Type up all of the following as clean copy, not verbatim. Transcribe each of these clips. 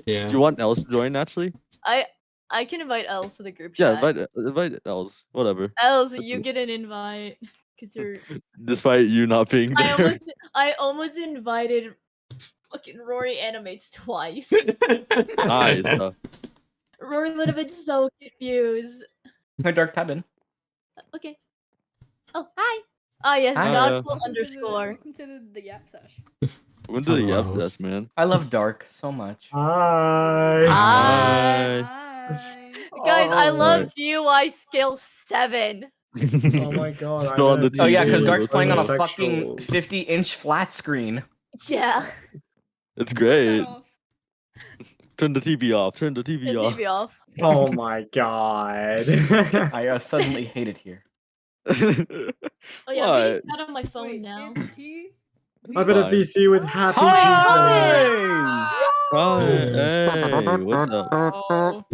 Yeah. Do you want Els to join, actually? I can invite Els to the group Yeah, chat. invite Els. Whatever. Els, you get an invite because you're. Despite you not being there. I almost invited fucking Rory Animates twice. Nice. Rory would have been so confused. Hi, Dark Tabin. Okay. Oh, hi. Ah, yes, Hi. Dodgeball underscore. Welcome to the Yap Sesh. When do the Yap Hello. test, man? I love Dark so much. Hi. Hi. Guys, I Oh, love GUI scale 7. Oh my god. Still on the Oh yeah, because TV. Dark's playing on a Homosexual. fucking 50-inch flat screen. Yeah. It's great. Cut off. Turn the TV off. Turn the TV The off. TV off. Oh my god. I suddenly hate it here. Oh yeah, I'm What? being out on my phone Wait, now. it's T? I'm in a Bye. VC with happy people. Hi! Hi. Hey, what's up?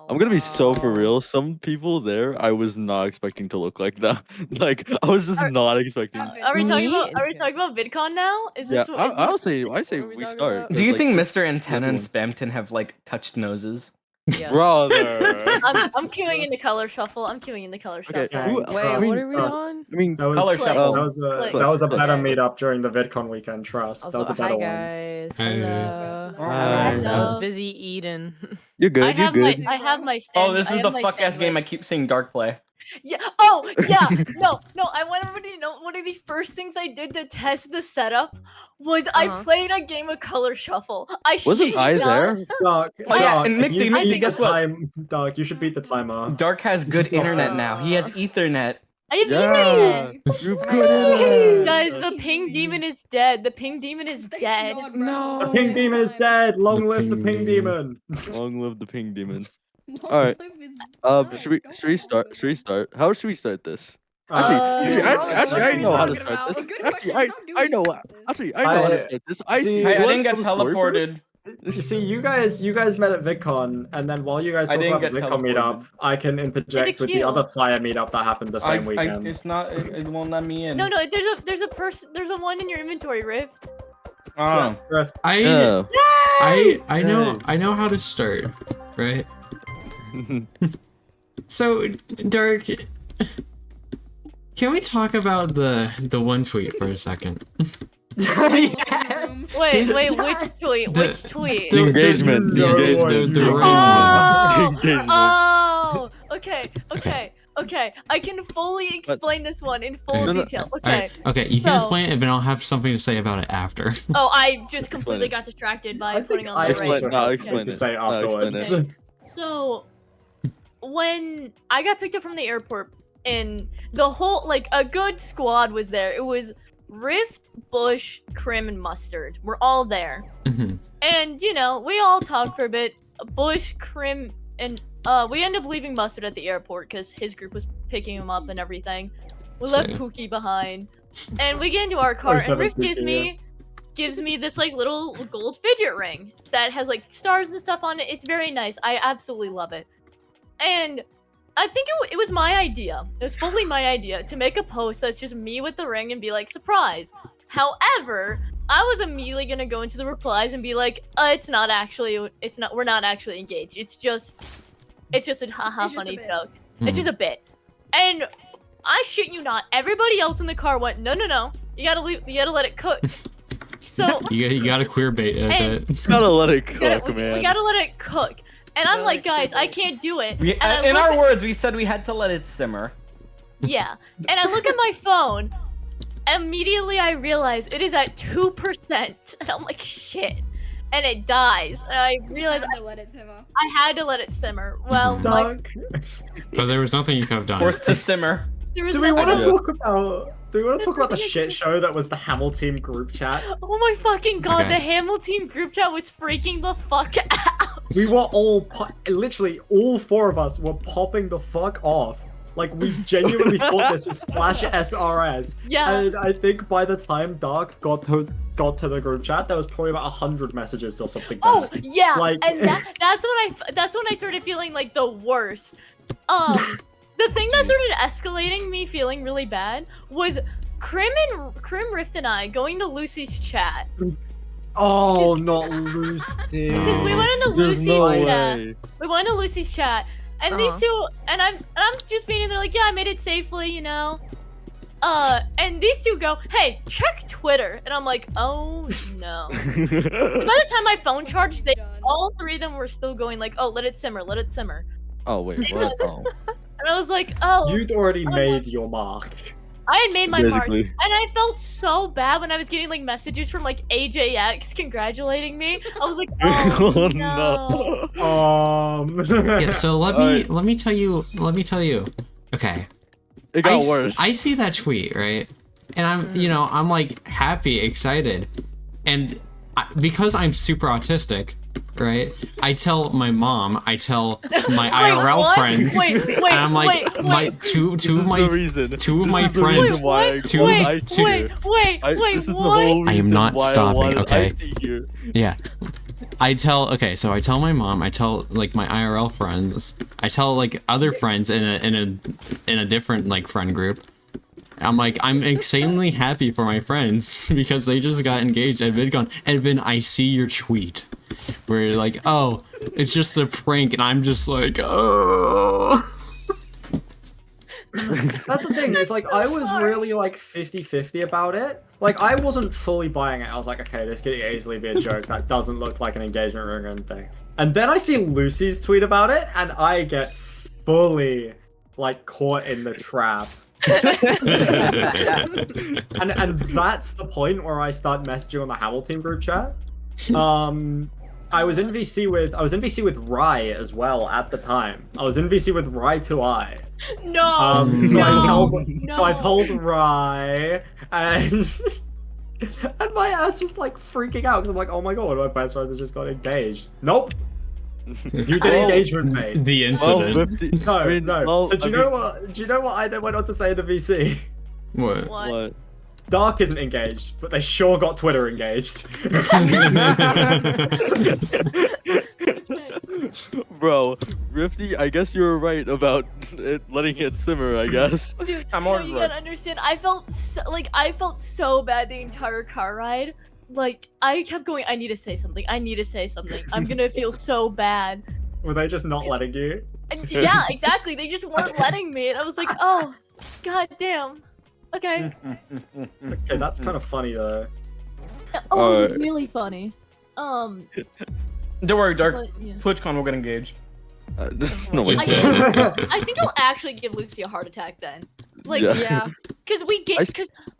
I'm gonna be so for real. Some people there, I was not expecting to look like that. Like, I was just not expecting. Are we talking about VidCon now? Is Yeah, this what is I say What are we we talking start. about? Do you like, think Mr. Antenna and everyone- Spamton have like touched noses? Yeah. brother? I'm queuing in the color shuffle. I'm queuing in the color Okay, shuffle. who- Wait, Trust, what are we trust. on? I mean, That was, Color shuffle. that was a Click. that was a Click. better Okay. meetup during the VidCon weekend. Trust, that Also, was a hi better one. guys. Hey. Hello. Hi. I Hello. was busy eating. you're good. I You're have good. I have my. Oh, this I is have the my fuck ass game I sandwich. keep seeing Dark play. Yeah. Oh, yeah. No. I want everybody to know one of the first things I did to test the setup was I played a game of color shuffle. Wasn't shit I you not. there? Dark, Oh, yeah, Dark, and if you Mixie, beat guess the what? time, Dark, you should beat the timer. Dark has good Just don't- internet now. He has Ethernet. I have Yeah. internet. You're Hi, good. Guys, the ping demon is dead. The ping demon is Thank dead. God, bro. No. The ping demon is dead. Long The live the ping ping demon. Long live the ping demon. Long Alright, live his Should we bride. start? Should we start? How should we start this? Actually, Actually, I know how to talking start about? this. Good Actually, question. How do I we know. start this? Actually, I know how to start this. I See, see. Hey, I you didn't wanna get tell the story first? teleported. You see, you guys met at VidCon, and then while you guys I talk didn't about the get VidCon teleported. meetup, I can interject with the queue. other fire meetup that happened the same weekend. It's not. It won't let me in. No, there's a one in your inventory, Rift. Oh. Rift. Yeah. I know how to start, right? So, Dark, can we talk about the one tweet for a second? Wait, which tweet? The- Which tweet? The engagement. The No engagement. the The ring Oh, engagement. oh, okay. I can fully explain this one in full No, no, detail. Alright, Okay. okay, you can So- explain it, but I'll have something to say about it after. Oh, I just completely it. got distracted by I putting think on I the explain- right. also no, have explain something to it. say No, explain afterwards. it. So, when I got picked up from the airport, and the whole, like, a good squad was there. It was Rift, Bush, Crim, and Mustard. We're all there. Mhm. And, you know, we all talked for a bit. Bush, Crim, and we ended up leaving Mustard at the airport because his group was picking him up and everything. We left Same. Pookie behind. And we get into our car, and 27 Rift Pookie, gives me this, like, little gold fidget ring that has, like, stars and stuff on it. It's very nice. I absolutely love it. And I think it was my idea. It was fully my idea to make a post that's just me with the ring and be like, surprise. However, I was immediately gonna go into the replies and be like, we're not actually engaged. It's just a haha It's just a funny bit. joke. It's just a bit. And I shit you not, everybody else in the car went, no, you gotta let it cook. So You gotta queer bait a And- bit. Gotta let it we cook, man. gotta let it cook. And I'm like, guys, I can't do it. We, And I in look our at- words, we said we had to let it simmer. Yeah. And I look at my phone. Immediately I realize it is at 2%. And I'm like, shit. And it dies. And I realize Time to let it simmer. I had to let it simmer. Well, Dark. But there was nothing you could have done. Forced to simmer. there was Do we nothing- want to Yeah. talk about? Do we want to talk about the shit show that was the Hamel Team group chat? Oh my fucking god, Okay. the Hamilton group chat was freaking the fuck out. We were all literally all four of us were popping the fuck off. Like we genuinely thought this was slash SRS. Yeah. And I think by the time Dark got to the group chat, there was probably about 100 messages or something. Oh back. yeah, Like- and that's when I started feeling like the worst. The thing that started escalating me feeling really bad was Crim, Rift, and I going to Lucy's chat, Oh, not Lucy. Because we went into There's Lucy's no chat. way. We went into Lucy's chat, and these two, and I'm just being, they're like, yeah, I made it safely, you know. And these two go, hey, check Twitter, and I'm like, oh no. By the time my phone charged, all three of them were still going like, oh, let it simmer, let it simmer. Oh wait, what? Oh. And I was like, oh. You'd already made your mark. I had made my mark, Basically. and I felt so bad when I was getting like messages from like AJX congratulating me. I was like, oh, Oh, no. no. Yeah, so let me tell you. Okay. It got I worse. I see that tweet, right? And I'm like happy, excited. And because I'm super autistic, right? I tell my mom, I tell my IRL what? friends, Wait, and I'm like, wait. my two This of is my the reason. two of This my is the friends. reason why I Two- got wait, ice wait, here. wait, This is the what? whole I am reason not why I stopping, wanted okay? iced tea here. Yeah. I tell my mom, I tell like my IRL friends, I tell like other friends in a different like friend group. I'm like, I'm insanely happy for my friends because they just got engaged at VidCon, and then I see your tweet where you're like, oh, it's just a prank, and I'm just like, oh. That's the thing, it's like, I was really like 50-50 about it. Like, I wasn't fully buying it. I was like, okay, this could easily be a joke. That doesn't look like an engagement ring or anything. And then I see Lucy's tweet about it, and I get fully, like, caught in the trap. and that's the point where I start messaging on the Hamilton group chat. I was in VC with Rye as well at the time. I was in VC with Rye 2I. No, So no, I told Rye, and and my ass was like freaking out because I'm like, oh my god, my best friend has just got engaged. Nope. You did engagement, mate. The incident. 50, No, I mean, no. well, So do you know what? Do you know what I then went on to say in the VC? What? What? Dark isn't engaged, but they sure got Twitter engaged. Bro, Rifty, I guess you were right about letting it simmer, I guess. Dude, I'm no, already you right. gotta understand. I felt so bad the entire car ride. Like, I kept going, I need to say something. I need to say something. I'm gonna feel so bad. Were they just not letting you? And yeah, exactly. They just weren't letting me. And I was like, oh, god damn. Okay. Okay, that's kind of funny though. Oh, it was Alright. really funny. Don't worry, Dark. But, yeah. TwitchCon will get engaged. No, wait. I think I'll actually give Lucy a heart attack then. Like, Yeah. because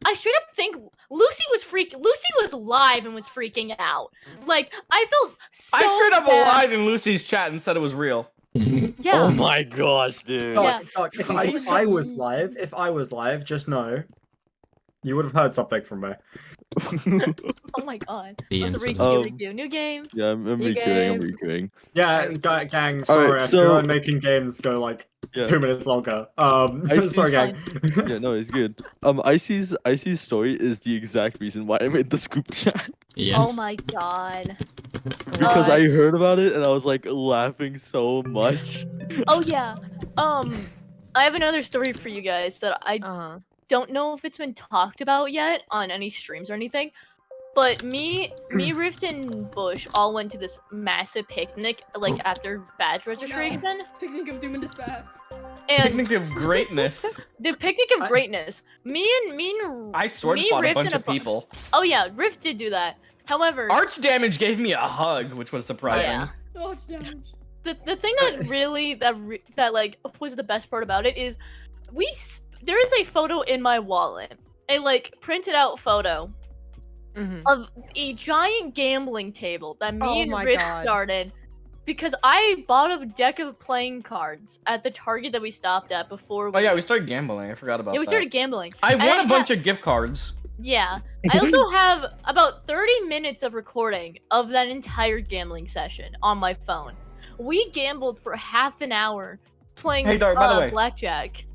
I straight up think Lucy was live and was freaking out. Like, I felt so I straight up bad. lied in Lucy's chat and said it was real. Yeah. Oh my gosh, dude. Yeah. Doc, if I was live, just know you would have heard something from me. Oh my god. The That was a incident. redo. New game. Yeah, I'm You requeuing, I'm game. requeuing. Yeah, gang, sorry, Alright, I so- feel like making games go like Yeah. 2 minutes longer. I Sorry, see- gang. Yeah, no, it's good. Icy's story is the exact reason why I made the scoop chat. Yes. Oh my god. Because I What? heard about it and I was like laughing so much. Oh yeah. I have another story for you guys that I don't know if it's been talked about yet on any streams or anything. But me, Rift, and Bush all went to this massive picnic, like after badge registration. Picnic of Doom and Despair. And Picnic of greatness. the picnic of greatness. Me and I sword me, fought a Rift, bunch and of people. Oh yeah, Rift did do that. However, Arch Damage gave me a hug, which was surprising. Yeah. Oh, it's damage. the thing that really that like was the best part about it is there is a photo in my wallet, a like printed out photo of a giant gambling table that me and Rift started because I bought a deck of playing cards at the Target that we stopped at before. Oh yeah, we started gambling. I forgot about that. Yeah, we started gambling. I And won a bunch of gift cards. Yeah. I also have about 30 minutes of recording of that entire gambling session on my phone. We gambled for half an hour playing Hey, Dart, by the way. blackjack.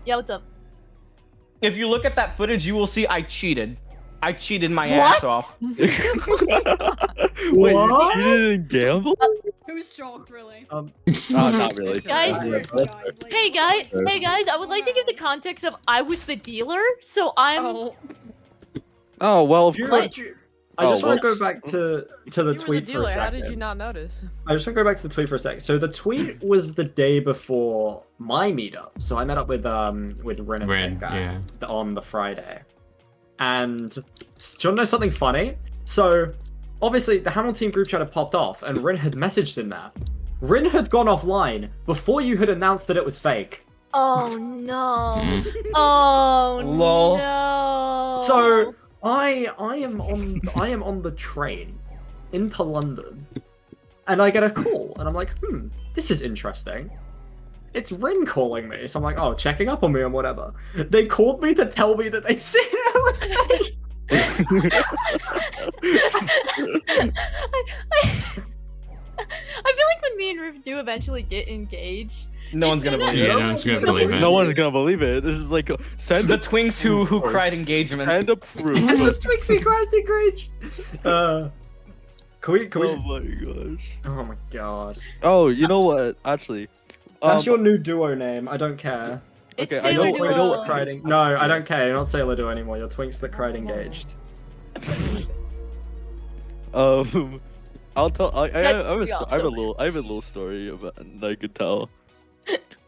Yeah, what's up? If you look at that footage, you will see I cheated. I cheated my What? ass off. Wait, What? you didn't gamble? Who's shocked, really? Oh, not really. Guys, Like, Hey guys, I would like to give the context of I was the dealer, so I'm Oh well, of Do you, course. do, I just Oh, want to well. go back to the You were the tweet for a dealer. How second. did you not notice? I just want to go back to the tweet for a sec. So the tweet was the day before my meetup. So I met up with Rin and Rin, Nick, yeah. on the Friday. And do you want to know something funny? So obviously the Hamilton team group chat had popped off, and Rin had messaged in there. Rin had gone offline before you had announced that it was fake. Oh no. Oh Lol. no. So I am on the train into London, and I get a call, and I'm like, this is interesting. It's Rin calling me, so I'm like, oh, checking up on me and whatever. They called me to tell me that they'd seen it was fake. I feel like when me and Riff do eventually get engaged, No one's gonna believe Yeah, it. no one's gonna believe it. No one's gonna believe it. This is like send The the twinks who cried engagement. send a proof. The Twixie cried engaged. Can we? Oh my gosh. Oh my god. Oh, you know what? Actually, That's your new duo name. I don't care. it's Okay, I Sailor know- I Duo. know Twinks that cried No, I don't care. You're not Sailor Duo anymore. You're Twinks that cried engaged. I'll tell. I That's have pretty a awesome. little story about that I could tell.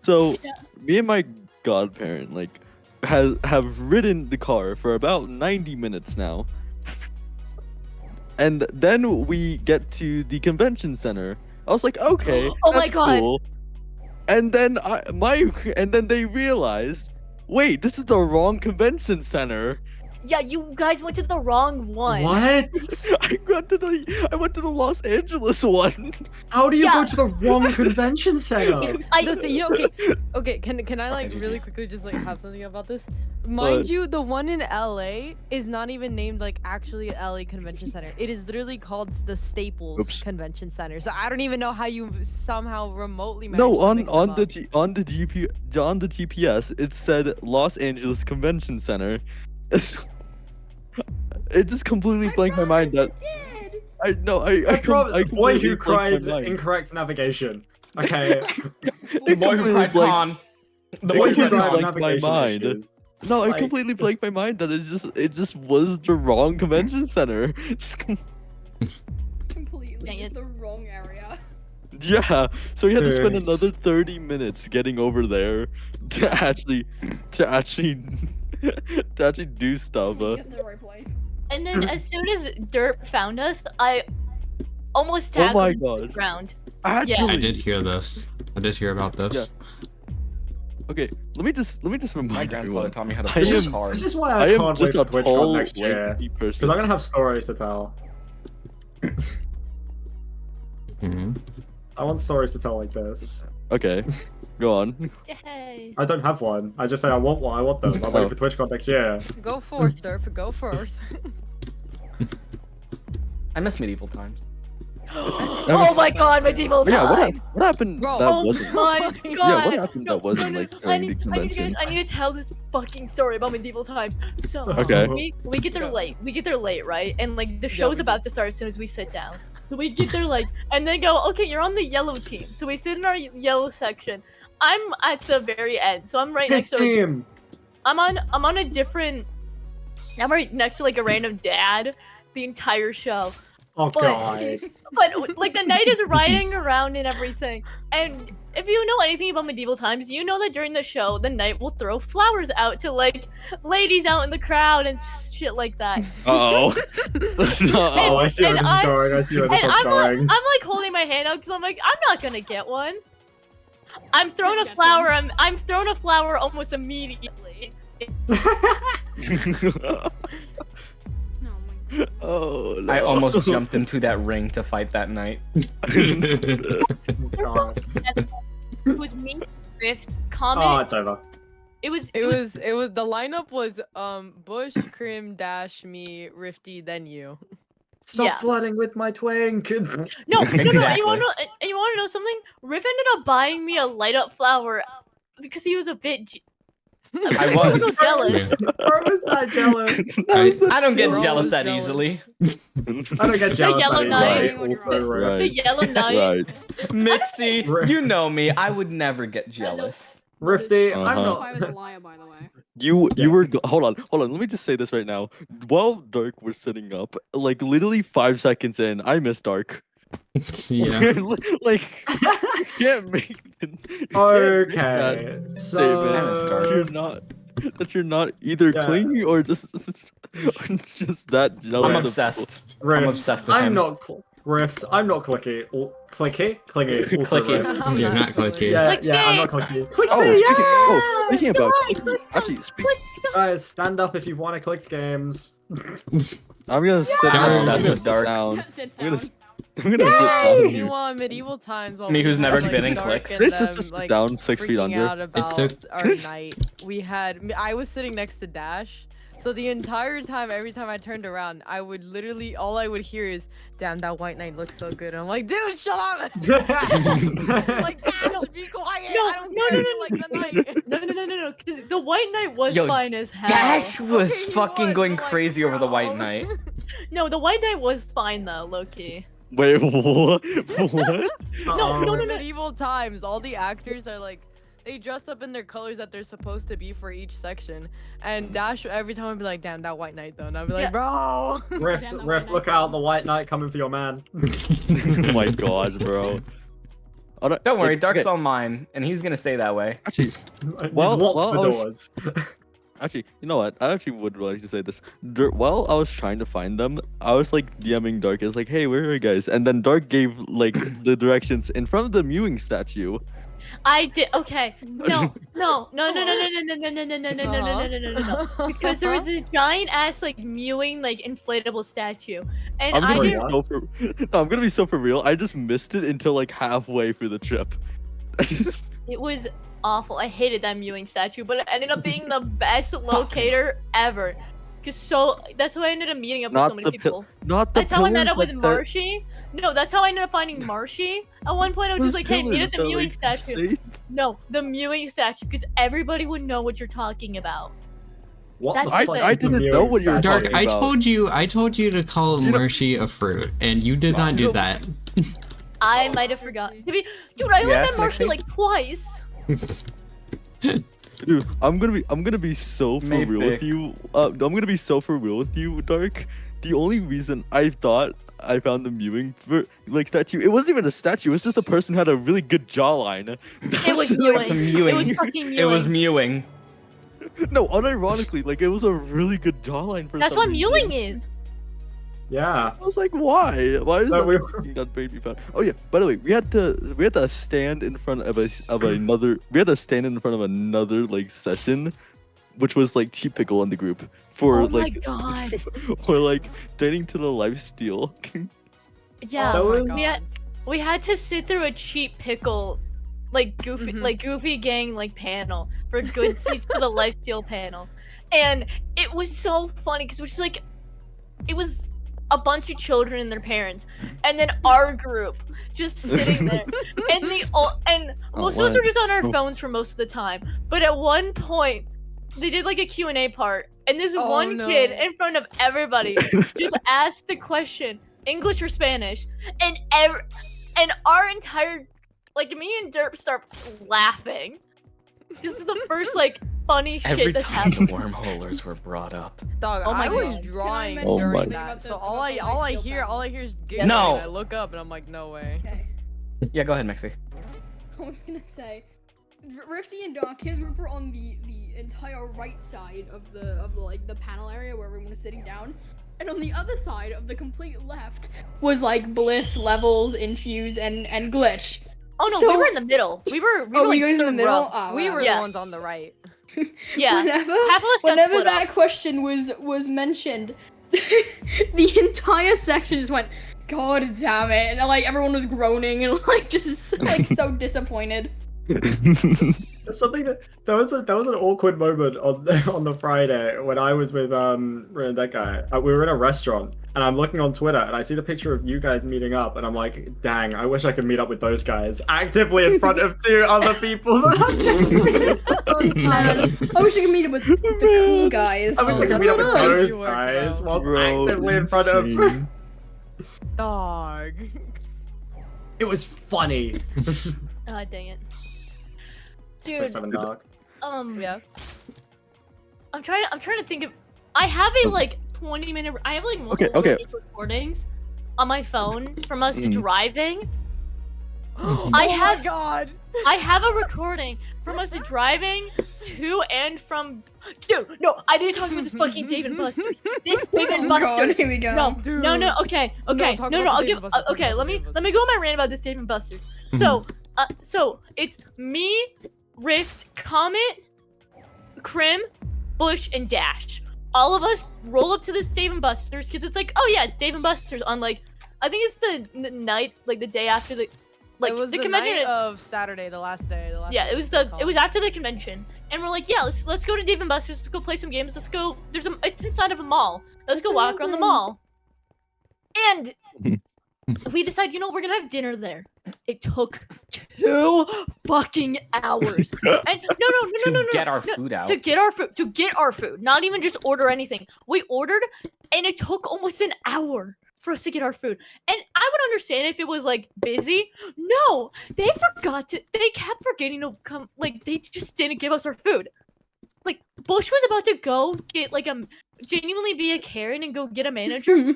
So, me and my godparent have ridden the car for about 90 minutes now, and then we get to the convention center. I was like, okay, Oh my that's God. cool. And then they realized, wait, this is the wrong convention center. Yeah, you guys went to the wrong one. What? I went to the Los Angeles one. How do you Yeah. go to the wrong convention center? Listen, you know, okay, can I like Okay, really GGs. quickly just like have something about this? Mind What? you, the one in LA is not even named like actually LA Convention Center. It is literally called the Staples Oops. Convention Center. So I don't even know how you somehow remotely managed No, to on mix them on up. the on the GPS it said Los Angeles Convention Center. It just completely blanked my mind that I know I The boy completely who blanked cried my mind. incorrect navigation. Okay. The boy who completely cried blanked- con. The It boy who completely cried con. blanked my mind. issues. No, I like- completely blanked my mind that it just was the wrong convention center. Completely. Dang It's it. the wrong area. Yeah, so we had to spend Dude. another 30 minutes getting over there to actually to actually do stuff. Get to the right place. And then as soon as Derp found us, I almost Oh tackled my him to the God. ground. Actually, I did hear this. I did hear about this. Okay, let me just My remind grandfather everyone. taught me how to I play this am- card. This is why I I am can't wait just for a TwitchCon tall, next year. lanky Because person. I'm gonna have stories to tell. Mhm. I want stories to tell like this. Okay, go on. Yay. I don't have one. I just say I want one. I want them. I'm Oh. waiting for TwitchCon next year. Go forth, Derp. Go forth. I miss medieval times. Oh my god, medieval Yeah, time! what happened? Bro, that Oh wasn't. my god! Yeah, what happened No, that wasn't no, like I during the need, convention? I need to tell this fucking story about medieval times. So Okay. we get there late. We get there late, right? And like the show's we about to start as soon as we sit down. So we get there like, and they go, okay, you're on the yellow team. So we sit in our yellow section. I'm at the very end, so I'm right His next to. team. I'm on a different. I'm right next to like a random dad, the entire show. Oh But- god. But like the knight is riding around and everything. And if you know anything about medieval times, you know that during the show, the knight will throw flowers out to like ladies out in the crowd and shit like that. Oh. Oh, I see where and this is I'm- going. I see where this And one's I'm going. like holding my hand out because I'm like, I'm not gonna get one. I'm throwing a Get flower. I'm throwing a flower almost immediately. Oh my god. Oh no. I almost jumped into that ring to fight that night. God. It was me, Rift, Oh, Comet. it's over. It was It was the lineup was Bush, Krim, Dash, me, Rifty, then you. Stop Yeah. flirting with my twink. No, no, no. Exactly. And you want to know something? Riff ended up buying me a light up flower because he was a bit. I a little was. jealous. Bro, was that jealous? I don't get We're jealous always that jealous. easily. I don't get jealous. yellow that knight. easily. Also, Right. The yellow knight. Right. Mixie, you know me. I would never get jealous. Rifty, I'm Uh-huh. not. I was a liar, by the way. You Yeah. were hold on. Let me just say this right now. While Dark was sitting up, like literally 5 seconds in, I missed Dark. Yeah. Like you can't make Okay, that so that you're not either Yeah. clingy or just that jealous. I'm of- obsessed. Rift, I'm obsessed with I'm him. not Rift. I'm not clicky. Clicky, clingy. Also Clicky. Rift. I'm You're not clicky. Yeah, Clicksy! yeah, I'm not clicky. Oh, Clicksy, speaking about Right, clicky, actually, Guys, stand up if you want to clicks games. I'm gonna sit Dark. down. Obsessed I'm gonna with sit Dark. down. Sits I'm gonna down. I'm gonna sit down You here. want medieval times while Me we who's had, never like, been in Dark clicks. and This is them, just like, down 6 feet freaking under. out about so- our night. I was sitting next to Dash, so the entire time, every time I turned around, I would literally, all I would hear is, "Damn, that white knight looks so good." And I'm like, dude, shut up! I'm like, Dash, be quiet. No, I don't no, care no, if you like the knight. No, because the White Knight was Yo, fine as hell. Dash was He fucking was, going I'm like, crazy over the White bro. Knight. No, the White Knight was fine though, low key. Wait, what? What? No, In medieval times, all the actors are like, they dress up in their colors that they're supposed to be for each section. And Dash every time would be like, "Damn, that white knight though," and I'd be like, Yeah. "Bro." Rift, Damn, that Rift, white look knight. out, the white knight coming for your man. Oh my gosh, bro. Don't worry, like, Dark's okay, all mine, and he's gonna stay that way. Actually, You've Well, locked the I doors. Actually, you know what? I actually would like to say this. While I was trying to find them, I was like DMing Dark. I was like, "Hey, where are you guys?" And then Dark gave like the directions in front of the mewing statue. I did. Okay. No. Because there was this giant ass like mewing like inflatable statue, and I'm I gonna be didn't. so for no, I'm gonna be so for real. I just missed it until like halfway through the trip. It was awful. I hated that mewing statue, but it ended up being the best locator ever. Cause that's how I ended up meeting up with Not so many the people. Not the That's how I met pillars up with that- Marshy. No, that's how I ended up finding Marshy. At one point, I was just those like, "Hey, meet pillars at the that, mewing like, statue." say- No, the mewing statue, because everybody would know what you're talking about. What That's the the fuck thing. is I the didn't mewing know what you were statue? Dark, talking about. I told you to call You know- Marshy a fruit, and you did not do that. I might have forgotten. Dude, I only Yes, met Marshy Mixie? like twice. Dude, I'm gonna be so for Maybe. real with you. I'm gonna be so for real with you, Dark. The only reason I thought I found the mewing like statue, it wasn't even a statue. It was just a person who had a really good jawline. It was It's a mewing. mewing. It was fucking mewing. It was mewing. No, unironically, like it was a really good jawline for. That's some what reason. mewing is. Yeah. I was like, why? Why is No, that we thing that made me found? Oh yeah. By the way, we had to stand in front of another. We had to stand in front of another like session, which was like Cheap Pickle in the group for Oh my like God. for like dating to the lifesteal. Yeah. That Oh my was- God. We had to sit through a cheap pickle, like goofy, Mhm. like goofy gang, like panel for good seats for the lifesteal panel, and it was so funny because it was just like, it was a bunch of children and their parents, and then our group just sitting there, and most of us wow. were just on our Oh. phones for most of the time. But at one point, they did like a Q&A part, and this Oh, one no. kid in front of everybody just asked the question, English or Spanish, and our entire, like, me and Derp start laughing. This is the first like funny Every shit that's time happened. the wormholers were brought up. Dog, Oh my I was God. drawing Can I mention during something that, about so the- all about I the all I lifesteal hear panel? is giggling. No. And I look up and I'm like, no way. Okay. Yeah, go ahead, Mixie. I was gonna say, Rifty and Dark, his group were on the entire right side of the like the panel area where everyone was sitting down, and on the other side of the complete left was like Bliss, Levels, Infuse, and Glitch. Oh no, So- we were in the middle. We were Oh, like you guys in the third middle? row. Oh, We wow. were Yeah. the ones on the right. Yeah. Whenever, Half of us got whenever split that up. question was mentioned, the entire section just went, "God damn it!" And like everyone was groaning and like just like so disappointed. Something that was an awkward moment on the Friday when I was with that guy. We were in a restaurant and I'm looking on Twitter and I see the picture of you guys meeting up and I'm like, dang, I wish I could meet up with those guys actively in front of two other people that I'm just meeting. Man, I wish I could meet up with the cool guys. I wish I could meet up with That's what it those is. guys whilst Bro, actively in front of. insane. Dog. It was funny. Ah, dang it. Dude, Seven Dark. yeah. I'm trying to think of. I have a like 20-minute. I have like multiple okay. recordings on my phone from us Mm. driving. Oh I my have God. I have a recording from us driving to and from. Dude, no, I didn't talk about this fucking Dave and Buster's. This Dave and Oh God, Buster's. here we go. No, Dude. no, okay, okay, talk no, about the I'll Dave give. and Buster's, talk Okay, about let the me Dave and let me go on my rant about this Dave and Buster's. So it's me, Rift, Comet, Crim, Bush, and Dash. All of us roll up to this Dave and Buster's because it's like, oh yeah, it's Dave and Buster's on like, I think it's the night, like the day after the, like it was the the convention. night of Saturday, the last day. Yeah, it was after the convention, and we're like, yeah, let's go to Dave and Buster's, let's go play some games, let's go. It's inside of a mall. Let's go walk around the mall. And we decide, we're gonna have dinner there. It took 2 fucking hours. And no, Get our food out. to get our food, not even just order anything. We ordered, and it took almost an hour for us to get our food. And I would understand if it was like busy. No, they kept forgetting to come. Like they just didn't give us our food. Like Bush was about to go get like genuinely be a Karen and go get a manager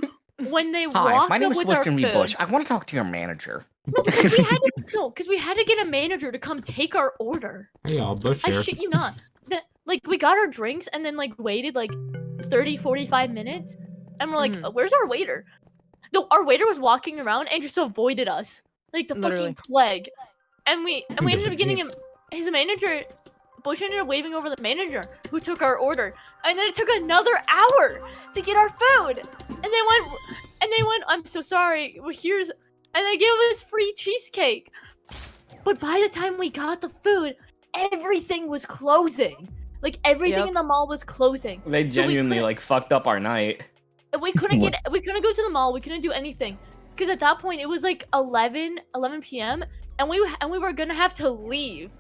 when they Hi, walked my name up is with our Winston food. Bush. I want to talk to your manager. No, because we had to get a manager to come take our order. Hey y'all, Bush I here. shit you not. Like we got our drinks and then like waited like 30-45 minutes, and we're like, where's our waiter? No, our waiter was walking around and just avoided us like the Literally. fucking plague. And we ended up getting his manager. Bush ended up waving over the manager who took our order, and then it took another hour to get our food. And they went, I'm so sorry. Well, and they gave us free cheesecake. But by the time we got the food, everything was closing. Like everything in the mall was closing. They genuinely like fucked up our night. We couldn't go to the mall. We couldn't do anything because at that point it was like 11 p.m. and we were gonna have to leave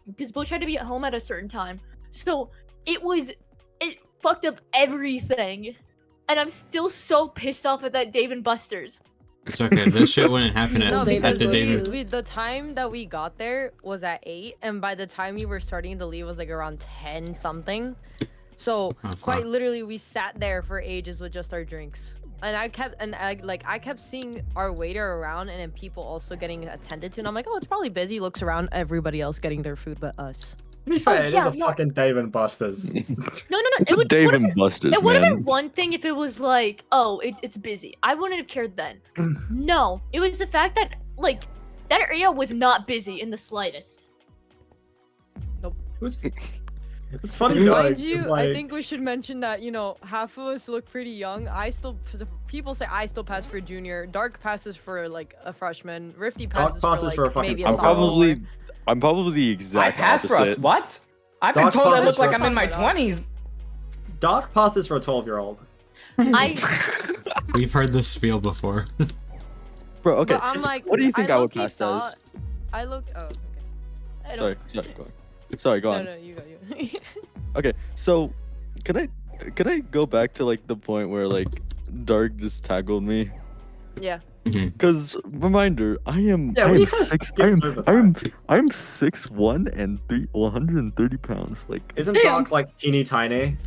because Bush had to be at home at a certain time. So it fucked up everything, and I'm still so pissed off at that Dave and Buster's. It's okay. This shit wouldn't happen No, at because the David. the time that we got there was at 8, and by the time we were starting to leave was like around 10 something. So quite literally, we sat there for ages with just our drinks, and I kept seeing our waiter around, and then people also getting attended to, and I'm like, oh, it's probably busy. Looks around, everybody else getting their food but us. To be fair, it is a fucking Dave and Buster's. No. It would Dave and Buster's, It would have man. been one thing if it was like, oh, it's busy. I wouldn't have cared then. No, it was the fact that like that area was not busy in the slightest. It's funny though. Mind 'cause, you, like, I think we should mention that, half of us look pretty young. People say I still pass for junior. Dark passes for like a freshman. Rifty passes, passes for a like, fucking maybe a sophomore. I'm probably the I exact passed for us. opposite. What? I've been Dark told I passes look like for I'm in my sophomore. 20s. Dark passes for a 12-year-old. We've heard this spiel before. Bro, okay. But I'm like, what do you think I would low-key pass as? thought- I looked. Oh, okay. Sorry, go on. No, you go. Okay, so can I go back to like the point where like Dark just tackled me? Yeah. Because reminder, I am Yeah, I we am kinda six, skipped over that. I'm 6'1" and 130 pounds. Like, Isn't Dark like teeny tiny?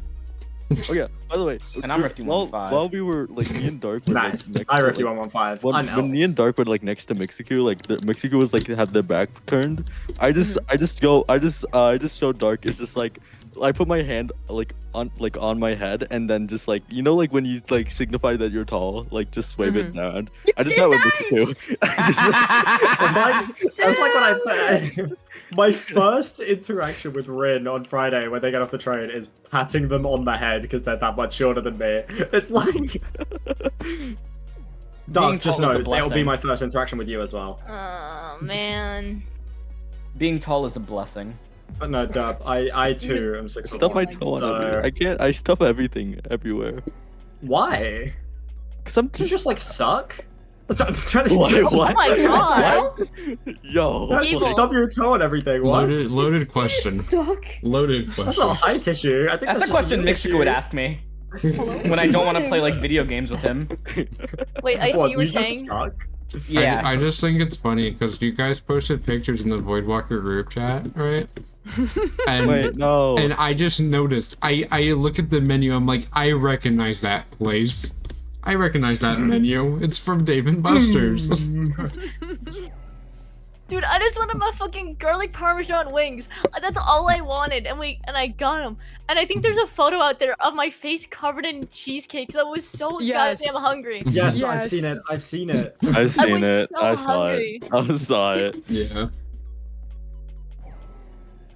oh yeah. By the way, And I'm dur- Rifty while 115. while we were like me and Dark were Nice. like, next I to, ripped you like, 115. when me and Dark were like next to Mexico, like Mexico was like had their back turned. I just showed Dark. It's just like I put my hand on my head and then just like like when you like signify that you're tall, like just wave it down. I just that with Mexico. That's like when I my first interaction with Rin on Friday when they get off the train is patting them on the head because they're that much shorter than me. It's like Dark, just tall is know a that will be blessing. my first interaction with you as well. Oh man. Being tall is a blessing. But no, Dub, I too am 6'1". Stuff my toe on everywhere. I can't. I stuff everything everywhere. Why? Cause I'm Do you just just like suck? So, I'm trying to What? Oh my god. yo. Evil. Stub your toe and everything. What? Loaded question. Suck. Loaded That's question. not height issue. I think That's a just question your Mexico issue. would ask me when I don't want to play like video games with him. Wait, I see What, you do were you just saying. suck? Yeah. I just think it's funny because you guys posted pictures in the Voidwalker group chat, right? And Wait, no. and I just noticed. I look at the menu. I'm like, I recognize that place. I recognize that menu. It's from Dave and Buster's. Dude, I just wanted my fucking garlic parmesan wings. That's all I wanted, and I got them. And I think there's a photo out there of my face covered in cheesecake because I was so Yes. goddamn hungry. Yes, I've Yes. seen it. I've seen it. I've seen was it. so I saw hungry. it. I saw it. Yeah.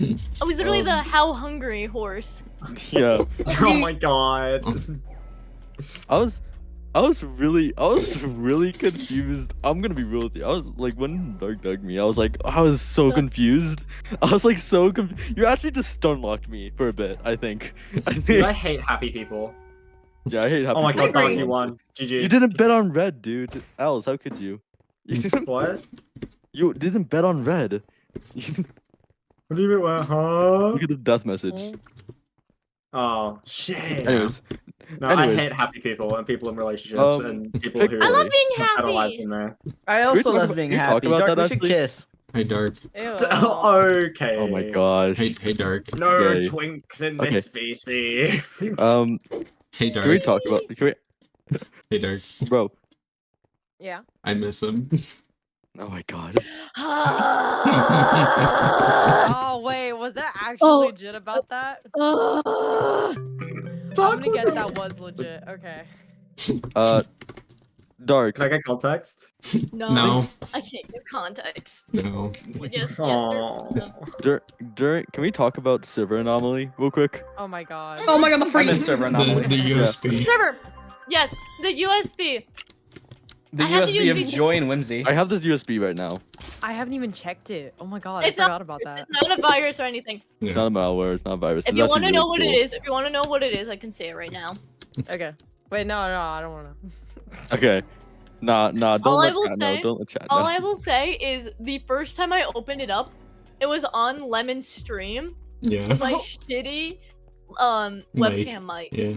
I was literally the how hungry horse. Yeah. Oh my god. I was really confused. I'm gonna be real with you. I was like, when Dark dug me, I was so confused. I was like so confused. You actually just stun locked me for a bit. I think. Dude, I hate happy people. Yeah, I hate happy Oh my people. god, Dark, you won. GG. You didn't bet on red, dude. Alice, how could you? You didn't, What? you didn't bet on red. What do you mean, huh? Look at the death message. Oh, shit. Anyways, No, anyways. I hate happy people and people in relationships and people pick- who I love being have better lives happy. than there. I also talk love about- being can we talk happy. about Dark, that, we should actually? kiss. Hey Dark. Ew. Okay. Oh my gosh. Hey Dark. No Okay. twinks in Okay. this species. Hey Can we Dark. talk about? Hey Dark. Bro? Yeah. I miss him. Oh my god. Oh wait, was that actually Oh. legit about that? I'm gonna guess that was legit. Okay. Dark. Can I get context? No. I can't give context. No. Yes, Oh. During, can we talk about server anomaly real quick? Oh my god. Oh my god, the I freeze. miss server The anomaly. USB. Server. Yes, the USB. The I had the USB of USB. joy and whimsy. I have this USB right now. I haven't even checked it. Oh my god, It's I not- forgot about that. It's not a virus or anything. It's Yeah. not a malware. It's not a virus. If It's you actually want to know really what cool. it is, if you want to know what it is, I can say it right now. Okay. Wait, no, I don't wanna. Okay. Nah. Don't All I let will chat know. say- Don't let chat All know. I will say is the first time I opened it up, it was on Lemon's stream. Yeah. My shitty Mic. webcam mic. Yeah.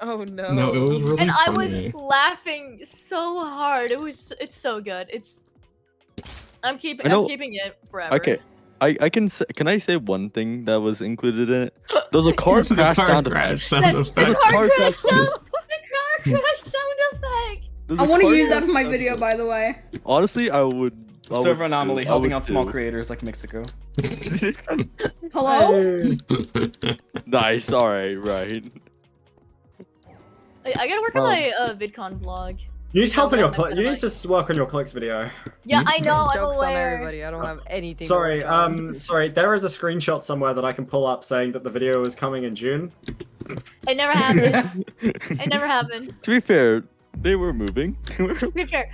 Oh no. No, it was really And I was funny. laughing so hard. It's so good. I'm keeping I know- I'm keeping it forever. Okay. Can I say one thing that was included in it? There was a car The crash car sound crash effect. sound Yes, the effect. car car crash crash sound. The car crash sound effect. There's I a want to car use that crash for my sound video, effect. by the way. Honestly, I would. Server anomaly, helping out small creators. creators like Mexico. Hello? Hey. Nice. All right. Right. I gotta work on Well- my VidCon vlog. You need help on your Oh, you need to work on your clicks video. Yeah, I know. I'm Jokes on aware. everybody. I don't have anything. to Sorry, work on. sorry, there is a screenshot somewhere that I can pull up saying that the video is coming in June. It never happened. It never happened. To be fair, they were moving. To be fair,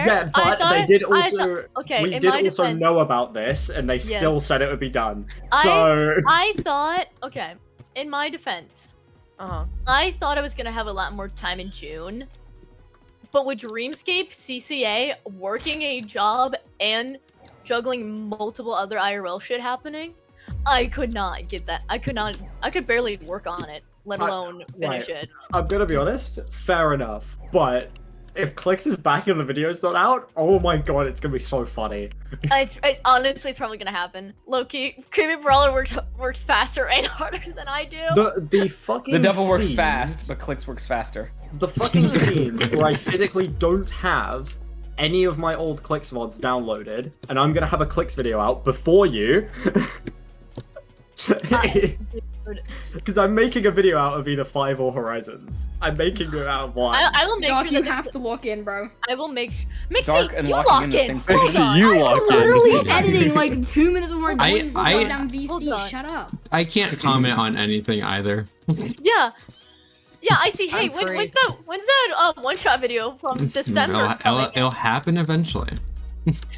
Yeah, I but thought, they did I also thought- okay, we in did my also defense, know about this and they still Yes. said it would be done. I- So I thought, okay, in my defense, Uh-huh. I thought I was gonna have a lot more time in June, but with Dreamscape, CCA, working a job, and juggling multiple other IRL shit happening, I could not get that. I could barely work on it, let alone finish right. it. I'm gonna be honest, fair enough. But if Clicks is back and the video's not out, oh my god, it's gonna be so funny. Honestly, it's probably gonna happen. Low-key, Creepy Brawler works faster and harder than I do. The fucking The devil works scenes- fast, but clicks works faster. The fucking scenes where I physically don't have any of my old Clicks VODs downloaded, and I'm gonna have a Clicks video out before you. Because I'm making a video out of either 5 or Horizons. I'm making it out of 1. I will make Doc, sure you that have to lock in, bro. I will make sure. Mixie, Dark and you locking lock in the in. same Hold space. on. You I lock will in. literally Literally editing like 2 minutes before I- going to I- goddamn Hold VC. on. Shut up. I can't comment on anything either. Yeah. Yeah, I see. Hey, I'm free. when's that one-shot video from December coming? It'll happen eventually.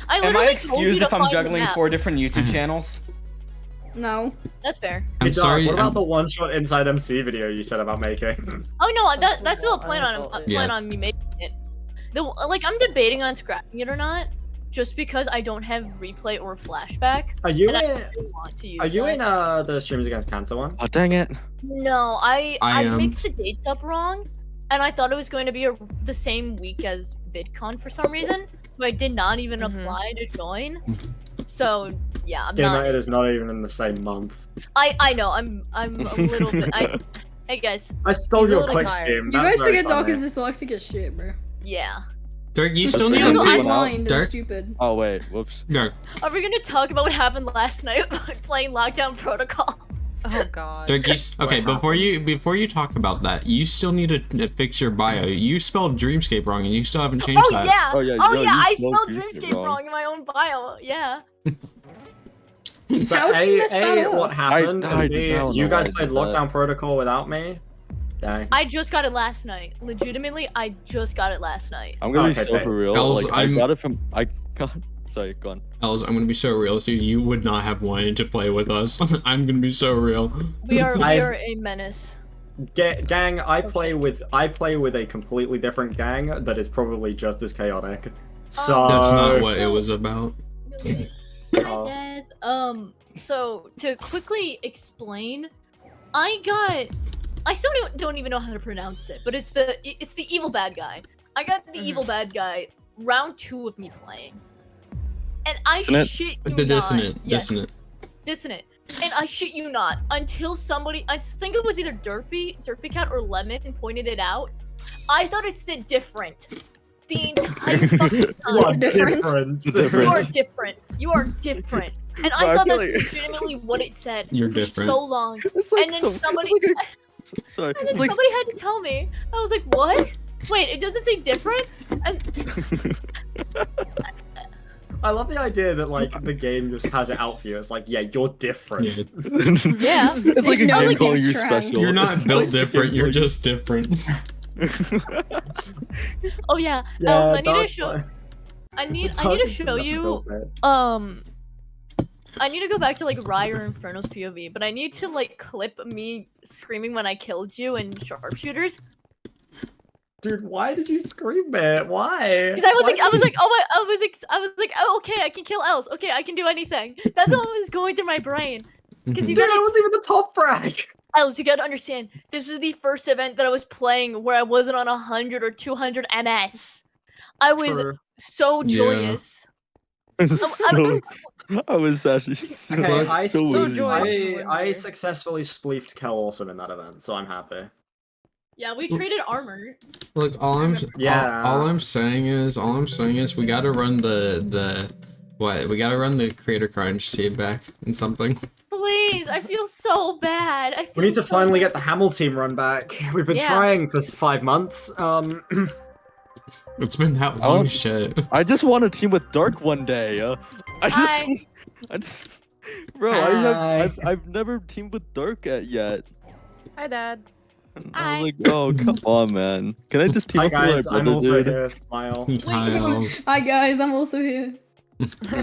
I Am I literally told you excused to if I'm find the juggling map. 4 different Mm-hmm. YouTube channels? No. That's fair. I'm Hey, Doc, sorry. What I'm- about the one-shot inside MC video you said about making? Oh no, that's still a plan I on don't know. plan on me making it. I'm debating on scrapping it or not, just because I don't have replay or flashback. Are you And I in? really want to use Are you that. in the Streamers Against Cancer one? Oh dang it! No, I I am. mixed the dates up wrong, and I thought it was going to be the same week as VidCon for some reason, so I did not even Mhm. apply to join. So yeah, I'm Game not. Night is not even in the same month. I know. I'm a little bit. Hey guys. I stole He's a your little clicks, tired. game. You That's guys very forget Doc funny. is dyslexic as shit, bro. Yeah. Dirk, you still He need Also, to I went out. Blind and Dirk? stupid. Oh wait, whoops. Dirk, Are we gonna talk about what happened last night playing Lockdown Protocol? Oh god. Dirk, okay. What Before you talk about that, you still need to fix your bio. You spelled Dreamscape wrong, and you still haven't changed Oh that. yeah. Oh, yeah, Oh no, yeah. you I spelled spelled Dreamscape Dreamscape wrong in my own bio. Yeah. So How did you mess that up? what happened? I and did B, not know you why guys I played did that. Lockdown Protocol without me. Dang. I just got it last night. Legitimately, I just got it last night. I'm gonna Okay, be so for real. Els, Like I'm- I got it from I got. Sorry, go on. Els, I'm gonna be so real with you. You would not have wanted to play with us. I'm gonna be so real. We are I- a menace. Gang, I Oh, play shit. with a completely different gang that is probably just as chaotic. So That's not what it was about. Oh. Dad. So to quickly explain, I still don't even know how to pronounce it, but it's the evil bad guy. I got the evil bad guy round 2 of me playing, and I Dissonant? shit you The not. dissonant. Yes, Dissonant. dissonant. And I shit you not, until somebody, I think it was either Derpy Cat or Lemon, pointed it out. I thought it said different. The entire fucking You are time. Different. You are different. You are different. And I But thought I that's feel like- legitimately what it said You're for different. so long. It's like And then some- somebody, it's like a- sorry. and then It's like somebody had to tell me. I was like, what? Wait, it doesn't say different? And I love the idea that like the game just has it out for you. It's like, yeah, you're different. Yeah. yeah. It's like a No, game like calling it's you trans. special. You're not It's built like a different. game You're calling just different. Oh yeah. Yeah, Els, I need to Dog's show. fine. I need Dog to is show nothing you. built there. I need to go back to like Ryer Inferno's POV, but I need to like clip me screaming when I killed you in sharpshooters. Dude, why did you scream it? Why? Because I was Why like, oh okay, I can kill Els. Okay, I can do anything. That's what was going through my brain. Because you Dude, I gotta, wasn't even the top frag. Els, you gotta understand. This was the first event that I was playing where I wasn't on 100 or 200 MS. I was True. so Yeah. joyous. So, I was actually so, Okay, I so so woozy. joyous. I successfully spleefed Kel Awesome in that event, so I'm happy. Yeah, we traded armor. Look, all I'm saying is we gotta run the we gotta run the creator crunch team back in something. Please, I feel so bad. I feel We need to so finally bad. get the Hamel team run back. We've been Yeah. trying for 5 months. It's been that I long don't- shit. I just want to team with Dark one day. Hi. I just, bro. I've never teamed with Dark yet. Hi, Dad. And Hi. I was like, oh come on, man. Can I just team Hi up with my guys, I'm brother, also dude? here. Smile. Tiles. Hi guys, I'm also here.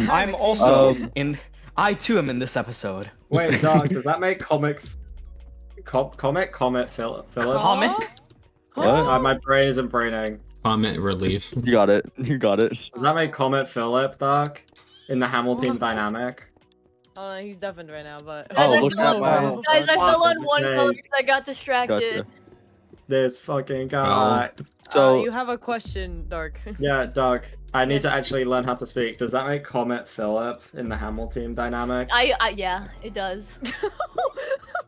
I'm also Um, in. I too am in this episode. Wait, Doug, does that make Comet Philip? Comment? What? My brain isn't braining. Comment relief. You got it. You got it. Does that make Comet Philip, Doug? In the Hamel team dynamic? Oh, he's deafened right now, but. Guys, Oh, I look fell at on, my- guys, I fell on Fuck, one just color say- because I got distracted. Gotcha. This fucking guy. So you have a question, Dark. Yeah, Doug. I need Yes. to actually learn how to speak. Does that make Comet Philip in the Hamel team dynamic? Yeah, it does.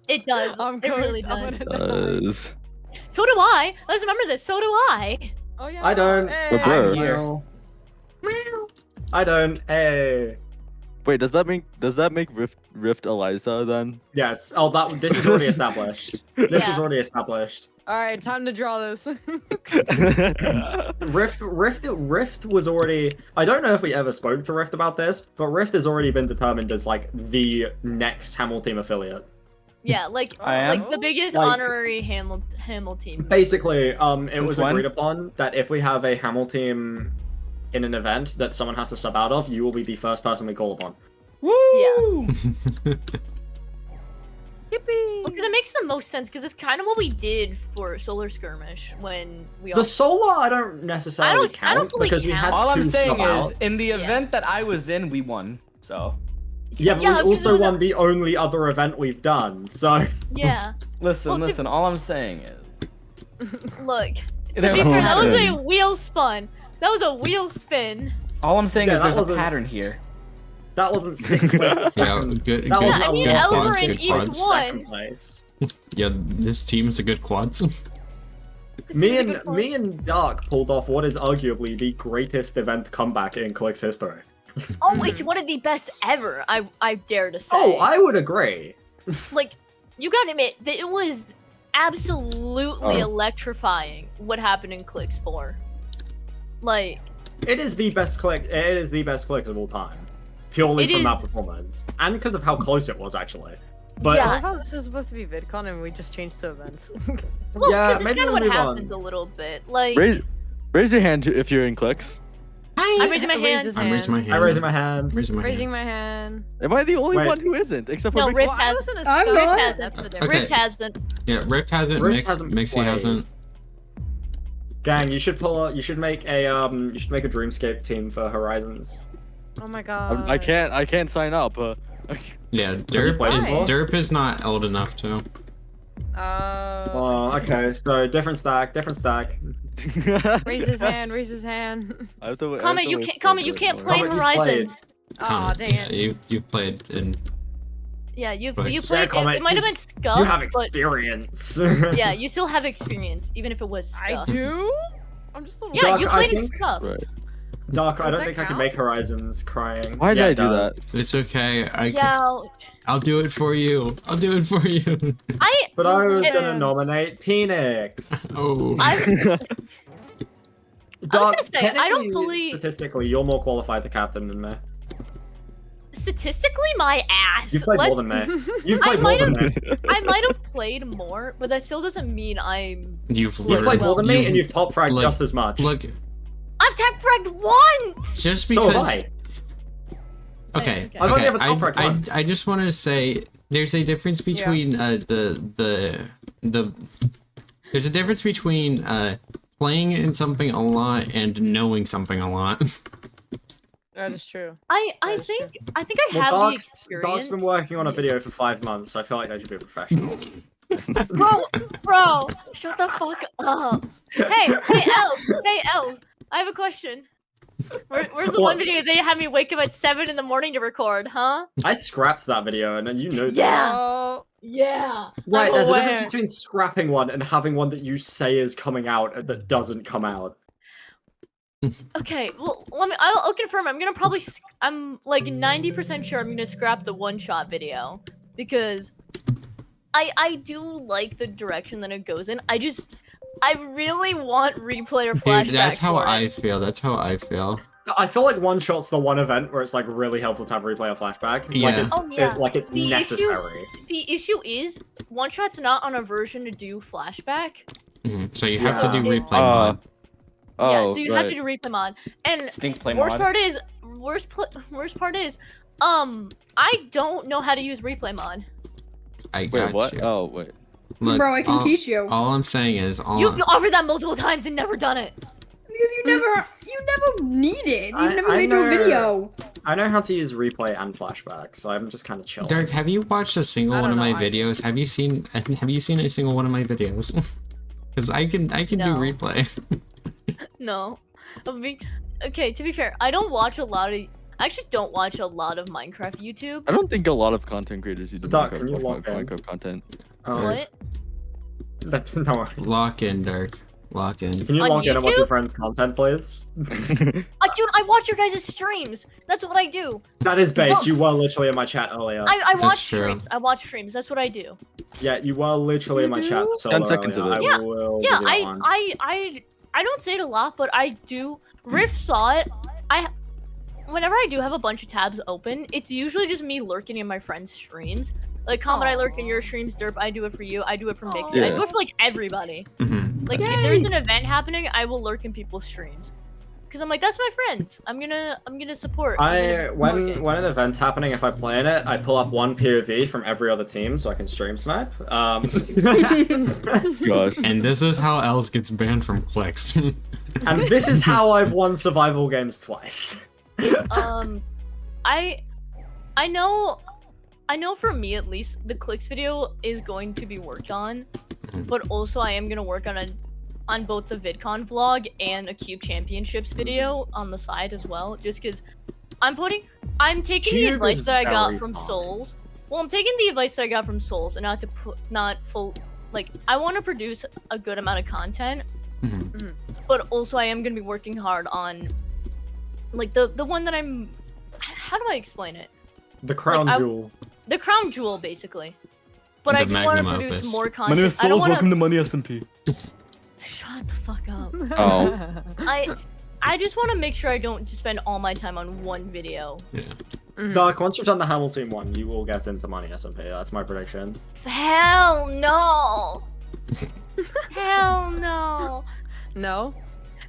It does. I'm It going, really I'm does. gonna die. So do I. Let's remember this. So do I. Oh yeah. I don't. Hey. But bro- I'm here. I don't. Hey. wait, does that make Rift Eliza then? Yes. Oh, this is already established. This is Yeah. already established. All right, time to draw this. Rift was already. I don't know if we ever spoke to Rift about this, but Rift has already been determined as like the next Hamel team affiliate. Yeah, like I am? like the biggest Like- honorary Hamel team. Basically, it Since was when? agreed upon that if we have a Hamel team in an event that someone has to sub out of, you will be the first person we call upon. Woo! Yippee! Because it makes the most sense. Because it's kind of what we did for Solar Skirmish when we all. The Solar, I don't necessarily I don't count fully because we count. had All I'm two saying sub is, out. in the Yeah. event that I was in, we won. So Yeah, but Yeah, we because it also was a- won the only other event we've done, so... Yeah. listen, Well, listen. All I'm saying is, Look. To There be fair, that was a happened. wheel spun. That was a wheel spin. all I'm saying Yeah, is that there's a wasn't- pattern here. That wasn't sixth place to Yeah, second. good. That good, was I mean, good Els quads, were in good each quads. one. Second place. Yeah, this team is a good quads. This Me seems a and good point. me and Dark pulled off what is arguably the greatest event comeback in Click's history. Oh, it's one of the best ever. I dare to say. Oh, I would agree. Like, you gotta admit that it was absolutely electrifying what happened in Clicks 4. Like, It is the best click. It is the best click of all time, purely It from that is- performance, and because of how close it was actually. But Yeah. I thought this was supposed to be VidCon and we just changed to events. well, Yeah, because it's maybe kind of we'll what move happens on. a little bit. Like, Raise your hand if you're in clicks. I'm raising my Raise hand. his I'm raising my hand. hand. I raise my hand. Raising my Raising hand. my hand. Am I the only Wait. one who isn't? Except for No, Mixie? Rift Well, I has. was in a I'm Sky not. Fest, that's the difference. Okay. Rift hasn't. Yeah, Rift hasn't. Rift hasn't Mixie played. hasn't. Gang, you should pull. You should make a Dreamscape team for Horizons. Oh my god. I can't sign up. Yeah, played before? Derp is not old enough to. Oh, okay. So different stack. Raise his hand, raise his hand. I have to, Comment, you can't. Comment, you can't play in Comment, you played. Horizons. Aw, dang Yeah, it. you played in. Yeah, you But- you Yeah, played. comment, It might have you- been scuffed, You have but experience. yeah, you still have experience, even if it was I scuffed. do? I'm just a little Yeah, Doc, you I played in think- scuffed. Right. Doc, I Does don't that think I can count? make Horizons crying. Why did Yeah, I it do does. that? It's okay. Yeah, I'll do it for you. I'll do it for you. But I was it- gonna nominate Penix. Oh. Doc, gonna say, I don't technically, fully- statistically, you're more qualified to captain than me. statistically, my ass. You played more Let's- than me. You've I played more might than have- me. I might have played more, but that still doesn't mean I'm. You've You've played more than me, you- and you've top fragged look- just as much. Look, I've tap fragged once. just so have because. I. Okay. Okay. I've only okay, ever top fragged once. I just want to say there's a difference between the there's a difference between playing in something a lot and knowing something a lot. That is true. I That's think I have the Doc's experience. been working on a video for 5 months, so I feel like I should be a professional. Bro, shut the fuck up. Hey, Els, I have a question. Where's the one What? video they had me wake up at 7 in the morning to record, huh? I scrapped that video, and you know this. Yeah. Oh, Yeah. Right, I'm there's a aware. difference between scrapping one and having one that you say is coming out and that doesn't come out. Okay, well, I'll confirm. I'm gonna probably. I'm like 90% sure I'm gonna scrap the one-shot video because I do like the direction that it goes in. I really want replay or flashback. Dude, that's how for it. I feel. That's how I feel. I feel like one shot's the one event where it's like really helpful to have replay or flashback. Yeah. Like it's, Oh, yeah. like it's The issue- necessary. The issue is one shot's not on a version to do flashback. Mhm, so you have to Yeah. do replay Uh, mod. Oh, Yeah, so you have right. to do replay mod. And Stink play worst mod. part is worst part is I don't know how to use replay mod. I got Wait, what? you. Oh, wait. Look, Bro, I can all, teach you. all I'm saying is You've offered that multiple times and never done it. Because you never need it. You I- never I made your know- video. I know how to use replay and flashback, so I'm just kind of chilling. Dirk, have you watched a single I one of don't my know, I- videos? Have you seen a single one of my videos? Because I can No. do replay. No. Okay, to be fair, I don't watch a lot of. I actually don't watch a lot of Minecraft YouTube. I don't think a lot of content creators use Doc, Minecraft, can you log in? Minecraft content. What? No. Lock in, Dirk. Lock in. Can you On log in and watch your YouTube? friend's content, please? Dude, I watch your guys' streams. That's what I do. That is based. Well- You were literally in my chat earlier. I watch true. streams. I watch streams. That's what I do. Yeah, you were literally in my chat for so 10 long seconds of earlier. it. I Yeah, will Yeah, give you that one. I don't say it a lot, but I do. Riff saw it. Whenever I do have a bunch of tabs open, it's usually just me lurking in my friends' streams. Like, comment, I lurk in your streams. Derp, I do it for you. I do it for Mixie. I Yeah. do it for like everybody. Mhm. Like, if there's an event happening, I will lurk in people's streams. Cause I'm like, that's my friends. I'm gonna support. I'm gonna be When supporting. an event's happening, if I play in it, I pull up one POV from every other team so I can stream snipe. Gosh. And this is how Els gets banned from clicks. And this is how I've won survival games twice. I know for me at least, the clicks video is going to be worked on, but also I am gonna work on both the VidCon vlog and a Cube Championships video on the side as well, just because I'm putting I'm taking the Cube advice is that I got very from fun. Souls. Well, I'm taking the advice that I got from Souls, and not to put, not full. Like, I want to produce a good amount of content, but also I am gonna be working hard on, like the one that I'm. How do I explain it? The crown Like, jewel. The crown jewel, basically. But I The do want to magnum produce opus. more My content. name is I don't Souls. want Welcome to. to Money SMP. Shut the fuck up. Oh. I just want to make sure I don't just spend all my time on one video. Yeah. Dark, once you've done the Hamilton one, you will get into Money SMP. That's my prediction. Hell no. Hell no. No.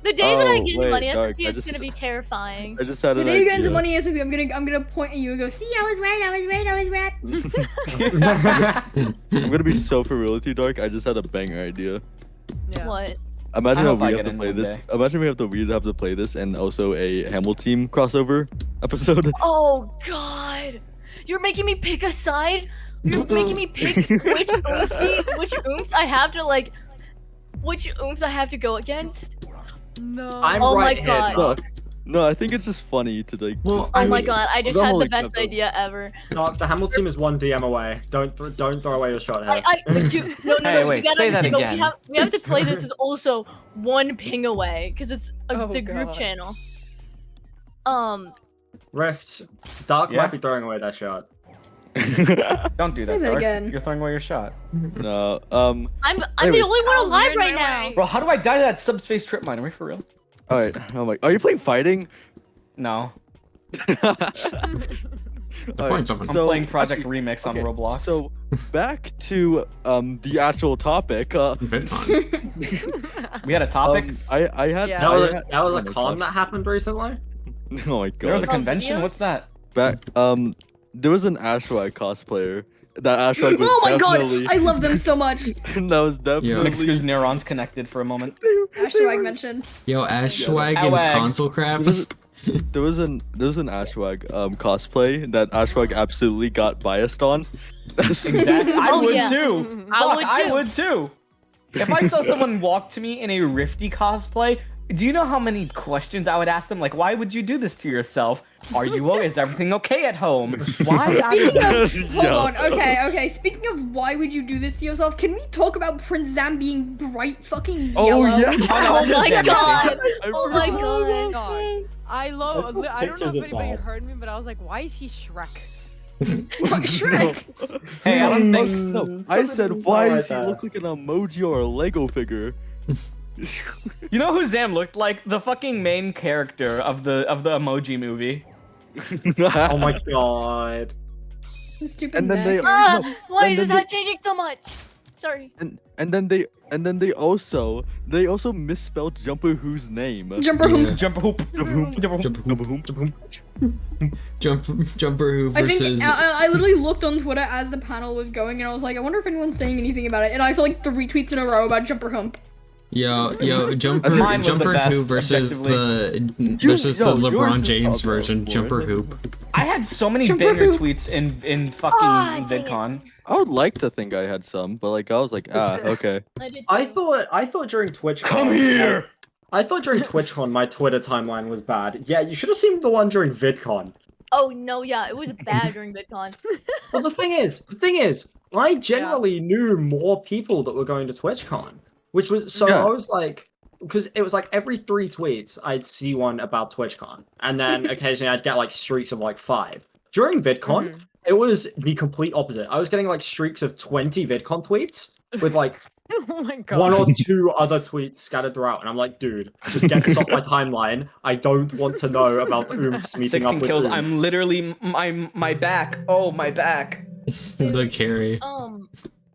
The day that I Oh, get into wait, Money Dark, SMP, I it's just- gonna be terrifying. I just had The an day you get into idea. money SMP, I'm gonna point at you and go, see, I was right. I'm gonna be so for real with you, Dark. I just had a banger idea. Yeah. What? Imagine I how hope I we get have to in play one this. day. Imagine we'd have to play this and also a Hamel team crossover episode. Oh god. You're making me pick a side? You're making me pick which oomps I have to like which oomps I have to go against? No. I'm Oh my right here, God. Dark. No, I think it's just funny to like. Well, just Oh I my mean, god, I just the had whole the best example. idea ever. Dark, the Hamilton team is one DM away. Don't throw away your shot here. Dude, no, Hey, you wait, gotta say that understand, but again. we have to play this as also one ping away, because it's Oh, the group God. channel. Rift, Dark Yeah? might be throwing away that shot. Don't do that, Say that Dark. again. You're throwing away your shot. No. I'm Anyways. the only one Oh, alive you're right in my now. way. Bro, how do I die to that subspace trip mine? Are we for real? All right. I'm like, are you playing fighting? No. The points of it. I'm So, playing Project actually- Remix on okay, Roblox. So back to the actual topic. VidCon. we had a topic. I had. Yeah. That was, I had- that was oh a my con gosh. that happened recently. Oh my there was a god. convention. videos? What's that? Back there was an Ashwag cosplayer. That Ashwag was Oh my god, definitely. I love them so much. that was definitely. Mixed whose neurons connected for a moment. Ashwag mentioned. Yo, Ashwag and Awag. console craft. There was an Ashwag cosplay that Ashwag absolutely got biased on. Exactly. I Oh, would yeah. too. I Fuck, would I too. would too. If I saw someone walk to me in a Rifty cosplay, do you know how many questions I would ask them? Like, why would you do this to yourself? Are you? Is everything okay at home? Why? Speaking of, hold Yeah. on, okay. Speaking of why would you do this to yourself, can we talk about Prince Zam being bright fucking Oh, yellow? yeah. Oh my Damn it, god. I Oh my forgot. god. I There's love. some I don't know pictures if of anybody that. heard me, but I was like, why is he Shrek? What, Shrek? Hey, I don't think. No, I said, Something why like does he that. look like an emoji or a Lego figure? You know who Zam looked like? The fucking main character of the emoji movie. Oh my god. Stupid And then neck. they- Ah, No, why and is this then hat changing so much? Sorry. and then they also misspelled Jumper Who's name. Jumper Yeah. Hoop. Jumper hoop. Jumper Hoop. Jumper Hoop I versus. think I literally looked on Twitter as the panel was going, and I was like, I wonder if anyone's saying anything about it. And I saw like 3 tweets in a row about Jumper Hump. Yo, Jumper Mine was the Jumper best, Hoop versus the yours LeBron is James top, version. Lauren. Jumper Hoop. I had so many Jumper banger hoop. tweets in fucking Ah, dang it. VidCon. I would like to think I had some, but like I was like, okay. I thought during TwitchCon. Come here. I thought during TwitchCon my Twitter timeline was bad. Yeah, you should have seen the one during VidCon. Oh no, yeah, it was bad during VidCon. But the thing is, I generally knew more people that were going to TwitchCon, which was so Yeah. I was like, because it was like every 3 tweets I'd see one about TwitchCon, and then occasionally I'd get like streaks of like 5. During VidCon, it was the complete opposite. I was getting like streaks of 20 VidCon tweets with like Oh my god. 1 or 2 other tweets scattered throughout, and I'm like, dude, just get this off my timeline. I don't want to know about the oomphs meeting 16 up with kills. oomphs. I'm literally my back. Oh, my back. The carry.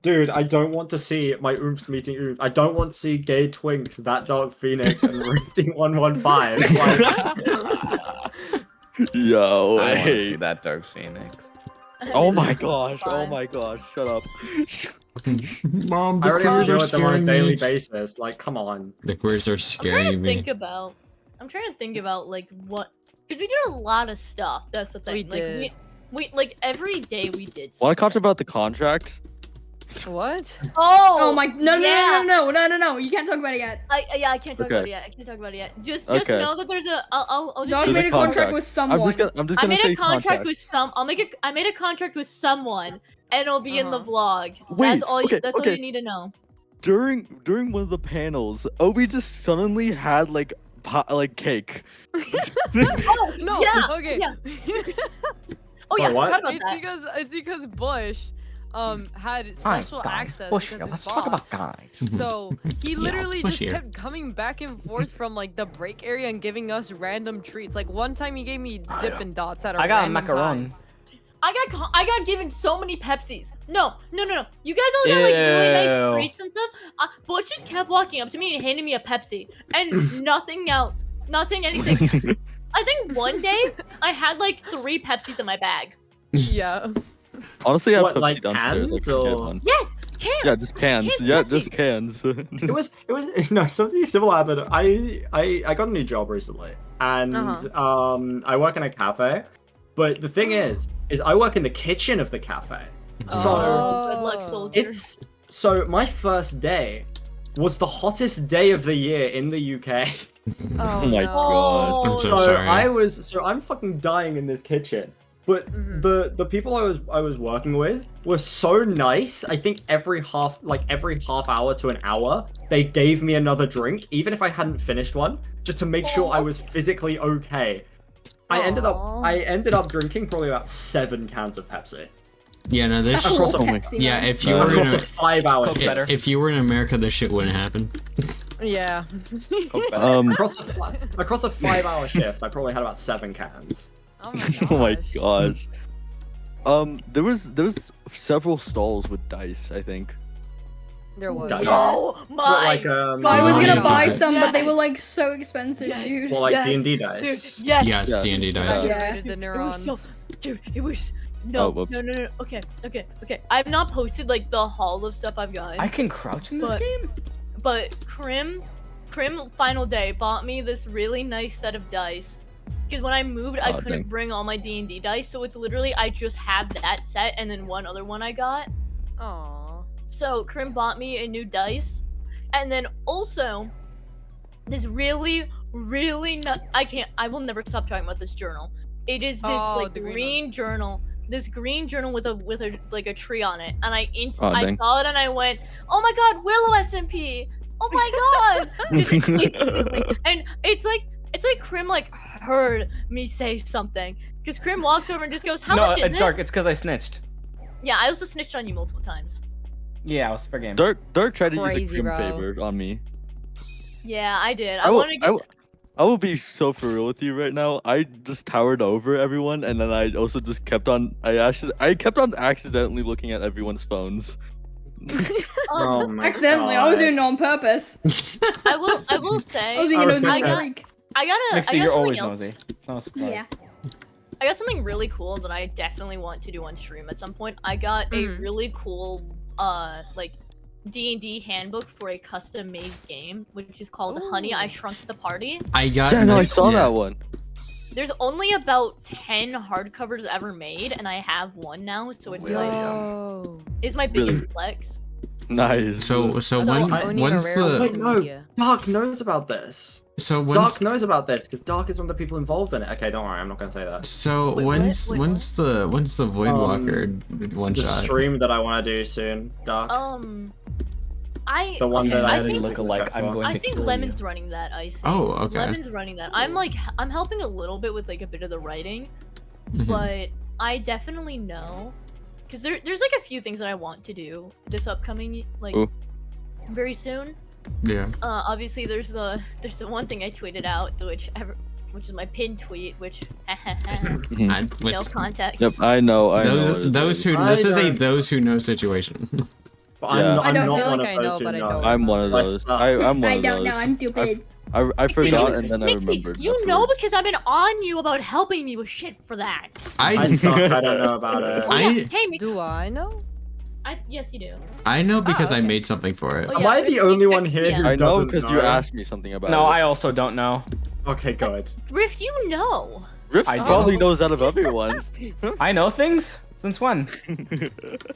Dude, I don't want to see my oomphs meeting oomph. I don't want to see gay twinks, that Dark Phoenix, and Rifting 115. Like, Yo, I want to hey. see that Dark Phoenix. Oh my gosh, oh my gosh, shut up. Mom, I the already have to queers deal are with them on a scaring daily me. basis. Like, come on. The queers are I'm trying scaring to me. think about. I'm trying to think about like what. Cause we did a lot of stuff. That's the thing. We like did. we like every day we did. Want to talk something. about the contract? What? Oh my! No! yeah. No! You can't talk about it yet. I can't talk Okay. about it yet. I can't talk about it yet. Just Okay. know that there's a. I'll just. Dog say made this. a contract contract. with someone. I'm just I gonna made say a contract contract. with some. I made a contract with someone, and it'll be in the vlog. Wait, That's all. okay, That's all okay. you need to know. During one of the panels, Obi just suddenly had like cake. Oh No. yeah. Okay. Yeah. Oh yeah. I what? forgot about It's that. because Bush had Hi, special guys. access. Bush because here. his Let's talk about boss. guys. So he literally Bush just here. kept coming back and forth from like the break area and giving us random treats. Like one time he gave me Dippin' Dots at a I got a random macaron. time. I got given so many Pepsis. No. You guys all got like really nice Ew. treats and stuff. Butch just kept walking up to me and handing me a Pepsi and nothing else. Not saying anything. I think one day I had like 3 Pepsis in my bag. Yeah. Honestly, I have What, Pepsi like downstairs. I cans could get or- one. Yes, cans. Yeah, just cans. Cans of Yeah, Pepsi. just cans. It was no something similar happened. I got a new job recently, and I work in a cafe. But the thing is I work in the kitchen of the cafe. So Good luck, soldier. so my first day was the hottest day of the year in the UK. Oh, my no. God. I'm so So sorry. I'm fucking dying in this kitchen. But the people I was working with were so nice. I think every half hour to an hour, they gave me another drink, even if I hadn't finished one, just to make sure I was physically okay. I ended up drinking probably about 7 cans of Pepsi Yeah, no, this. That's a lot of Oh my- Pepsi, Yeah, man. if you were across in a 5-hour Coke shift. better. if you were in America, this shit wouldn't happen. Yeah. Across a 5-hour shift, I probably had about 7 cans. Oh my gosh. Oh my gosh. There was several stalls with dice. I think. There was. Dice. Oh But my. like I was Oh, gonna yeah. buy some, but they Yes. were like so expensive, Yes. dude. well, like Yes. D&D Dude, dice. yes. Yes, Yeah. D&D dice. Yeah. Activated the It was neurons. so, dude, it was no, Oh, whoops. no. Okay. I've not posted like the haul of stuff I've got, I can crouch in this But- game? but Krim final day bought me this really nice set of dice. Because when I moved, I Oh, couldn't dang. bring all my D&D dice, so it's literally I just have that set and then one other one I got. Aww. So Krim bought me a new dice, and then also this really I will never stop talking about this journal. It is this Oh, like the green green journal. This green journal with a like a tree on it, and I Oh, I dang. saw it and I went, "Oh my God, Willow SMP! Oh my God!" Just instantly. And it's like Krim like heard me say something, because Krim walks over and just goes, "How no, much is it?" Dark, it's because I snitched. Yeah, I also snitched on you multiple times. Yeah, I was fair game. Dark tried to use a Crazy, cream bro. favor on me. Yeah, I did. I I will, wanted to get. I will be so for real with you right now. I just towered over everyone, and then I also just kept on. I kept on accidentally looking at everyone's phones. Oh my Accidentally, I was God. doing it on purpose. I will I was say. being a nosy respect that. freak. I got Nixie, you're something always else. nosy. No surprise. Yeah. I got something really cool that I definitely want to do on stream at some point. I got a Mhm. really cool like D&D handbook for a custom made game, which is called Honey, I Ooh. Shrunk the Party. I got. Yeah, no, I this- saw yeah. that one. There's only about 10 hardcovers ever made, and I have one now, so it's like Yo. it's my Really? biggest flex. Nice. So So when I- Owning when's a rare the Wait, no. media. Dark knows about this. so Dark when's knows about this because Dark is one of the people involved in it. Okay, don't worry, I'm not gonna say that. so Wait, when's what? Wait, when's the Voidwalker one The shot? stream that I want to do soon, Dark. The one okay, that I I had think to look alike. I'm going I to think kill Lemon's you. running that ice. Oh, okay. Lemon's running that. I'm helping a little bit with like a bit of the writing, Mhm. but I definitely know because there's like a few things that I want to do this upcoming like Ooh. very soon. Yeah. Obviously there's the one thing I tweeted out which is my pinned tweet, which Mhm. I, which, no context. Yep, I know. what it those is. who I this is a don't- those who know situation. But Yeah. I'm I don't not feel one like of I those know, who but I know. don't. I'm one of I those. suck. I'm one I of don't those. know. I'm stupid. I Nixie, forgot you- and then I Nixie, remembered. you know afterwards. because I've been on you about helping me with shit for that. I suck. I don't know about it. Oh, yeah. I- Hey, Mixie, Do I know? yes you do. I know because I okay. made something for it. Oh, Am yeah, I but the you only checked one here me who out. I know doesn't because know? you asked me something about No, it. I also don't know. Okay, good. Rift, you know. Rift I probably don't. knows out of everyone. I know things. Since when?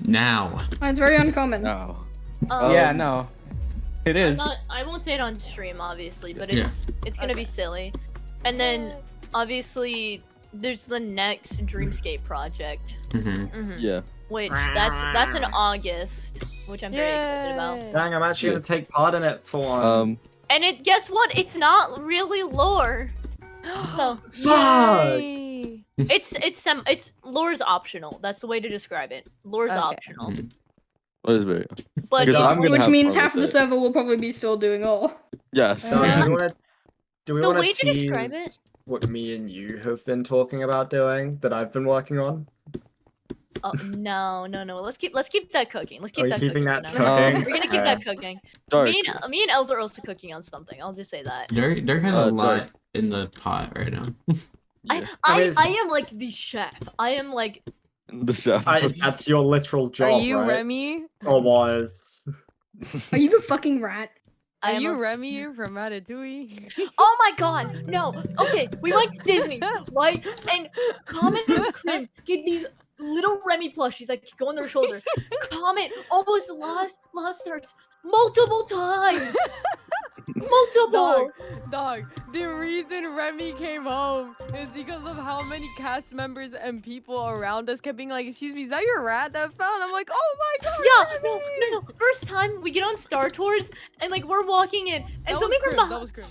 Now. Oh, it's very uncommon. No. Yeah, no. It is. I won't say it on stream, obviously, but it's gonna be silly. And then obviously there's the next Dreamscape project, Yeah. which that's in August, which I'm very excited about. Dang, I'm actually gonna take part in it for once. And guess what? It's not really lore. So Fuck! it's lore's optional. That's the way to describe it. Lore's Okay. optional. What is very? But Because it's I'm gonna Which have means fun half of with the it. server will probably be still doing all. Yes. So, do we The want way to to describe tease what me and you have been talking about doing that I've been working on? oh, no. Let's keep that cooking. Let's keep Are you that keeping cooking. that for now. cooking? We're gonna keep that cooking. Dark. Me and Els are also cooking on something. I'll just say that. Dirk has a Dark. lot in the pot right now. Yeah. I am like the chef. I am like The chef. That's your literal job, Are you right? Remy? Or was? Are you the fucking rat? I Are am you a- Remy from Ratatouille? Oh my god, no. Okay, we went to Disney, right? And Comet and Crim get these little Remy plushies that go on their shoulder. Comet almost lost hers multiple times. Multiple. Dog, the reason Remy came home is because of how many cast members and people around us kept being like, excuse me, is that your rat that fell? And I'm like, oh my god. Yeah, Remy!" no. First time we get on Star Tours and like we're walking in and That somebody was from Crims, behind. that was Crims.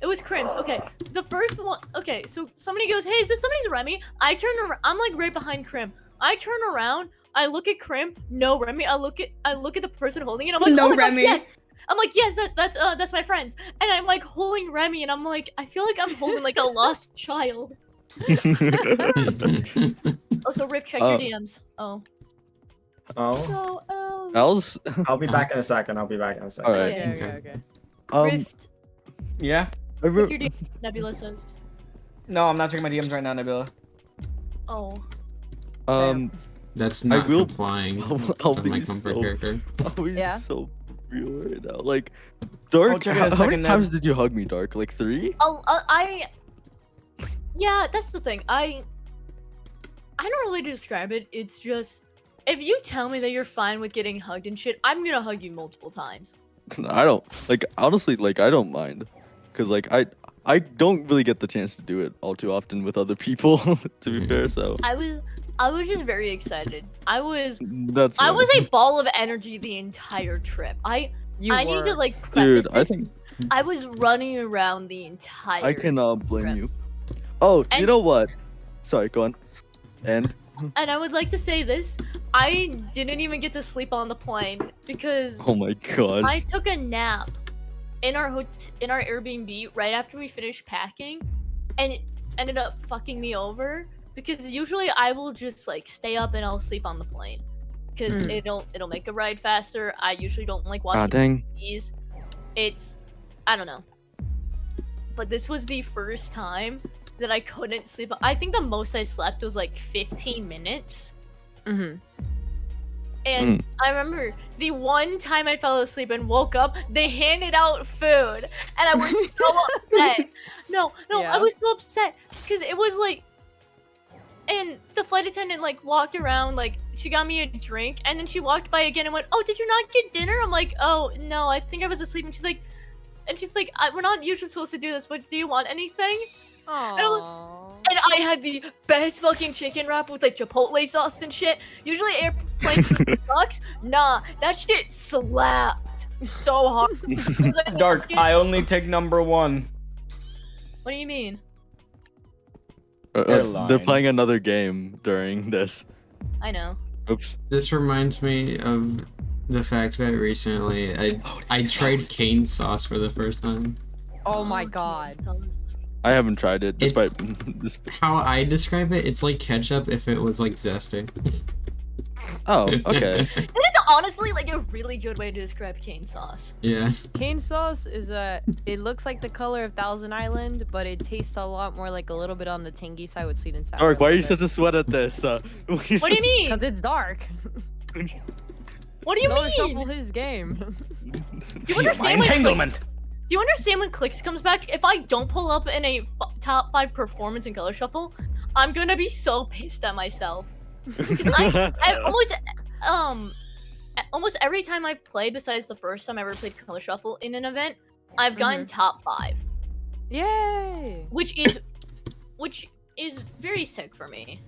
It was Crim's. Okay, the first one. Okay, so somebody goes, "Hey, is this somebody's Remy?" I turn around. I'm like right behind Crim. I turn around. I look at Crim. No Remy. I look at the person holding it. I'm like, No oh my gosh, Remy. yes. I'm like, yes, that's my friends. And I'm like holding Remy, and I'm like, I feel like I'm holding like a lost child. Also, Riff, check your DMs. Oh. Oh, So, Els? I'll be back in a second. I'll be back in a second. Alright. Okay. Rift, Yeah? I check re- your DMs. Nebula says. No, I'm not checking my DMs right now, Nebula. Oh. That's not will- complying I'll with my be comfort so- character. I'll be Yeah? so real right now. Like, Dark, check it in a how many second, Neb. times did you hug me, Dark? Like 3? Yeah, that's the thing. I don't really describe it. It's just if you tell me that you're fine with getting hugged and shit, I'm gonna hug you multiple times. I don't, like, honestly, like, I don't mind. Because, like, I don't really get the chance to do it all too often with other people, to be fair, so. I was just very excited. I was That's a fine. ball of energy the entire trip. I need to were. like preface Dude, I this. think I was running around the entire I cannot blame trip. you. Oh, you And- know what? Sorry, go on. And And I would like to say this. I didn't even get to sleep on the plane because oh my gosh. I took a nap in our Airbnb right after we finished packing, and it ended up fucking me over because usually I will just like stay up and I'll sleep on the plane because it'll make a ride faster. I usually don't like watching dang. movies. It's I don't know, but this was the first time that I couldn't sleep. I think the most I slept was like 15 minutes. Mm-hmm. And I remember the one time I fell asleep and woke up, they handed out food, and I was so upset. No, Yeah. I was so upset because it was like, and the flight attendant like walked around, like she got me a drink, and then she walked by again and went, "Oh, did you not get dinner?" I'm like, "Oh no, I think I was asleep." And she's like, "We're not usually supposed to do this, but do you want anything?" Aww. And I had the best fucking chicken wrap with like chipotle sauce and shit. Usually airplane food sucks. Nah, that shit slapped so hard. I was like, Dark, fucking- I only take number 1. What do you mean? They're Airlines. playing another game during this. I know. Oops. This reminds me of the fact that recently I tried cane sauce for the first time. Oh my god. I haven't tried it, It's- despite this. How I describe it, it's like ketchup if it was like zesty. Oh, okay. That is honestly like a really good way to describe cane sauce. Yeah. Cane sauce is it looks like the color of Thousand Island, but it tastes a lot more like a little bit on the tangy side with sweet and sour. Dark, why are you such a sweat at this? What do you mean? Because it's dark. What do you Don't shuffle mean? his game. Do you My understand when entanglement! Do you understand when Clicks comes back? If I don't pull up in a top 5 performance in Color Shuffle, I'm gonna be so pissed at myself. 'Cause I almost every time I've played, besides the first time I ever played Color Shuffle in an event, I've gotten top 5, Yay! which is very sick for me.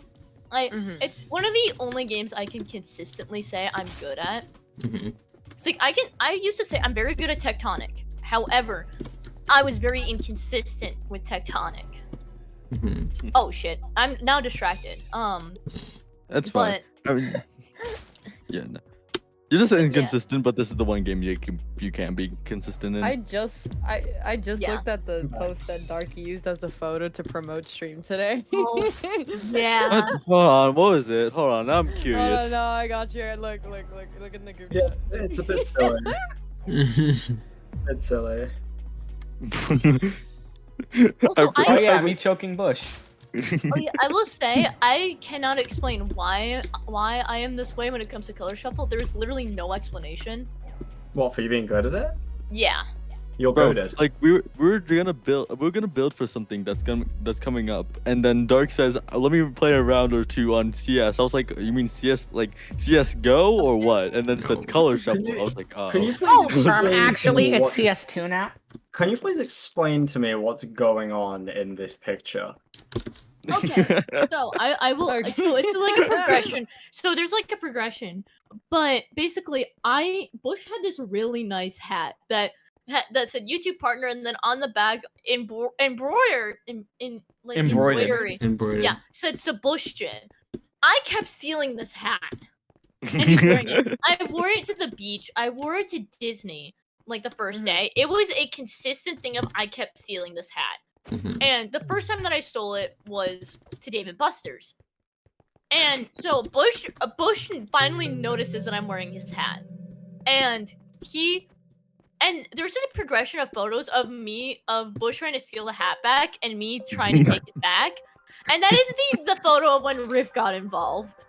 Like it's one of the only games I can consistently say I'm good at. It's like I used to say I'm very good at Tectonic. However, I was very inconsistent with Tectonic. Oh shit! I'm now distracted. That's fine. But I mean, yeah, no. You're just inconsistent, but this is the one game you can be consistent in. I just Yeah. looked at the post that Darky used as a photo to promote stream today. Oh, yeah. What? Hold on, what was it? Hold on, I'm Oh curious. no, I got you. Look in the group Yeah, chat. it's a bit silly. It's silly. Also, Oh yeah, me choking Bush. Oh, yeah, I will say I cannot explain why I am this way when it comes to Color Shuffle. There is literally no explanation. What, for you being good at it? Yeah. You're Bro, good at. like we're gonna build for something that's coming up, and then Dark says, "Let me play a round or two on CS." I was like, "You mean CS like CS:GO or what?" And then it said Color Shuffle. I was like, "Oh." Can you please Oh, explain to actually, me it's what- CS2 now. Can you please explain to me what's going on in this picture? Okay. So I will. Okay. So it's like a progression. So there's like a progression, but basically, Bush had this really nice hat that said YouTube partner, and then on the back embroidered in like Embroidered. embroidery. Yeah, said Sebastian. I kept stealing this hat. And he's wearing it. I wore it to the beach. I wore it to Disney like the first day. It was a consistent thing of I kept stealing this hat. And the first time that I stole it was to Dave and Buster's. And so Bush finally notices that I'm wearing his hat. And there's a progression of photos of Bush trying to steal the hat back and me trying to take it back. And that is the photo of when Riff got involved.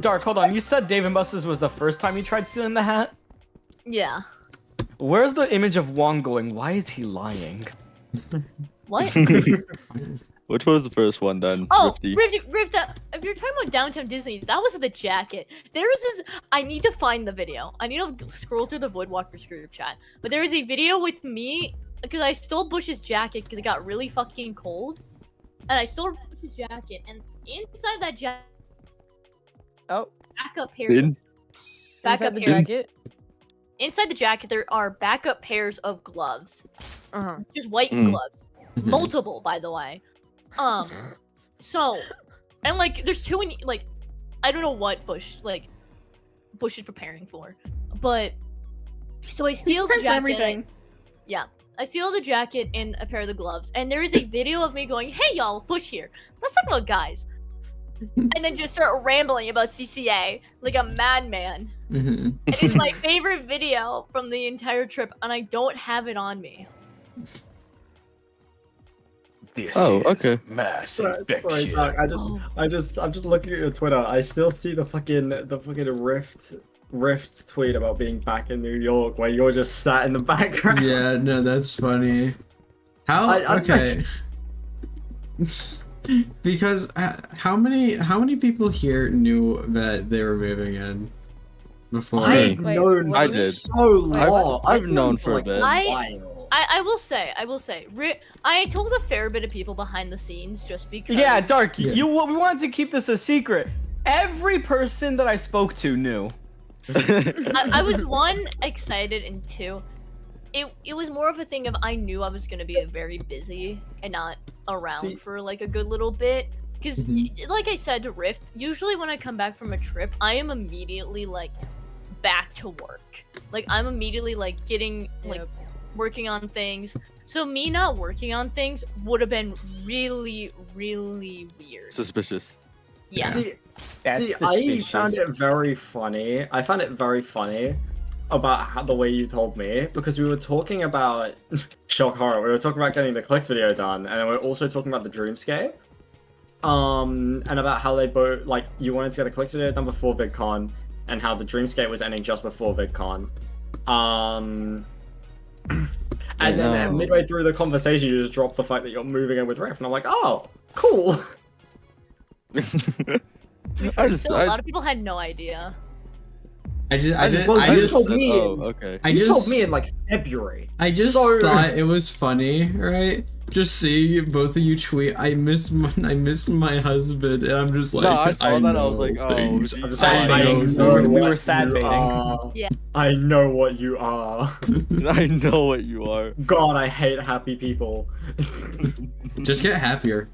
Dark, hold on. You said Dave and Buster's was the first time you tried stealing the hat? Yeah. Where's the image of Wong going? Why is he lying? What? Which was the first one then? Oh, Rifty? Rift, if you're talking about Downtown Disney, that was the jacket. There was this. I need to find the video. I need to scroll through the Voidwalkers group chat. But there was a video with me because I stole Bush's jacket because it got really fucking cold, and I stole Bush's jacket. And inside that jacket, backup pairs. Backup Inside the pairs. jacket. Inside the jacket, there are backup pairs of gloves, just white Mm. gloves, multiple, by the way. So, and like, there's too many. Like, I don't know what Bush is preparing for, but so I steal the jacket. Everything. Yeah, I steal the jacket and a pair of the gloves, and there is a video of me going, "Hey y'all, Bush here. Let's talk about guys," and then just start rambling about CCA like a madman. And it's my favorite video from the entire trip, and I don't have it on me. This Okay. massive Sorry, Doc, I'm just looking at your Twitter. I still see the fucking Rift's tweet about being back in New York, where you're just sat in the background. Yeah, no, that's funny. How? Okay. Because how many people here knew that they were moving in before? I've Wait, known what I do you- did. so long. I've known for a bit. I will say, I told a fair bit of people behind the scenes just because. Yeah, Dark, Yeah. we wanted to keep this a secret. Every person that I spoke to knew. I was one excited and two, it was more of a thing of I knew I was gonna be very busy and not around See- for like a good little bit. Because like I said to Rift, usually when I come back from a trip, I am immediately like back to work. Like I'm immediately like getting like working on things. So me not working on things would have been really, really weird. Suspicious. Yeah. See, That's I suspicious. found it very funny. I found it very funny about how, the way you told me, because we were talking about shock horror. We were talking about getting the Clicks video done, and then we were also talking about the Dreamscape. And about how they both, like, you wanted to get the Clicks video done before VidCon, and how the Dreamscape was ending just before VidCon. And then midway through the conversation, you just dropped the fact that you're moving in with Riff, and I'm like, oh, cool. To be fair, still, a lot of people had no idea. I you just told me. Oh, okay. You told me in like February. I just thought it was funny, right? Just seeing both of you tweet, I miss my husband, and I'm just like, No, I saw that. I was know like, oh, things. geez. Sad I baiting. know We were what sad you baiting. are. Yeah. I know what you are. I know what you are. God, I hate happy people. Just get happier.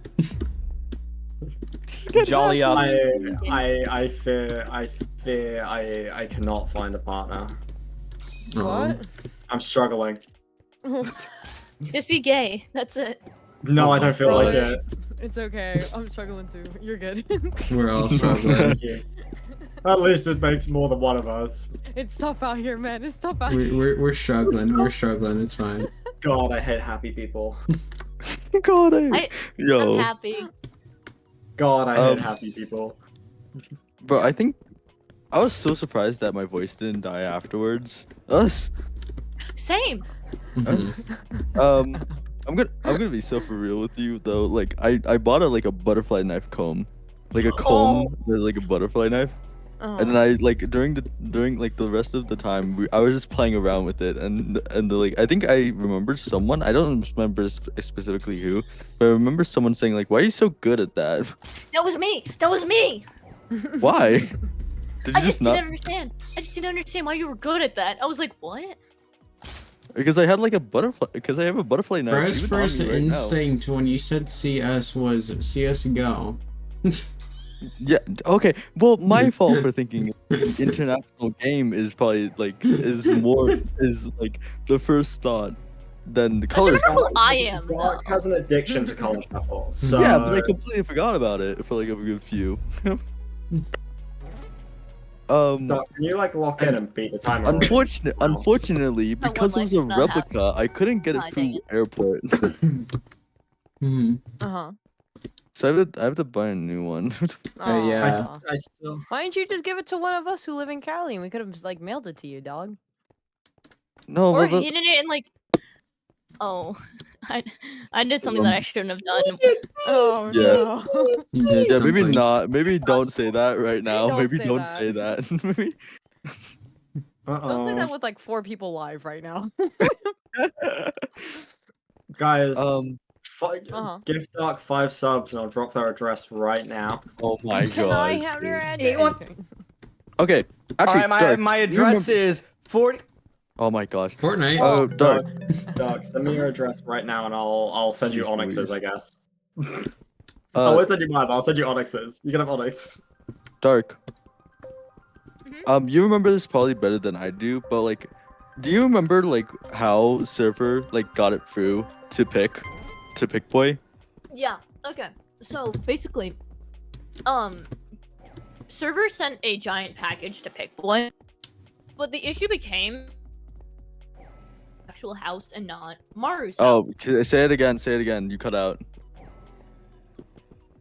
Jolly up. I fear I cannot find a partner. What? I'm struggling. Just be gay. That's it. No, I don't feel like it. It's okay. I'm struggling too. You're good. We're all struggling. Thank you. At least it makes more than one of us. It's tough out here, man. It's tough out here. We're struggling. We're struggling. It's fine. God, I hate happy people. God, I'm yo, happy. God, I hate happy people. bro, I think I was so surprised that my voice didn't die afterwards. Us. Same. Mhm. I'm gonna be so for real with you though. Like I bought a butterfly knife comb, like a comb, with, like a butterfly knife, and then I like during the rest of the time I was just playing around with it, and like I think I remembered someone, I don't remember specifically who, but I remember someone saying like, "Why are you so good at that? That was me. That was me. Why? Did you I just not?" didn't understand. I just didn't understand why you were good at that. I was like, what? Because I had like a butterfly. Because I have a butterfly knife. Bro's even on first me right now. instinct when you said CS was CS:GO. Yeah. Okay. Well, my fault for thinking international game is probably like is like the first thought than the color. Remember who I am. Mark has an addiction to college shuffle, so Yeah, but I completely forgot about it for like a good few. Doc, can you like lock in and beat the timer? Unfortunately, because it life was a is not replica, I couldn't get it Ah, dang through it. airport. Mhm. Uh-huh. So I have to buy a new one. Yeah. I still. Why didn't you just give it to one of us who live in Cali and we could have like mailed it to you, dog? No, Or well, hidden it in like. Oh, I did something that I shouldn't have done. Oh Yeah. no. You did yeah, maybe something. not. Maybe don't say that right now. Don't Maybe say don't that. say that. Maybe. Don't say that with like 4 people live right now. Guys, Uh-huh. give Dark 5 subs and I'll drop their address right now. Oh my Can I god. have your dude. address? Okay, actually, Alright, Dark, my you address remember- is 40. Oh my gosh. Fortnite. Oh, Dark. Dark, send me your address right now and I'll send you Jeez Onyx's, Louise. I guess. I Uh, won't send you mine, but I'll send you Onyx's. You can have Onyx. Dark. Mhm. You remember this probably better than I do, but like, do you remember like how server like got it through to pick boy? Yeah. Okay. So basically, server sent a giant package to Pickboy, but the issue became actual house and not Maru's house. Oh, say it again. Say it again. You cut out.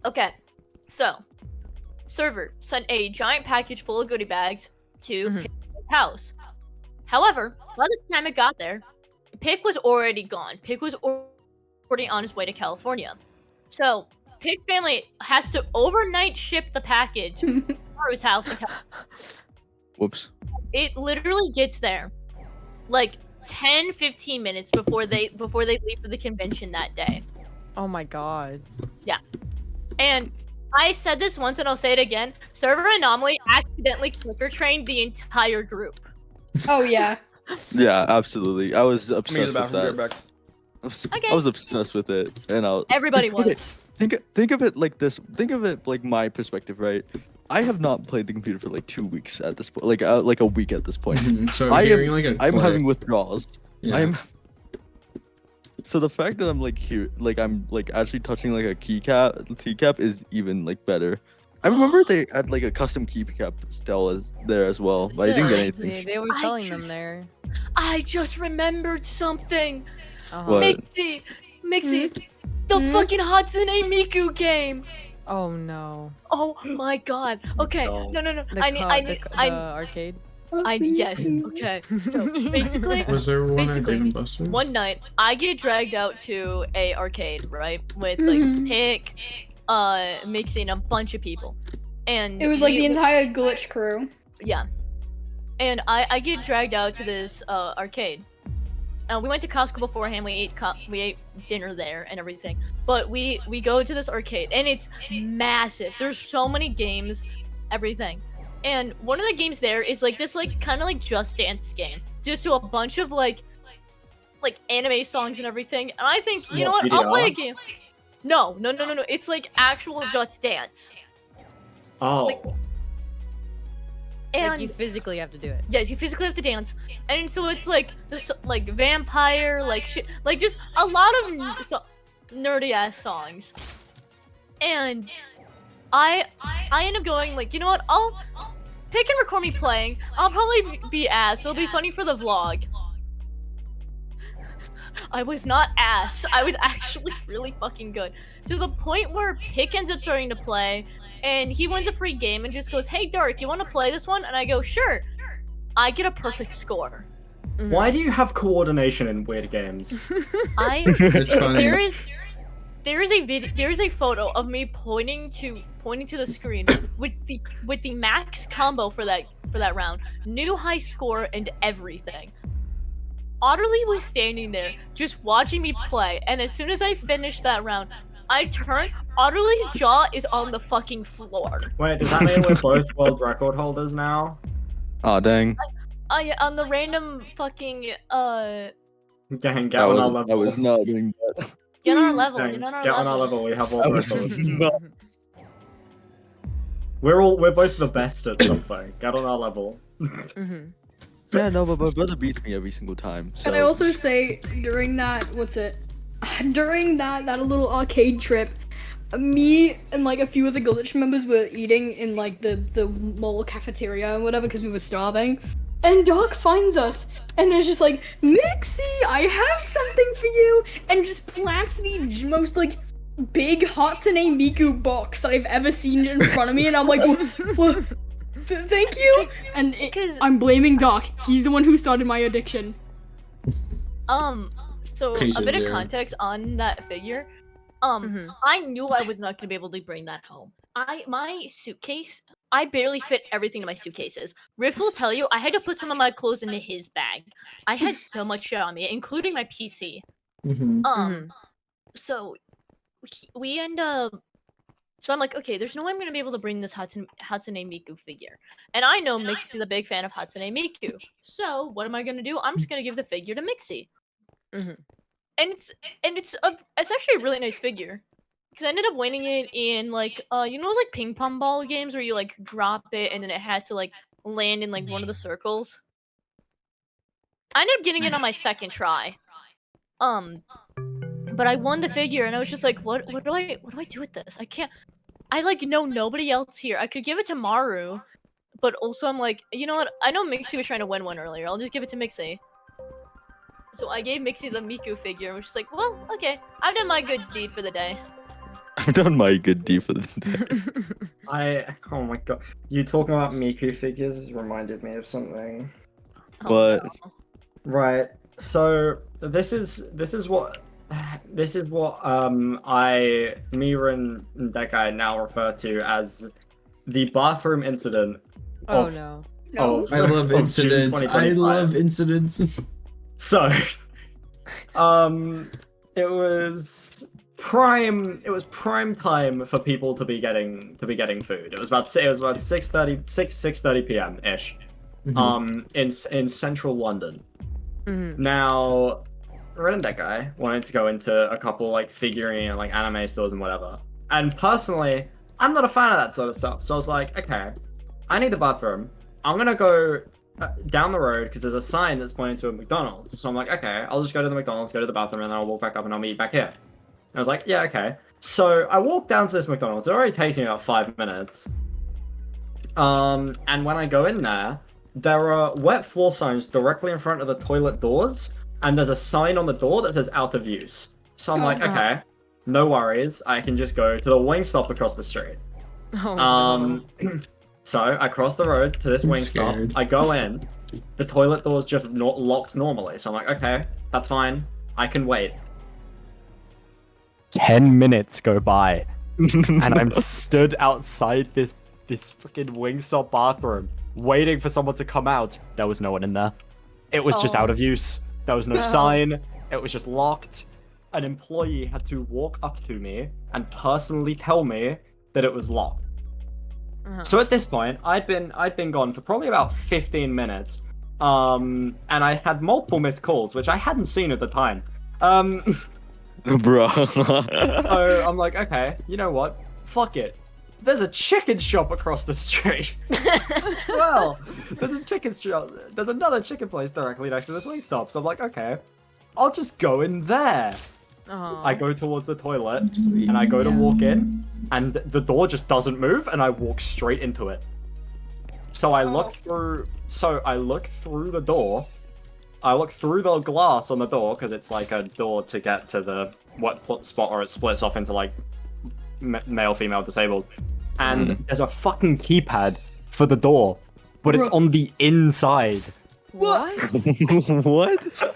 Okay. So, server sent a giant package full of goodie bags to Mhm. Pickboy's house. However, by the time it got there, Pick was already gone. Pick was already on his way to California. So, Pick's family has to overnight ship the package to Maru's house in California. Whoops. It literally gets there like 10-15 minutes before they leave for the convention that day. Oh my god. And I said this once and I'll say it again. Server Anomaly accidentally clicker trained the entire group. Oh yeah. Yeah, absolutely. I was Let me use obsessed the with bathroom, that. back. Okay. I was obsessed with it, and Everybody was. think of it like this. Think of it like my perspective, right? I have not played the computer for like 2 weeks at this point, like a week at this point. Mhm. So I am- hearing like a I'm click, having withdrawals. yeah. So the fact that I'm like here, like I'm like actually touching like a keycap is even like better. I remember they had like a custom keycap still there as well, but I didn't get anything. They were I selling them just- there. I just remembered something. Uh-huh. What? Mixie, the Hmm? fucking Hatsune Miku game. Oh no. Oh my god. Okay. God. No. The I need. arcade. Yes. Okay. So basically, Was there one I basically, didn't bust in? one night I get dragged out to a arcade, right, with like Mhm. Pick, mixing a bunch of people, and It was like we- the entire glitch crew. yeah. And I get dragged out to this arcade. We went to Costco beforehand. We ate dinner there and everything. But we go to this arcade and it's massive. There's so many games, everything. And one of the games there is like this like kind of like Just Dance game. Just to a bunch of like anime songs and everything. And I think you know what? I'll play a game. No. It's like actual Just Dance. Oh. Like- Like And you physically have to do it. yes, you physically have to dance, and so it's like this, like vampire, like shit, like just a lot of nerdy ass songs. And I end up going like, you know what? I'll pick and record me playing. I'll probably be ass. It'll be funny for the vlog. I was not ass. I was actually really fucking good. To the point where Pick ends up starting to play, and he wins a free game and just goes, "Hey, Dark, you want to play this one?" And I go, "Sure." I get a perfect score. Why do you have coordination in weird games? It's funny. There is a photo of me pointing to the screen with the max combo for that round, new high score and everything. Otterly was standing there just watching me play, and as soon as I finished that round, I turn. Otterly's jaw is on the fucking floor. Wait, does that mean we're both world record holders now? Oh dang. Yeah, on the random fucking Gang, get I on our was, level. I was not doing that. get on our level. Gang, Get on our get level. on our level. We have I world was records. not. We're both the best at something. Get on our level. Mm-hmm. Yeah, no, but my brother beats me every single time. So. Can I also say during that during that little arcade trip, me and like a few of the glitch members were eating in like the mall cafeteria and whatever because we were starving, and Doc finds us and is just like, "Mixie, I have something for you," and just plants the most like big Hatsune Miku box that I've ever seen in front of me, and I'm like, "What? Thank you." And Because I'm blaming Doc. He's the one who started my addiction. so a Patient bit of zero. context on that figure. Mhm. I knew I was not gonna be able to bring that home. My suitcase, I barely fit everything in my suitcases. Riff will tell you I had to put some of my clothes into his bag. I had so much shit on me, including my PC. Mhm. So we end up. So I'm like, okay, there's no way I'm gonna be able to bring this Hatsune Miku figure, and I know Mixie's a big fan of Hatsune Miku. So what am I gonna do? I'm just gonna give the figure to Mixie. Mhm. And it's actually a really nice figure. Because I ended up winning it in like you know those like ping pong ball games where you like drop it and then it has to like land in like one of the circles. I ended up getting it on my second try. But I won the figure and I was just like, what do I do with this? I can't. I like know nobody else here. I could give it to Maru, but also I'm like, you know what? I know Mixie was trying to win one earlier. I'll just give it to Mixie. So I gave Mixie the Miku figure and was just like, well, okay, I've done my good deed for the day. I've done my good deed for the day. Oh my god. You talking about Miku figures reminded me of something. Oh, But- no. Right. So this is what Mira and that guy now refer to as the bathroom incident. Oh of- no. No. of- I love of June incidents. I 2025. love incidents. So, it was prime time for people to be getting food. It was about 6:30 p.m. ish. In central London. Mhm. Now, Red and that guy wanted to go into a couple like figurine and like anime stores and whatever. And personally, I'm not a fan of that sort of stuff. So I was like, okay, I need the bathroom. I'm gonna go down the road because there's a sign that's pointing to a McDonald's. So I'm like, okay, I'll just go to the McDonald's, go to the bathroom, and then I'll walk back up and I'll meet back here. And I was like, yeah, okay. So I walked down to this McDonald's. It already takes me about 5 minutes. And when I go in there are wet floor signs directly in front of the toilet doors, and there's a sign on the door that says out of use. So I'm like, no. okay, no worries. I can just go to the Wingstop across the street. Oh no. So I cross the road to this I'm Wingstop. scared. I go in. The toilet door's just not locked normally. So I'm like, okay, that's fine. I can wait. 10 minutes go by. and I'm stood outside this fucking Wingstop bathroom, waiting for someone to come out. There was no one in there. It was just out of use. There was no sign. It was just locked. An employee had to walk up to me and personally tell me that it was locked. So at this point, I'd been gone for probably about 15 minutes. And I had multiple missed calls, which I hadn't seen at the time. Bro. So I'm like, okay, you know what? Fuck it. There's a chicken shop across the street. Well, there's a chicken shop. There's another chicken place directly next to this Wingstop. So I'm like, okay, I'll just go in there. I go towards the toilet and I go to walk in, and the door just doesn't move, and I walk straight into it. So I look through. So I look through the door. I look through the glass on the door because it's like a door to get to the spot, or it splits off into like male, female, disabled. And there's a fucking keypad for the door, but it's on the inside. What? What?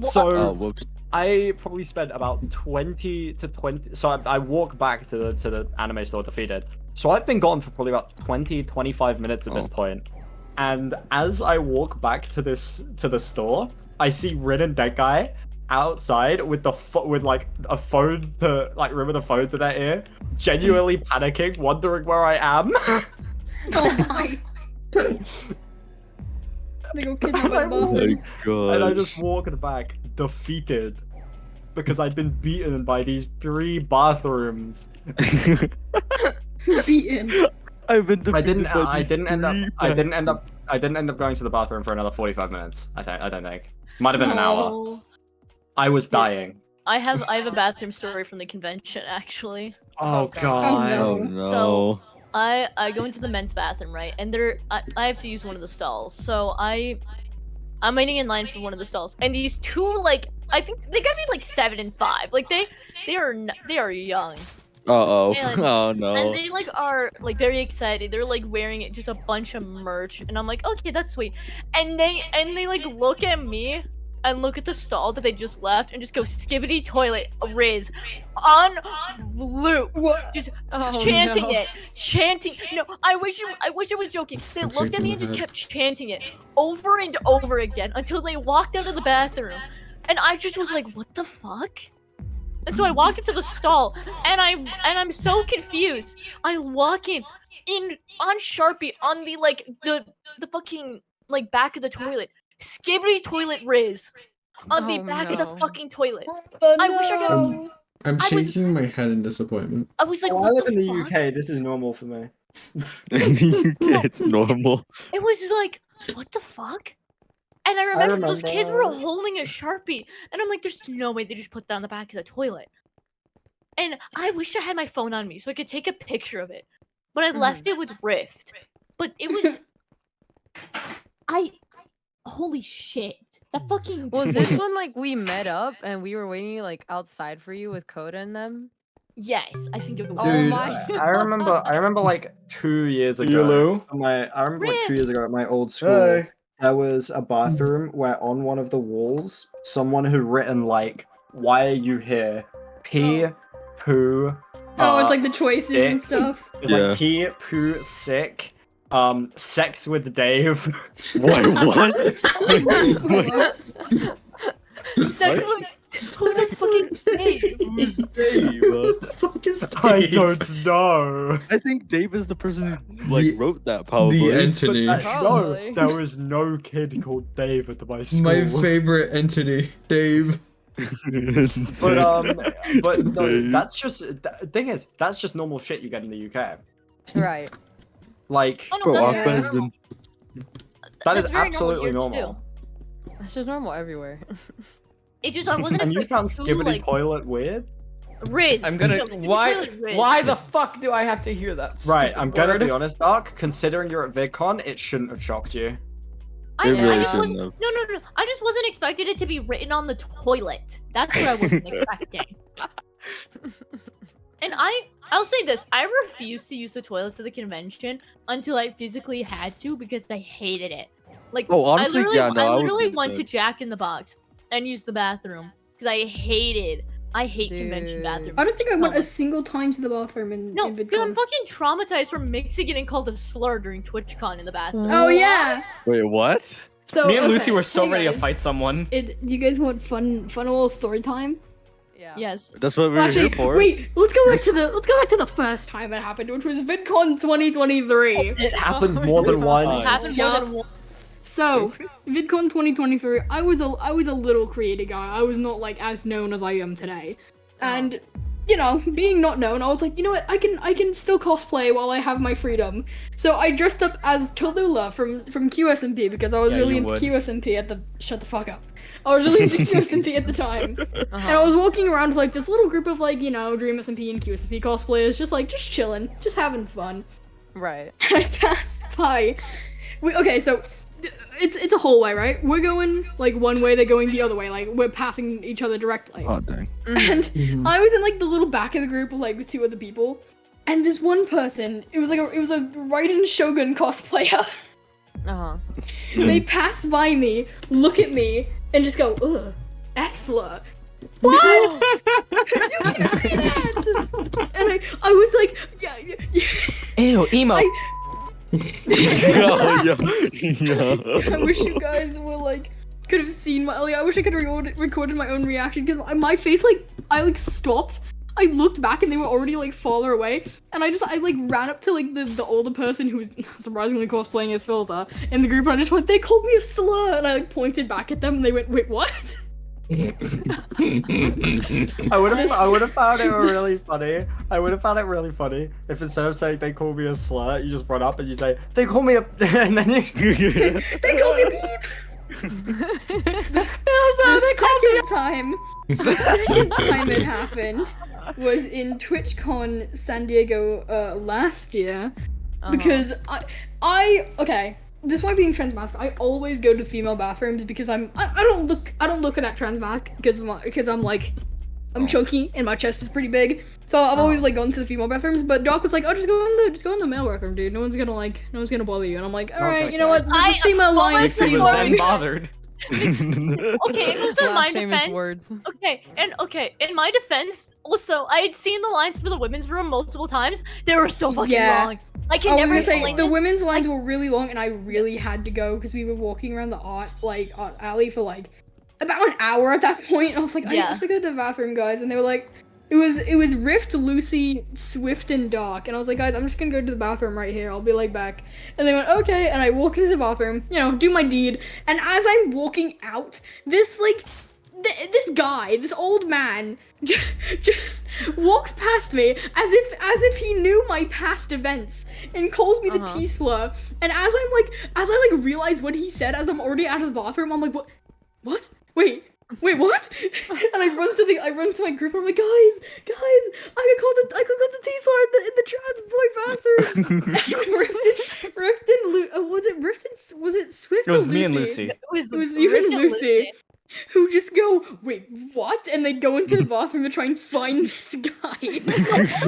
So whoops. I probably spent about 20. So I walk back to the anime store defeated. So I've been gone for probably about 25 minutes at this point. And as I walk back to the store, I see Rin and Dead Guy outside with like a phone to like remember the phone to their ear, genuinely panicking, wondering where I am. Oh my. They go kidnap my Oh muffin. my god. And I just walked back defeated because I'd been beaten by these 3 bathrooms. Beaten. I've been I defeated by didn't these end up three going to the bathroom for another 45 minutes. I don't think. Might have been an hour. I was dying. I have a bathroom story from the convention actually. Oh god. no. Oh no. So I go into the men's bathroom, right? And I have to use one of the stalls. So I'm waiting in line for one of the stalls, and these 2 like I think they gotta be like 7 and 5. Like they are young. Uh-oh. And- Oh no. And they like are like very excited. They're like wearing just a bunch of merch, and I'm like, okay, that's sweet. And they like look at me and look at the stall that they just left and just go skibbity toilet Riz on loop. What? Just Oh, chanting no. it, chanting. No, I wish I was joking. They looked at me and just kept chanting it over and over again until they walked out of the bathroom, and I just was like, what the fuck? And so I walk into the stall, and I'm so confused. I walk in on Sharpie on the like the fucking like back of the toilet. Skibbity toilet Riz on the Oh, back of the no. fucking toilet. Oh, I wish I could- no. I'm I was- shaking my head in disappointment. I was like, Well, what I live the in the fuck? UK. This is normal for me. In the UK, it's normal. It was like, what the fuck? And I remember those kids were remember- holding a Sharpie, and I'm like, there's no way they just put that on the back of the toilet. And I wish I had my phone on me so I could take a picture of it, but I left it with Rift. But it was, holy shit, that fucking. Was this when like we met up and we were waiting like outside for you with Coda and them? Yes, I think it was. Oh Dude, my. I remember like 2 years ago. Hello? I remember like 2 years ago at my old school. Hey. There was a bathroom where on one of the walls, someone had written like, "Why are you here? Pee, poo." Oh, it's like the choices and sick." stuff. It's Yeah. like pee, poo, sick. Sex with Dave. Wait, what? Sex with who the fucking Dave? Who's Dave? What the fuck is I Dave? don't know. I think Dave is the person who like The- wrote that probably. The entity. Probably. No, there was no kid called Dave at my school. My favorite entity, Dave. But no, Dave. that's just the thing is that's just normal shit you get in the UK. Right. Like Oh, no, Bro, that's Aqua very has normal. been. that That's is very absolutely normal here, normal. That's just normal everywhere. It just I wasn't. And you expecting found two, Skibbity like, toilet weird? Riz. I'm gonna. No, Skibbity Why? toilet Riz. Why the fuck do I have to hear that? Right, stupid I'm gonna word? be honest, Dark. Considering you're at VidCon, it shouldn't have shocked you. I, It I really just shouldn't wasn't, have. no. I just wasn't expecting it to be written on the toilet. That's what I wasn't expecting. And I'll say this: I refused to use the toilets at the convention until I physically had to because I hated it. Like, Oh, honestly, I literally, yeah, no, I I would literally do went that. to Jack in the Box and used the bathroom because I hated I hate convention bathrooms. I don't think I went a Traumatized. single time to the bathroom in No, in because I'm VidCon. fucking traumatized from Mixie getting called a slur during TwitchCon in the bathroom. Oh yeah. Wait, what? So Me and Lucy okay, were so hey ready to guys. fight someone. Do you guys want fun little story time? Yeah. Yes. That's what we Well, were actually, here for. wait. Let's go back to the first time it happened, which was VidCon 2023. It happened Oh, more than it once. Happened more than once. So, VidCon 2023, I was a little creative guy. I was not like as known as I am today, and you know, being not known, I was like, you know what, I can still cosplay while I have my freedom. So I dressed up as Tallulah from QSMP because I was Yeah, really you into would. QSMP at the shut the fuck up. I was really into QSMP at the time, and I Uh-huh. was walking around with like this little group of like, you know, Dream SMP and QSMP cosplayers, just chilling, just having fun. Right. I passed by. Okay, so it's a hallway, right? We're going like one way, they're going the other way. Like we're passing each other directly. Oh dang. And Mhm. I was in like the little back of the group with like two other people. And this one person, it was a Raiden Shogun cosplayer. Uh-huh. They pass by me, look at me, and just go, ugh, Esla. What? You can say that. And I was like, yeah. Ew, emo. I wish you guys were like could have seen my. Like, I wish I could have recorded my own reaction because my face I stopped. I looked back and they were already like farther away, and I like ran up to like the older person who was surprisingly cosplaying as Philza in the group, and I just went, they called me a slur, and I like pointed back at them, and they went, wait, what? I would have found it really funny. I would have found it really funny if instead of saying they call me a slur, you just run up and you say they call me a, and then you They called me beep. The second time it happened was in TwitchCon San Diego last year, because okay, despite being transmasked, I always go to female bathrooms because I don't look at that transmask because I'm like I'm chunky and my chest is pretty big, so I've always like gone to the female bathrooms. But Doc was like, oh, just go in the male bathroom, dude. No one's gonna bother you. And I'm like, all right, you know what? The female line is pretty Nixie was long. then bothered. Okay, also in my Blasphemous defense. words. Okay, in my defense, also I had seen the lines for the women's room multiple times. They were so fucking Yeah. long. I I can was never gonna say explain the this. women's lines were really long, and I really had to go because we were walking around the art alley for like about an hour at that point. I was like, I Yeah. have to go to the bathroom, guys, and they were like, it was Rift, Lucy, Swift, and Dark, and I was like, guys, I'm just gonna go to the bathroom right here. I'll be like back. And they went, okay, and I walk into the bathroom, you know, do my deed, and as I'm walking out, this like. This guy, this old man, just walks past me as if he knew my past events and calls me the T-slur. And as I realize what he said, as I'm already out of the bathroom, I'm like, what? Wait, what? And I run to my group. And I'm like, guys, I got called the T-slur in the trans boy bathroom. And Rift and was it Swift It was or me and Lucy? Lucy. It was you Rift and and Lucy, who just go, wait, what? And they go into the bathroom to try and find this guy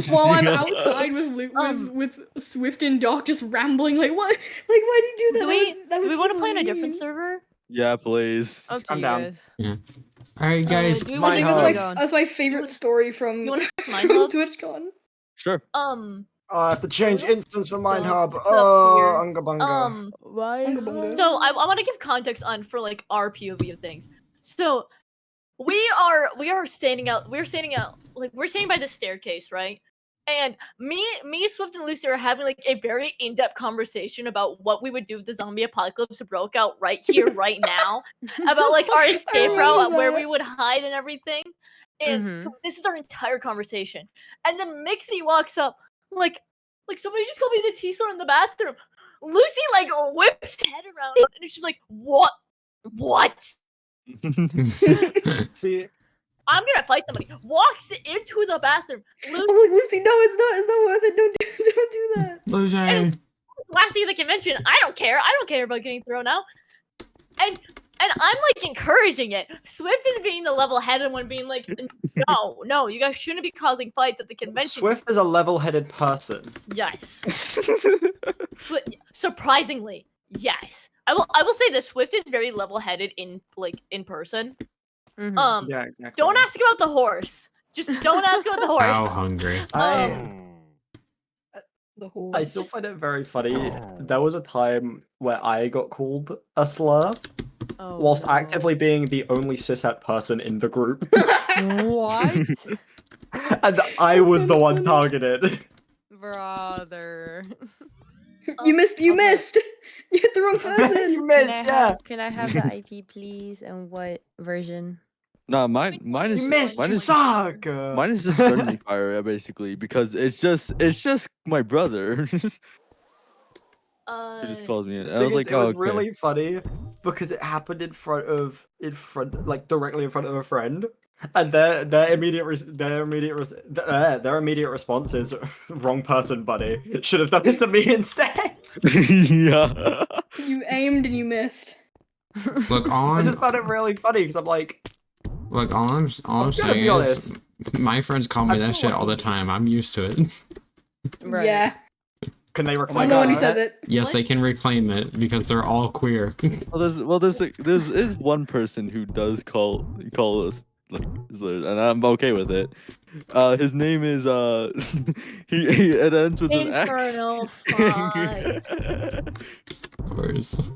while I'm outside with Swift and Doc just rambling like, what? Like, why did you do that? Do we want to play on a mean. different server? Yeah, please. Up to I'm you down. guys. All right, guys. Do we I want think Mine that's hub. that's my favorite story from, You wanna from play Mine Hub? TwitchCon. Sure. I have to change instance for mine hub. It's up Oh, here. unga bunga. Unga bunga. So I want to give context on for like our POV of things. So we are standing out. We're standing by the staircase, right? And me, Swift, and Lucy are having like a very in-depth conversation about what we would do if the zombie apocalypse broke out right here, right now. About like our escape route, remember where that. we would hide and everything. And so this is our entire conversation. And then Mixie walks up, like somebody just called me the T-slur in the bathroom. Lucy like whips head around, and it's just like, what? See, I'm gonna fight somebody. Walks into the bathroom. I'm like, Lucy, no, it's not worth it. Don't do that. Loser. Last day of the convention. I don't care about getting thrown out. And I'm like encouraging it. Swift is being the level-headed one, being like, no, you guys shouldn't be causing fights at the convention. Swift is a level-headed person. Yes. Surprisingly, yes. I will say that Swift is very level-headed in person. Mhm. Yeah, exactly. Don't ask about the horse. Just don't ask about the How horse. hungry. The whole. I still find it very funny. There was a time where I got called a slur Oh, whilst no. actively being the only cishet person in the group. What? And I was the kinda one funny. targeted. Brother. You missed. You Okay. missed. You hit the wrong person. You missed, yeah. Can I have the IP, please? And what version? No, mine is You missed, mine you is suck! mine is just friendly fire, yeah, basically, because it's just my brother. He just calls me, and I was like, it oh, was okay. really funny because it happened like directly in front of a friend, and their immediate response is wrong person, buddy. Should have done it to me instead. Yeah. You aimed and you missed. Look, I just found it really funny because I'm like, all I'm I'm gonna saying be is, honest. my friends call me I that feel shit all the like- time. I'm used to it. Right. Yeah. Can they I'm reclaim the one who it? says it. Yes, What? they can reclaim it because they're all queer. There's one person who does call us like slurs, and I'm okay with it. His name is he it ends with Inferno an Fox. X. Of course.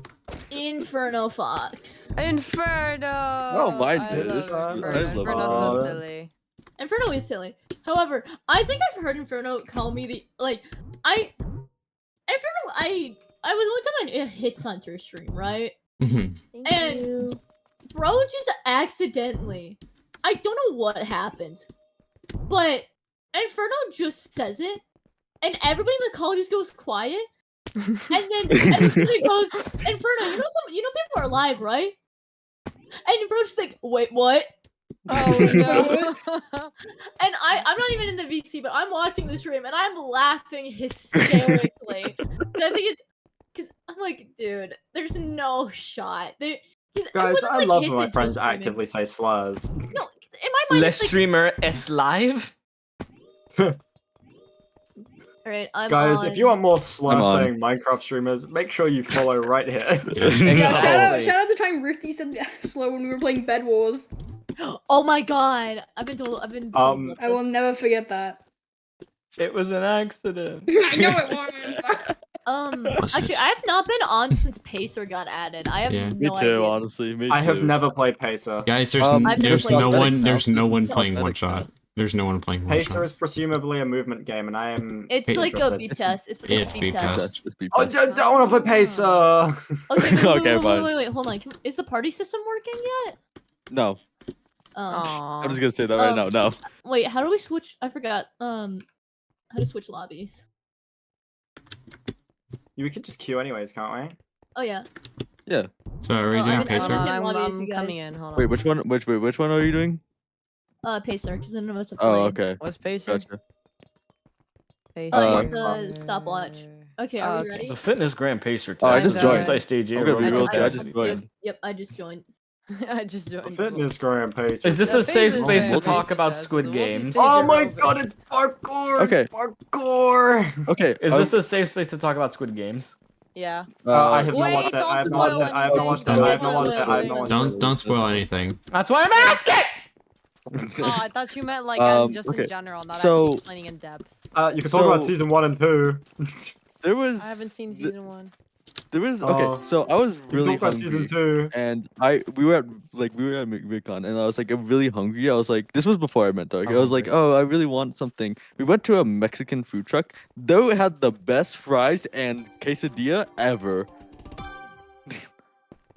Inferno Fox. Inferno. No, mine I did. love It's- I Inferno. love Inferno's so it. silly. Inferno is silly. However, I think I've heard Inferno call me the I was one time on a Hits Hunter stream, right? Mhm. Thank And- you. Bro just accidentally, I don't know what happens, but Inferno just says it, and everybody in the call just goes quiet, and then somebody goes, Inferno, you know people are live, right? And Inferno's just like, wait, what? Oh no. And I'm not even in the VC, but I'm watching the stream and I'm laughing hysterically. So I think it's because I'm like, dude, there's no shot. It Guys, wasn't, I like, love hits when my and friends just screaming. actively say slurs. No, in my mind, Less it's like, streamer S live. alright, I'm Guys, on. if you want more slur I'm on. saying Minecraft streamers, make sure you follow right here. Yeah. Holy. Shout out the time Rifty said slow when we were playing Bed Wars. Oh my god, I've been told about I will this. never forget that. It was an accident. I know it was. Actually, I have not been on since Pacer got added. I have Yeah. Me no too, idea. honestly. Me I have too. never played Pacer. Guys, I've never there's played no Pathetic one now. there's no This one is playing one pathetic shot. now. There's no one playing one Pacer shot. is presumably a movement game, and I am. It's like a interested. beep test. It's like Yeah, a it's beep beep test. test. Just be Oh, patient. don't want to play Pacer. Okay, Okay, fine. wait, hold on. Is the party system working yet? No, Oh. I'm just gonna say that right now. No. Wait, how do we switch? I forgot. How to switch lobbies? We could just queue anyways, can't we? Oh yeah. So are we Oh, doing I didn't- Pacer? I I'm, lobby as you I'm guys. coming in. Hold on. Wait, which one? Which one are you doing? Pacer, because none of us have Oh, played. okay. What's Pacer? Gotcha. Pacer. The stopwatch. Okay, are Oh, we okay. ready? The fitness grand pacer. Oh, I just joined. Stage I'm gonna be real I I just just joined. Yep, I just joined. I just The joined. fitness Grand Pacer. Is this The a safe famous space to man. talk about Yes, Squid the Games? multi-stage Oh my irrelevant. god, it's parkour! Okay. Parkour! Okay. Is this a safe space to talk about Squid Games? Yeah. I have not Wait, watched that. don't I have not spoil watched that. I have not watched that. I have not watched that. I have not watched that. Don't spoil anything. That's why I'm asking! Oh, I thought you meant like just okay, in general, not so- actually explaining in depth. You can talk about So- season 1 and 2. There was. I haven't seen season one. There was. Oh. Okay. So I was You can really talk about hungry. season 2. And we were at VidCon, and I was like, I'm really hungry. I was like, this was before I met Dark. I was like, hungry. oh, I really want something. We went to a Mexican food truck. Though it had the best fries and quesadilla ever.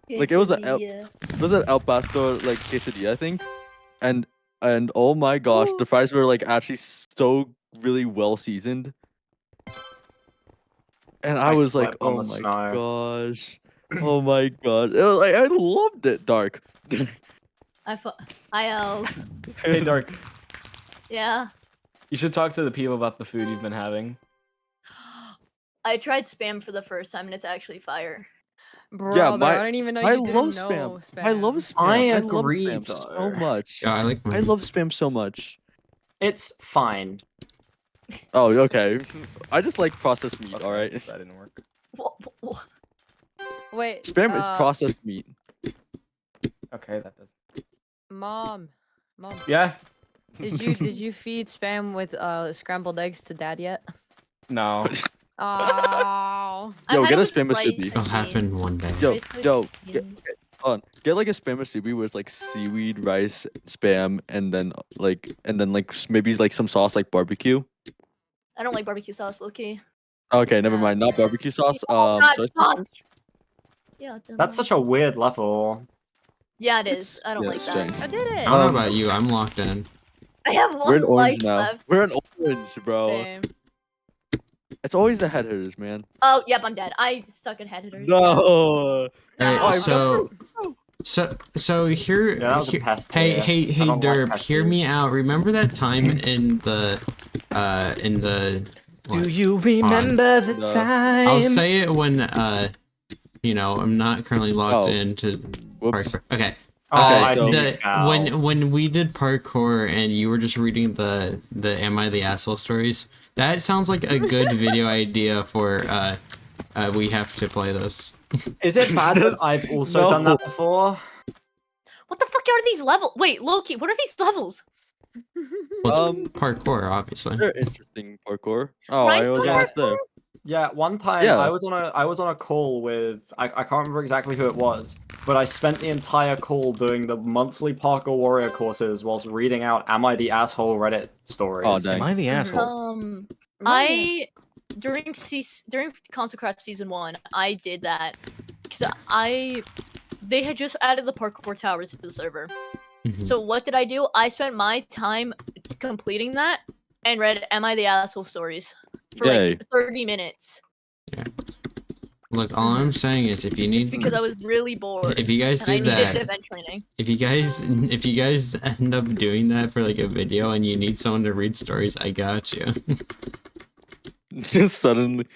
Like, it was a El- It was an El Pastor like quesadilla, I think. And oh my gosh, the fries were like actually so really well seasoned. And I I was like, slept on oh the my snow. gosh. Oh my god. It was, like, I loved it, Dark. Hi, Els. Hey, Dark. Yeah. You should talk to the people about the food you've been having. I tried spam for the first time and it's actually fire. Bro, my- I don't even know I you love didn't know spam. I love spam. I love agree, spam so though. much. Yeah, I like I love spam so much. It's fine. Oh, okay. I just like processed meat, alright? That didn't work. Wait. Spam is processed meat. Okay, that does. Mom. Yeah. Did you feed Spam with scrambled eggs to Dad yet? No. Oh. Yo, I get a had it with spam rice recipe. and It'll happen beans. one day. Yo, Rice with yo, beans. get like a spam recipe where it's like seaweed, rice, spam, and then maybe like some sauce like barbecue. I don't like barbecue sauce, Loki. Okay, never mind. Not Yeah. barbecue sauce. Oh God, Soy fuck. sauce? Yeah. That's such a weird level. Yeah, it It's- is. I don't yeah, like it's that. strange. I did it. I don't know Um, about you. I'm locked in. I have We're in one life orange now. left. We're in orange, bro. Same. It's always the head hitters, man. Oh, yep, I'm dead. I suck at head hitters. No. Alright, Oh, so here, Yeah, that was a pest hey, here. hey, I hey, don't like Derp, hear me pesties. out. Remember that time in the, what? Do you remember the No. time? I'll say it when, you know, I'm not currently logged Oh. into Whoops. parkour. Okay. Oh, I so- see you foul. when we did parkour and you were just reading the Am I the Asshole stories, that sounds like a good video idea for we have to play this. Is it bad that I've also done that before? What the fuck are these levels? Wait, Loki, what are these levels? Well, it's parkour, obviously. They're interesting parkour. Oh, I Rhinestone was Yeah. almost there. Yeah, one time Yeah. I was on a call with I can't remember exactly who it was, but I spent the entire call doing the monthly Parkour Warrior courses whilst reading out Am I the Asshole Reddit stories. Oh, dang. Am I the asshole? During Console Craft Season 1, I did that because they had just added the parkour towers to the server. Mhm. So what did I do? I spent my time completing that and read Am I the Asshole stories for Yay. like 30 minutes Look, all I'm saying is if you need, because I was really bored. if you guys And I do needed that, event training. if you guys end up doing that for like a video and you need someone to read stories, I got you. Just suddenly.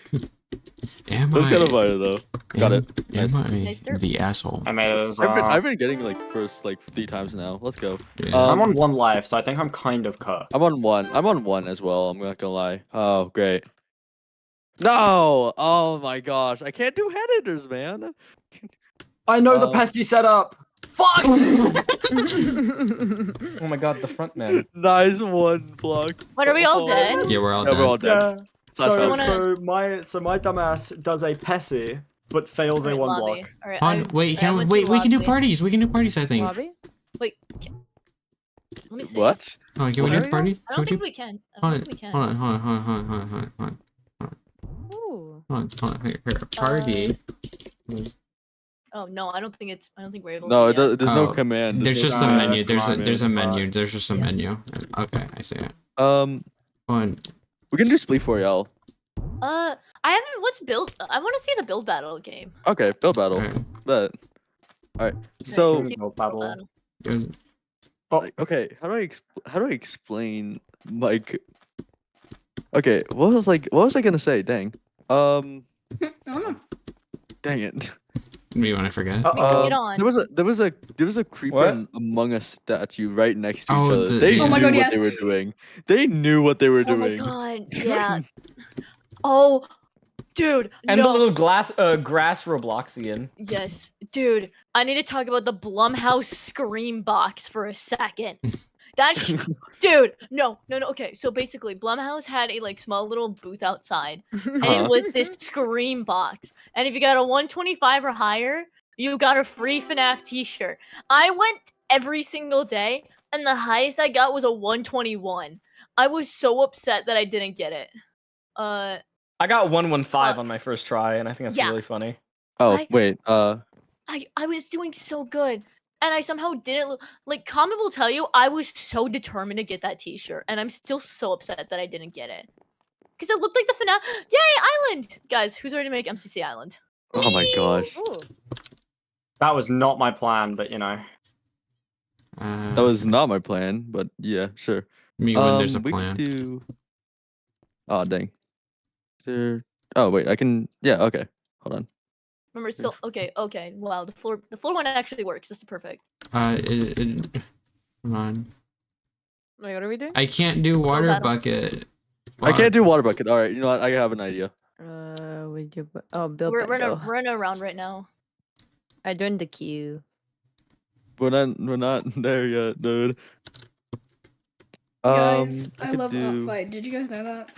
Am That's kind of I? fire though. Got it. Am I Nice derp. the asshole? I made it as I've been getting like first like 3 times now. Let's go. Yeah. I'm on 1 life, so I think I'm kind of cooked. I'm on 1. I'm on 1 as well. I'm not gonna lie. Oh, great. No! Oh my gosh. I can't do head hitters, man. I know the pesty setup. Fuck! Oh my god, the front man. Nice one block. What, are we all dead? Yeah, we're all Yeah, we're all dead. dead. Yeah. Slash So, wanna- so my dumbass does a Pessy, but fails a Alright, 1 lobby. block. Alright, On, wait, can we can do party. parties. We can do parties. I think. Lobby? Wait, let me see. What? Oh, can we Where do are we parties? I don't think we can. I Hold don't on, think we can. hold on, hold on, hold on, hold on, hold on, Ooh. hold on. Here, party. Oh no, I don't think we're able No, to. yet. there's no Oh, command. There's no just a command. menu. There's a command, menu. There's just a Yeah. menu. Okay, I see it. Um, One. we can do split for y'all. I haven't. What's build? I want to see the build battle game. Okay, build battle. Alright. But all right. So Let's see Build build battle. battle. like, okay, how do I explain like? Okay, what was I gonna say? Dang. I don't know. Dang it. Me when I forget. Get on. There was a creeper What? and Among Us statue right next to Oh, each other. the- They Oh my knew God, what yes. they were doing. They knew what they were Oh my doing. god. Yeah. Oh, dude. And the no. little grass Robloxian. Yes, dude. I need to talk about the Blumhouse Scream box for a second. That's dude. No. Okay, so basically, Blumhouse had a like small little booth outside, and Uh-huh. it was this Scream box. And if you got a 125 or higher, you got a free FNAF T-shirt. I went every single day, and the highest I got was a 121. I was so upset that I didn't get it. I got 115 Fuck. on my first try, and I think that's Yeah. really funny. Oh I- wait. I was doing so good, and I somehow didn't. Like, Common will tell you, I was so determined to get that T-shirt, and I'm still so upset that I didn't get it. Because it looked like the finale. Yay, Island! Guys, who's ready to make MCC Island? Oh my gosh. Ooh. That was not my plan, but you know. That was not my plan, but yeah, sure. me when there's a We plan. could do. Oh dang. There. Oh wait, I can. Yeah. Okay. Hold on. Remember, it's still okay. Wow, the floor one actually works. This is perfect. Come on. Wait, what are we doing? I can't do water battle. bucket. I can't do water bucket. All right. You know what? I have an idea. Would you? Oh, Bill. We're in a round right now. I joined the queue. We're not there yet, dude. Guys, I I could love do. Fight. Did you guys know that?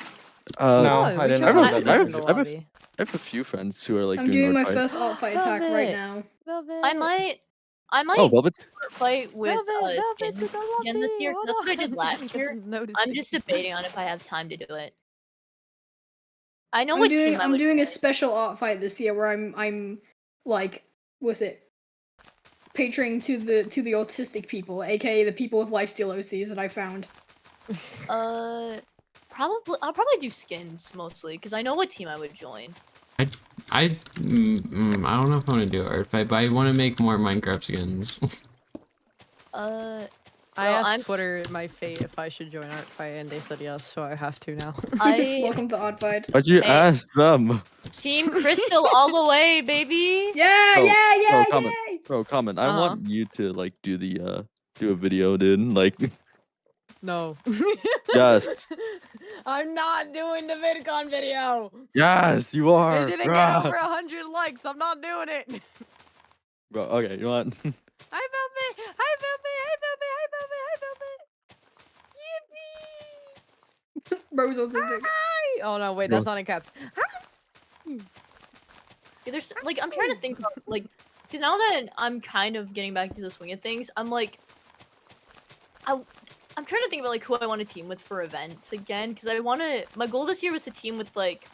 No, Oh, I we didn't should know I have that. a- in the I have a- lobby. I have a few friends who are like I'm doing doing my art fight. first art fight attack right Velvet. now. Velvet. I might Oh, Velvet. fight with Velvet, Velvet skins to the again this lobby. year. 'Cause Hold that's what I on. did last year. Notice I'm it. just debating on if I have time to do it. I know what team I I'm would doing a play. special art fight this year where I'm like, what's it? Catering to the autistic people, aka the people with lifesteal OCs that I found. I'll probably do skins mostly because I know what team I would join. I don't know if I want to do art fight, but I want to make more Minecraft skins. I Well, asked Twitter my fate if I should join art fight, and they said yes, so I have to now. Welcome to art fight. Why'd you Hey. ask them? Team Crystal all the way, baby. Yeah, Bro, yeah, comment. yay! Bro, comment. I Uh-huh. want you to like do the do a video, dude. Like, No. yes, I'm not doing the VidCon video. yes, you are. It didn't get Bruh. over 100 likes. I'm not doing it. Bro, okay, you know what? Hi, Velvet. Hi, Velvet. Hi, Velvet. Hi, Velvet. Hi, Velvet. Yippee! Bro's autistic. Hi. Oh no, wait, Bro. that's not in caps. Yeah, there's like I'm trying to think about like because now that I'm kind of getting back to the swing of things, I'm like I'm trying to think about like who I want to team with for events again because I want to. My goal this year was to team with like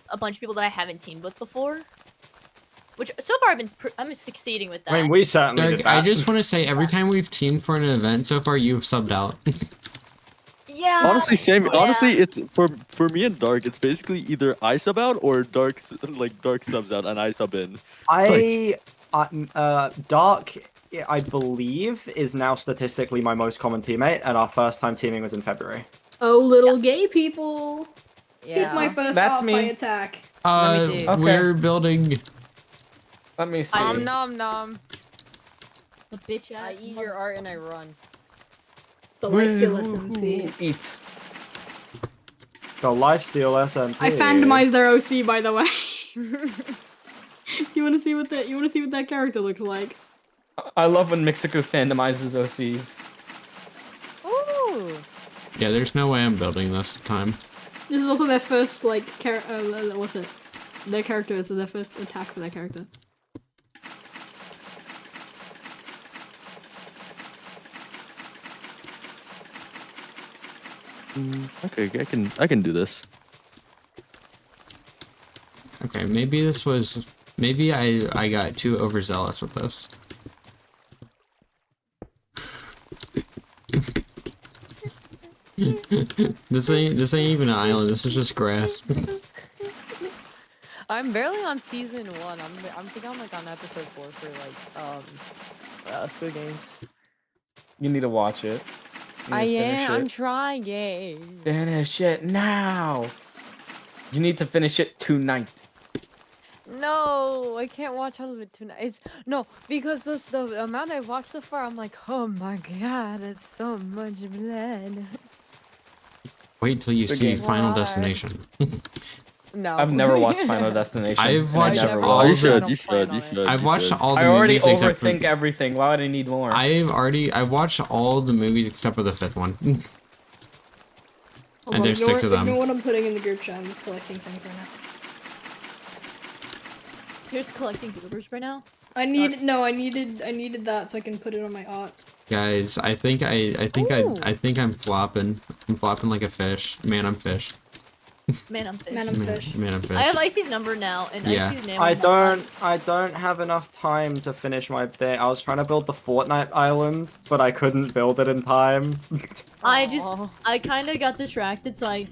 a bunch of people that I haven't teamed with before, which so far I'm succeeding with that. I mean, we certainly Derek, did that. I just want to say every time we've teamed for an event so far, you've subbed out. Yeah. Honestly, same. yeah. Honestly, it's for me and Dark. It's basically either I sub out or Dark subs out and I sub in. Dark, I believe, is now statistically my most common teammate, and our first time teaming was in February. Oh, little gay people. It's my Yeah. first That's art me. fight attack. Let me see. Okay. We're building. Let me see. Nom nom nom. The bitch I ass. eat your art and I run. The lifesteal SMP. Eats. The lifesteal SMP. I fandomized their OC, by the way. you want to see what that character looks like? I love when Mexico fandomizes OCs. Ooh. Yeah, there's no way I'm building this time. This is also their first like what's it? Their character. This is their first attack for their character. Okay, I can do this. Okay, maybe this was. Maybe I got too overzealous with this. This ain't even an island. This is just grass. I'm barely on season 1. I'm think I'm like on episode 4 for like Squid Games. You need to watch it. You I need to finish am. I'm it. trying. Finish it now. You need to finish it tonight. No, I can't watch all of it tonight. It's no because the amount I've watched so far, I'm like, oh my god, it's so much blood. Wait till you Good see game. Final Why? Destination. No, I've never watched Final Destination. I've and I watched never all Oh, you the- should. don't You plan should. on You it. should. I've you watched should. all the I already movies except for. overthink everything. Why would I need more? I've watched all the movies except for the 5th one. Hold And on, there's 6 of them. Ignore what I'm putting in the group chat. I'm just collecting things right now. You're just collecting bloopers right now. I needed that so I can put it on my art. Guys, I think I'm flopping. I'm flopping like a fish. Man, I'm fish. Man, I'm fish. Man, I'm fish. Man, I'm fish. I have Icy's number now, and Yeah. Icy's name. I don't have enough time to finish my thing. I was trying to build the Fortnite island, but I couldn't build it in time. I kind of got distracted, so I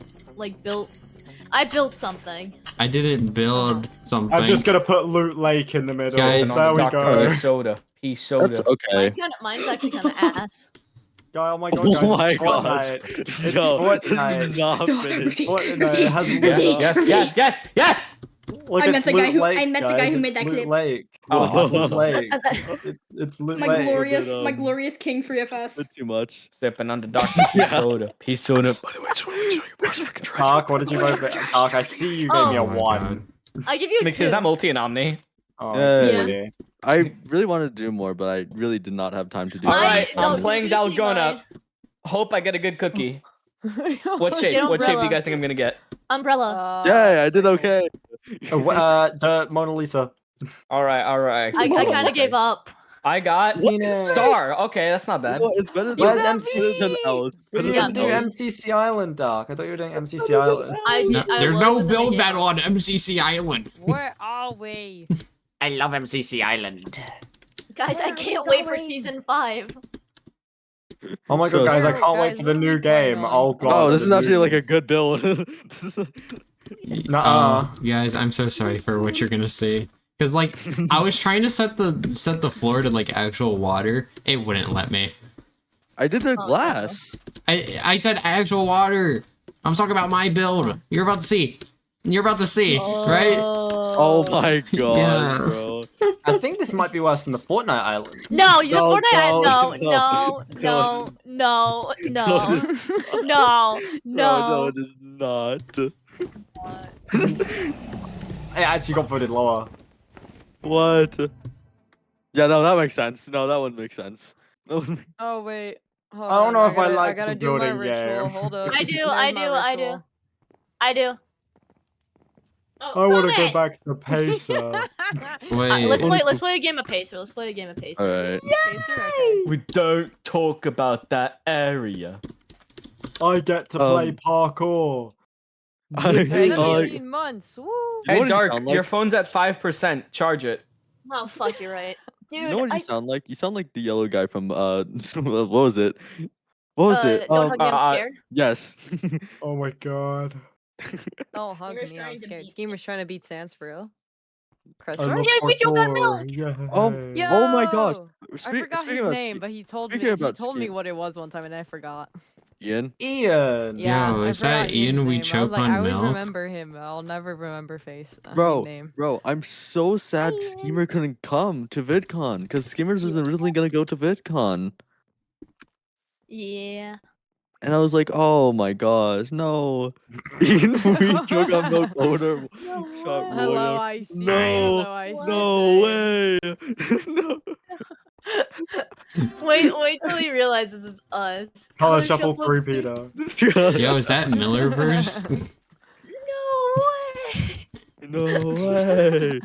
built something. I didn't build something. I'm just gonna put Loot Lake in the middle. Guys, there we Dr. go. Soda. Pea soda. That's okay. Mine's actually kind of ass. Oh my god, guys, Oh my it's god. Fortnite. It's Yo, this Fortnite. is not finished. Fortnite. It has Yes. Look, I it's met the guy Loot who- Lake, I met the guy guys. who made It's that Loot clip. Lake. Oh, Look, it's awesome. Loot Lake. It's Loot My Lake. glorious, um, King 3FS. That's too much. Sipping on the Dr. Pea soda. Pea soda. By the way, it's Dark, what did you vote for? Dark, I see you gave me a Oh my 1. God. I give you a Mix 2. is that multi and omni? Oh, Yeah. okay. I really wanted to do more, but I really did not have time to do. All I- right, no, I'm playing you see Dalgona. Hope I get a good cookie. What shape? Get What shape do umbrella. you guys think I'm gonna get? Umbrella. Yeah, I did okay. The Mona Lisa. All right, all right. I Mona kind of Lisa. gave up. I got What? star. Okay, that's not bad. Well, it's better than Where's better than L's. What are you Yeah, gonna do me. MCC Island, Dark? I thought you were doing MCC Island. There's was, no and then I build gave battle up. on MCC Island. Where are we? I love MCC Island. Guys, I Where are we can't wait for going? season 5. Oh my god, So- guys, I Sure, can't wait guys, for what the are new we playing game. on? Oh god. Oh, this is the actually new- like a good build. This is Guys, I'm so sorry for what you're gonna see. Cause like I was trying to set the floor to like actual water, it wouldn't let me. I did a no. glass. I said actual water. I'm talking about my build. You're about to see. You're about to see, right? Oh my god, Yeah. bro. I think this might be worse than the Fortnite Island. No, you No, Fortnite. no, No, no, no, no, no, No, no. it is not. I actually got voted lower. What? Yeah, no, that makes sense. No, that one makes sense. That one- Oh wait. Hold I don't on, know if I gotta- like gotta the do my building ritual. game. Hold up. I do, There's I my do, I do. ritual. I do. Oh, I want to stop go it! back to Pacer. Wait. Let's play a game of Pacer. Let's play a game of Pacer. Alright. Pacer? Okay. We don't talk about that area. I get to play parkour. I- It's been I- 18 months. Woo. You know Hey, what you Dark, sound your like? phone's at 5%. Charge it. Oh fuck, you're right, dude. You know what I, you sound like? You sound like the yellow guy from what was it? What was it? Don't hug me, I'm scared. Yes. Oh my god. Don't hug Gamer's me. trying I'm to scared. beat Gamer's trying to beat Sans for real. Crush I her. love Yeah, we just got parkour. Yeah. Oh my gosh. Yo! I Speak- forgot speaking his about name, but he told me speaking about me ski- what it was one time and I forgot. Ian. Ian. Yeah, Yo, I is that forgot Ian Ian's we name. I choke was like, on I always milk? remember him. I'll never remember face. Bro, Name. bro, I'm so sad Schemer couldn't come to VidCon because Schemers was originally gonna go to VidCon, Yeah. and I was like, oh my gosh, no. Ian, we choke on milk owner. Shot Hello, warrior. I see. No, Hello, I see. no way. No. Wait till he realizes it's us. Color shuffle free Peter. Yo, is that Millerverse? No way. No way.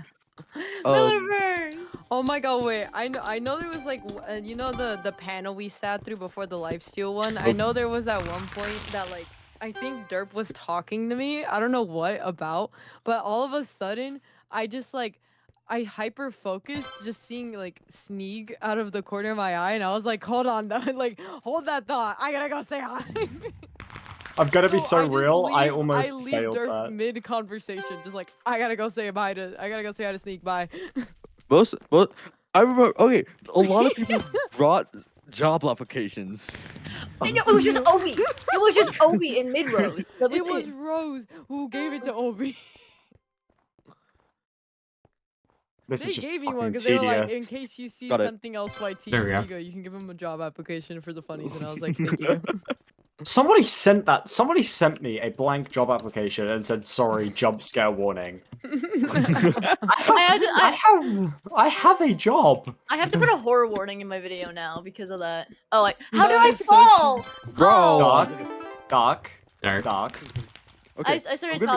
Millerverse. Oh my god, wait. I know there was like you know the panel we sat through before the lifesteal one. I know there was at one point that like I think Derp was talking to me. I don't know what about, but all of a sudden I just like I hyper focused just seeing like Sneak out of the corner of my eye and I was like, hold on, like hold that thought. I gotta go say hi. I'm gonna be So so I just real. I leave- almost leave failed Derp that. mid conversation, just like I gotta go say hi to Sneak. Bye. Most, I remember. Okay, a lot of people brought job applications. I know, it was just Obi. It was just Obi in mid rows. That was It was it. Rose who gave it to Obi. This They is just gave me one fucking because they were like, in tedious. case you see Got it. something else YT, There we here go. you go. You can give him a job application for the funnies, and I was like, thank you. Somebody sent that. Somebody sent me a blank job application and said, "Sorry, jump scare warning." I have a job. I have to put a horror warning in my video now because of that. Oh, like, how did That I is so fall? Bro. Oh. Dark. Dark. I Okay, started I'm gonna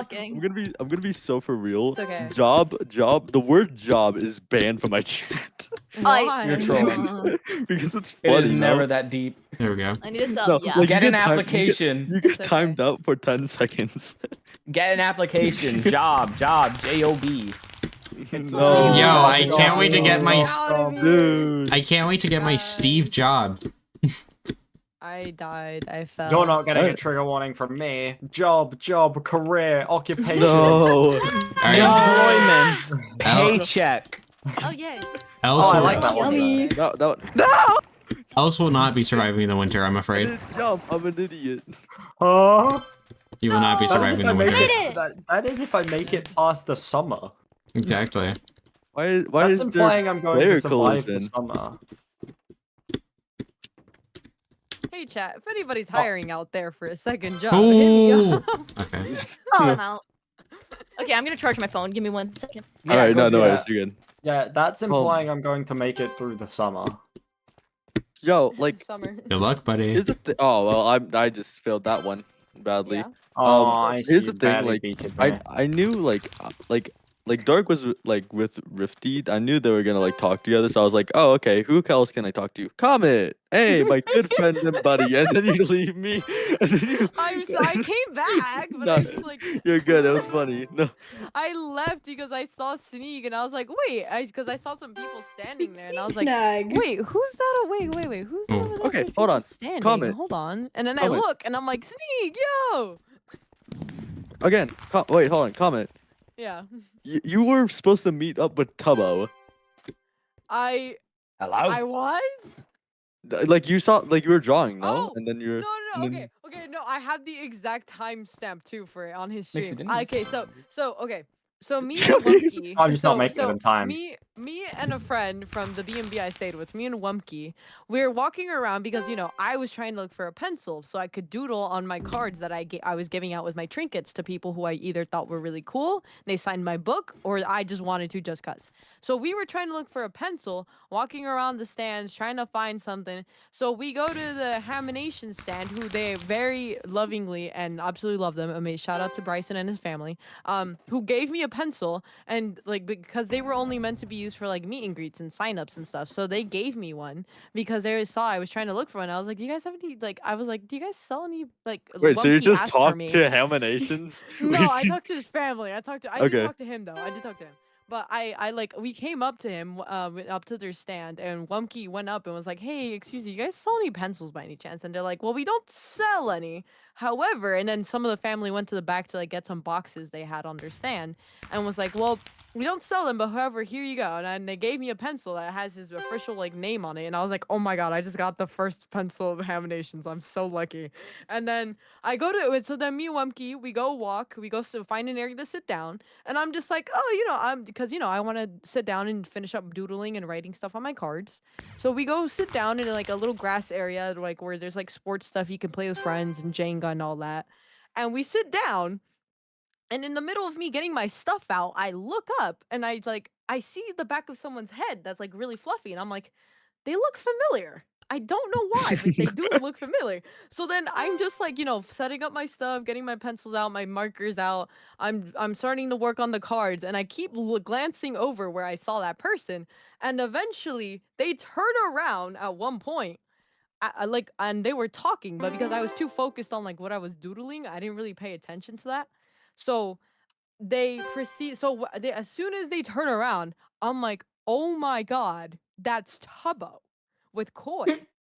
talking. be so for real. It's okay. Job. The word job is banned from my chat Why? You're trolling. because it's It funny. is no? never that deep. There we go. I need to sub. No, Yeah. like, Get you an get time- application. You get It's okay. timed out for 10 seconds. Get an application. Job. J-O-B. No. Yo, I can't wait to get my Dude. I can't wait to get my Steve job. I died. I fell. You're not getting a What? trigger warning from me. Job, career, occupation. No. Alright. Employment. Paycheck. Oh yay. Else Oh, I will, like that one. Yummy. No. No. Else will not be surviving the winter, I'm afraid. Jump. I'm an idiot. Huh? You will not be That is surviving if the I make winter. Made it! that is if I make it past the summer. Exactly. Why That's is there implying I'm going player to survive the collision? summer. Hey chat, if anybody's hiring out there for a second job, hit me Ooh. up. Okay. Oh, I'm out. Okay, I'm gonna charge my phone. Give me 1 second. All right, go no do worries, that. you're good. Yeah, that's implying I'm going to make it through the summer. Yo, like, Summer. Good luck, buddy. here's the thing. Oh well, I just failed that one badly. Yeah. Oh, I see. Here's You the thing, barely like, beat it there. I knew like Dark was like with Rifty. I knew they were gonna like talk together, so I was like, oh okay, who else can I talk to? Comet, hey, my good friend and buddy. And then you leave me. And then you... I came back, but No, I just like you're good. That was funny. No, I left because I saw Sneak and I was like, wait, because I saw some people standing there and I was like, Snag. wait, who's that? Wait, who's that? Oh. over there? Okay, There's hold people on. Standing. Comment. Hold on. And then I Comment. look and I'm like, Sneak, yo. again. Wait, hold on. Comment. Yeah. You were supposed to meet up with Tubbo. I Hello? was? Like you saw, like you were drawing, no? Oh, And then you're. No, and then- okay, no, I have the exact timestamp too for it on his Makes stream. it interesting. Okay, so me and Wumpy, I'm just not so, making it so in time. me and a friend from the B&B I stayed with, me and Wumpy, we were walking around because, you know, I was trying to look for a pencil so I could doodle on my cards that I was giving out with my trinkets to people who I either thought were really cool, they signed my book, or I just wanted to just cuz. So we were trying to look for a pencil, walking around the stands, trying to find something. So we go to the Hamination stand, who they very lovingly and absolutely love them. I mean, shout out to Bryson and his family, who gave me a pencil, and like because they were only meant to be used for like meet and greets and signups and stuff. So they gave me one because they saw I was trying to look for one. I was like, do you guys have any like? I was like, do you guys sell any like? Wait, so you Wumpy just asked for talked me. to Haminations? No, I talked to his family. I did Okay. talk to him though. I did talk to him. But I like we came up to him, up to their stand, and Wumpy went up and was like, "Hey, excuse me, you guys sell any pencils by any chance?" And they're like, "Well, we don't sell any. However," and then some of the family went to the back to like get some boxes they had on their stand, and was like, "Well, we don't sell them, but however, here you go." And then they gave me a pencil that has his official like name on it, and I was like, "Oh my god, I just got the first pencil of Haminations. I'm so lucky." And then I go to it. So then me and Wumpy, we go walk, we go find an area to sit down. And I'm just like, oh, you know, because, you know, I want to sit down and finish up doodling and writing stuff on my cards. So we go sit down in like a little grass area, like where there's like sports stuff you can play with friends and Jenga and all that. And we sit down, and in the middle of me getting my stuff out, I look up and I see the back of someone's head that's like really fluffy. And I'm like, they look familiar. I don't know why, but they do look familiar. So then I'm just like, you know, setting up my stuff, getting my pencils out, my markers out. I'm starting to work on the cards, and I keep glancing over where I saw that person, and eventually they turn around at one point. And they were talking, but because I was too focused on like what I was doodling, I didn't really pay attention to that. So they proceed. So as soon as they turn around, I'm like, oh my god, that's Tubbo with Koi.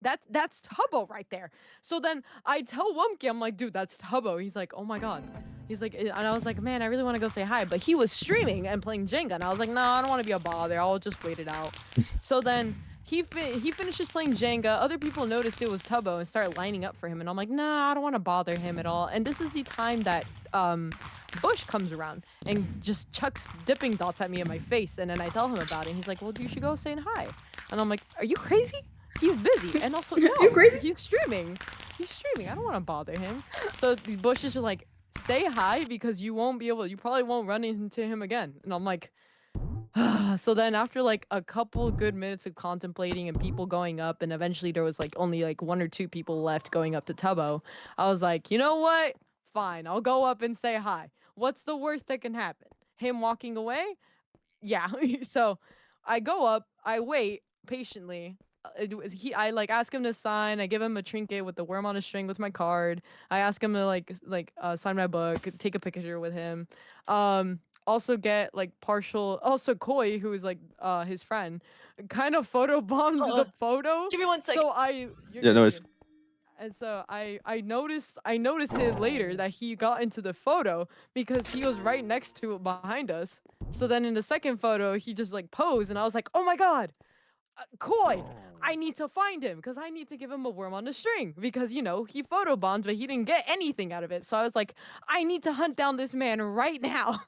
That's Tubbo right there. So then I tell Wumpy, I'm like, dude, that's Tubbo. He's like, oh my god. He's like, and I was like, man, I really want to go say hi, but he was streaming and playing Jenga, and I was like, no, I don't want to be a bother. I'll just wait it out. So then he finishes playing Jenga. Other people noticed it was Tubbo and started lining up for him, and I'm like, nah, I don't want to bother him at all. And this is the time that Bush comes around and just chucks dipping dots at me in my face, and then I tell him about it, and he's like, well, you should go saying hi. And I'm like, are you crazy? He's busy, and also no, You crazy? he's streaming. I don't want to bother him. So Bush is just like, say hi because you probably won't run into him again. And I'm like, so then after like a couple good minutes of contemplating and people going up, and eventually there was like only like 1 or 2 people left going up to Tubbo, I was like, you know what? Fine, I'll go up and say hi. What's the worst that can happen? Him walking away? Yeah. So I go up, I wait patiently. I like ask him to sign. I give him a trinket with the worm on a string with my card. I ask him to sign my book, take a picture with him. Also get like also Koi, who is like his friend, kind of photo bombed the photo. Give me 1 second. So Yeah, no, it's... And so I noticed it later that he got into the photo because he was right next to it behind us. So then in the second photo, he just like posed, and I was like, oh my god, Koi, I need to find him because I need to give him a worm on the string because, you know, he photobombed, but he didn't get anything out of it. So I was like, I need to hunt down this man right now.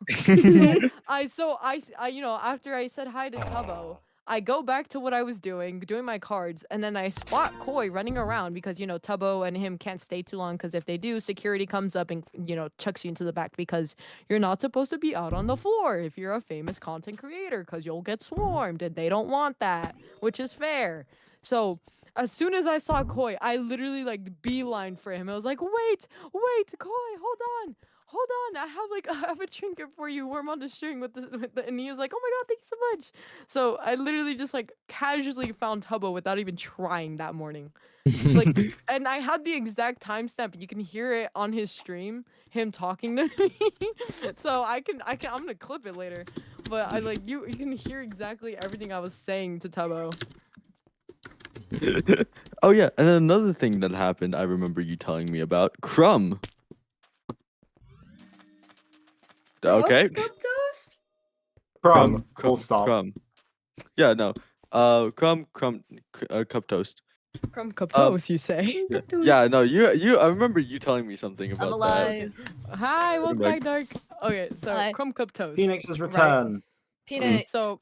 So I, you know, after I said hi to Tubbo, I go back to what I was doing my cards, and then I spot Koi running around because, you know, Tubbo and him can't stay too long because if they do, security comes up and, you know, chucks you into the back because you're not supposed to be out on the floor if you're a famous content creator because you'll get swarmed and they don't want that, which is fair. So as soon as I saw Koi, I literally like beeline for him. I was like, wait, Koi, hold on. I have a trinket for you. Where I'm on the string with the, and he was like, oh my god, thank you so much. So I literally just like casually found Tubbo without even trying that morning. Like, and I had the exact timestamp. You can hear it on his stream, him talking to me. So I'm gonna clip it later. But I like you can hear exactly everything I was saying to Tubbo. Oh yeah, and another thing that happened, I remember you telling me about Crumb. Okay. Cup toast? Crumb. Full stop. Crumb. Yeah, no. Crumb, cup toast. Crumb cup toast, you say? Yeah, no, you. I remember you telling me something about I'm alive. Hi, welcome back. back, Dark. Okay, so Hi. Crumb cup toast. Phoenix's return. Peanut. So,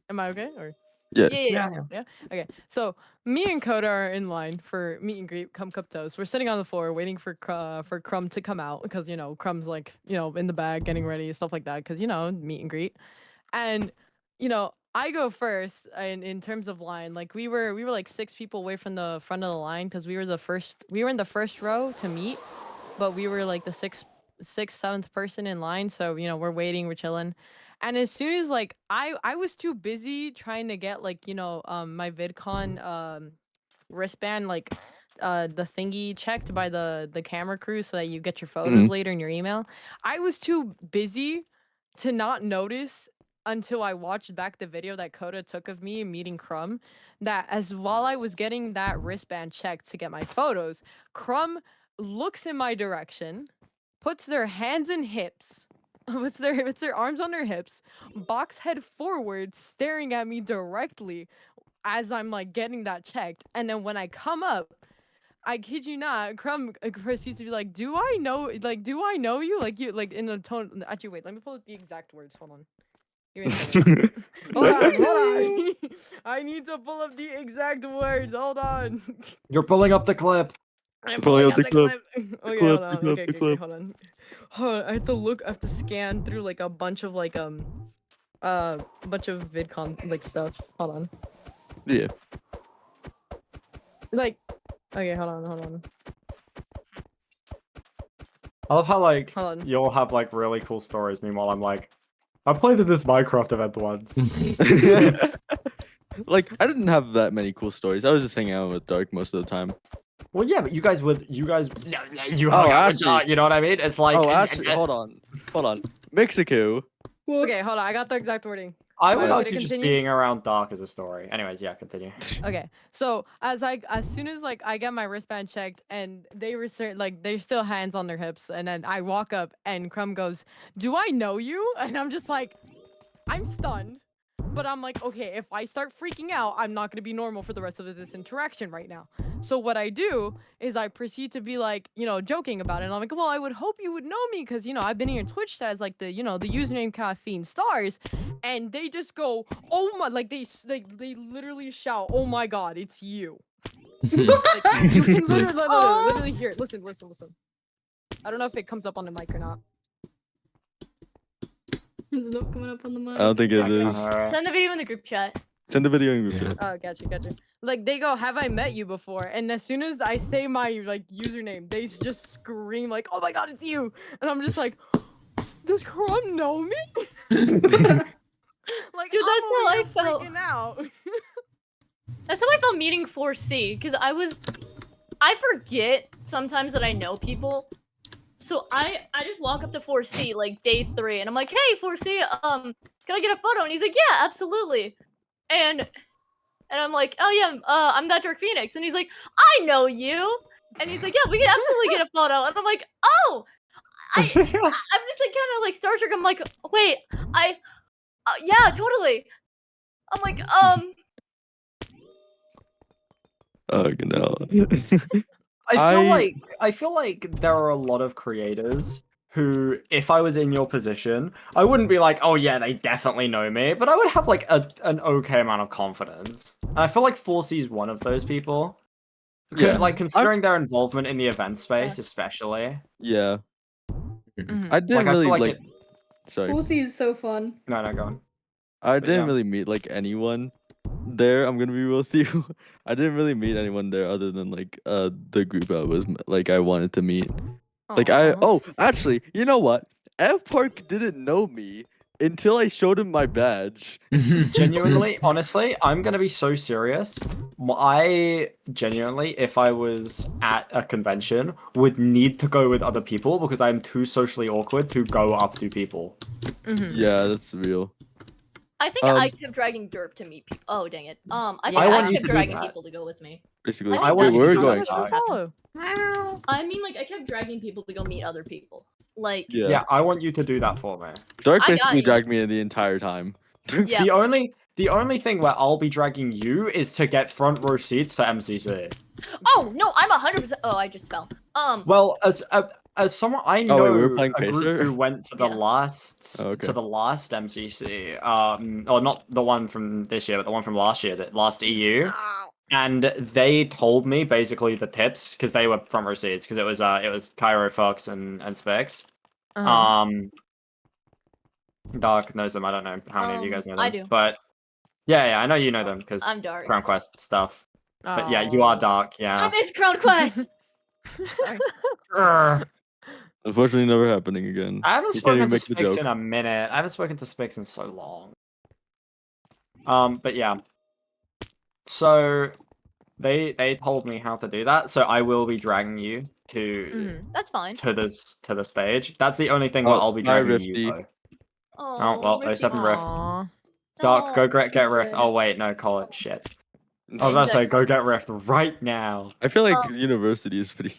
am I okay? Or Yeah. okay. So me and Coda are in line for meet and greet. Cup toast. We're sitting on the floor waiting for Crumb to come out because you know Crumb's like in the bag getting ready stuff like that because meet and greet, and I go first in terms of line. Like we were like 6 people away from the front of the line because we were in the first row to meet, but we were like the sixth, 7th person in line. So we're waiting, we're chilling, and as soon as like I was too busy trying to get like my VidCon wristband like the thingy checked by the camera crew so that you get your photos later in your email. I was too busy to not notice until I watched back the video that Coda took of me meeting Crumb, that as while I was getting that wristband checked to get my photos, Crumb looks in my direction, puts their hands in hips, puts their arms on their hips, box head forward, staring at me directly as I'm like getting that checked. And then when I come up, I kid you not, Crumb proceeds to be like, do I know you? Like you like in a tone. Actually, wait, let me pull up the exact words. Hold on. Give me a second. Hold on. I need to pull up the exact words. Hold on. You're pulling up the clip. I'm Pulling pulling up up the the clip. clip. Okay, Clip, hold on. the clip, Okay, the clip. hold on. Hold on. I have to scan through like a bunch of like bunch of VidCon like stuff. Hold on. Yeah. Like, okay, hold on. I love how like Hold on. you'll have like really cool stories. Meanwhile, I'm like, I played in this Minecraft event once. Like I didn't have that many cool stories. I was just hanging out with Dark most of the time. Well, yeah, but you guys hung out with actually- you know what I mean? It's like, Oh, actually, hold on. Mexico. Okay, hold on. I got the exact wording. I would Am I allowed to argue just continue? being around Dark as a story. Anyways, yeah, continue. Okay, so as soon as like I get my wristband checked and they were like they're still hands on their hips, and then I walk up and Crumb goes, "Do I know you?" And I'm just like, I'm stunned, but I'm like, okay, if I start freaking out, I'm not gonna be normal for the rest of this interaction right now. So what I do is I proceed to be like, joking about it. And I'm like, well, I would hope you would know me because I've been in your Twitch chat as like the the username Caffeine Stars, and they just go, oh my, like they literally shout, oh my god, it's you. Like, you can literally hear it. Listen. I don't know if it comes up on the mic or not. It's not coming up on the mic. I don't think it is. Send the video in the group chat. Send the video in group chat. Oh, gotcha. Like they go, have I met you before? And as soon as I say my like username, they just scream like, oh my god, it's you. And I'm just like, does Crumb know me? Like, Dude, that's how I felt. freaking out. That's how I felt meeting 4C, because I forget sometimes that I know people. So I just walk up to 4C like day 3 and I'm like, hey 4C, can I get a photo? And he's like, yeah, absolutely. And I'm like, oh yeah, I'm that Dark Phoenix. And he's like, I know you. And he's like, yeah, we can absolutely get a photo. And I'm like, oh, I'm just like kind of like starstruck. I'm like, wait, yeah, totally. I'm like, Oh no. I feel like there are a lot of creators who, if I was in your position, I wouldn't be like, oh yeah, they definitely know me, but I would have like an okay amount of confidence. And I feel like 4C is one of those people. Yeah. Like considering their involvement in the event space, especially. Yeah. Mhm. I didn't Like I really feel like like. it... Sorry. Ballsy is so fun. No, go on. I But didn't yeah. really meet like anyone there. I'm gonna be real with you. I didn't really meet anyone there other than like the group I was like I wanted to meet. Like Aw. actually, you know what? F Park didn't know me until I showed him my badge. Genuinely, honestly, I'm gonna be so serious. I genuinely, if I was at a convention, would need to go with other people because I'm too socially awkward to go up to people. Mhm. Yeah, that's real. I think I kept dragging Derp to meet people. Oh dang it. I think Yeah, I I want you kept to do dragging that. people to go with me. Basically, I want wait, you where to are we do going? that. Follow. I mean, like I kept dragging people to go meet other people. Like, Yeah. Yeah, I want you to do that for me. Dark I got basically you. dragged me in the entire time. yeah. The only thing where I'll be dragging you is to get front row seats for MCC. Oh no, I'm 100%. Oh, I just fell. Well, as someone I know, Oh, wait, we were playing a group Pacer? who went to the Yeah. last Oh, okay. to the last MCC, or not the one from this year, but the one from last year, the last EU, and they told me basically the tips because they were front row seats because it was Cairo, Fox, and Specs. Uh-huh. Dark knows them. I don't know how many of you guys know them. I do. But yeah, I know you know them because I'm Dark. Crown Quest stuff. But yeah, you are Dark. I Yeah. miss Crown Quest. Urgh. Unfortunately, never happening again. I haven't You can't spoken even to make the Spix joke. in a minute. I haven't spoken to Spix in so long. But yeah. So they told me how to do that, so I will be dragging you to That's fine. to the stage. That's the only thing where I'll be hi, dragging you Rifty. though. Oh, well, Rifty. 07 Rift. Aw. Dark, go No, get he's Rift. good. Oh wait, no, call it shit. I was about to say go get Rift right now. I feel like Um, university is pretty.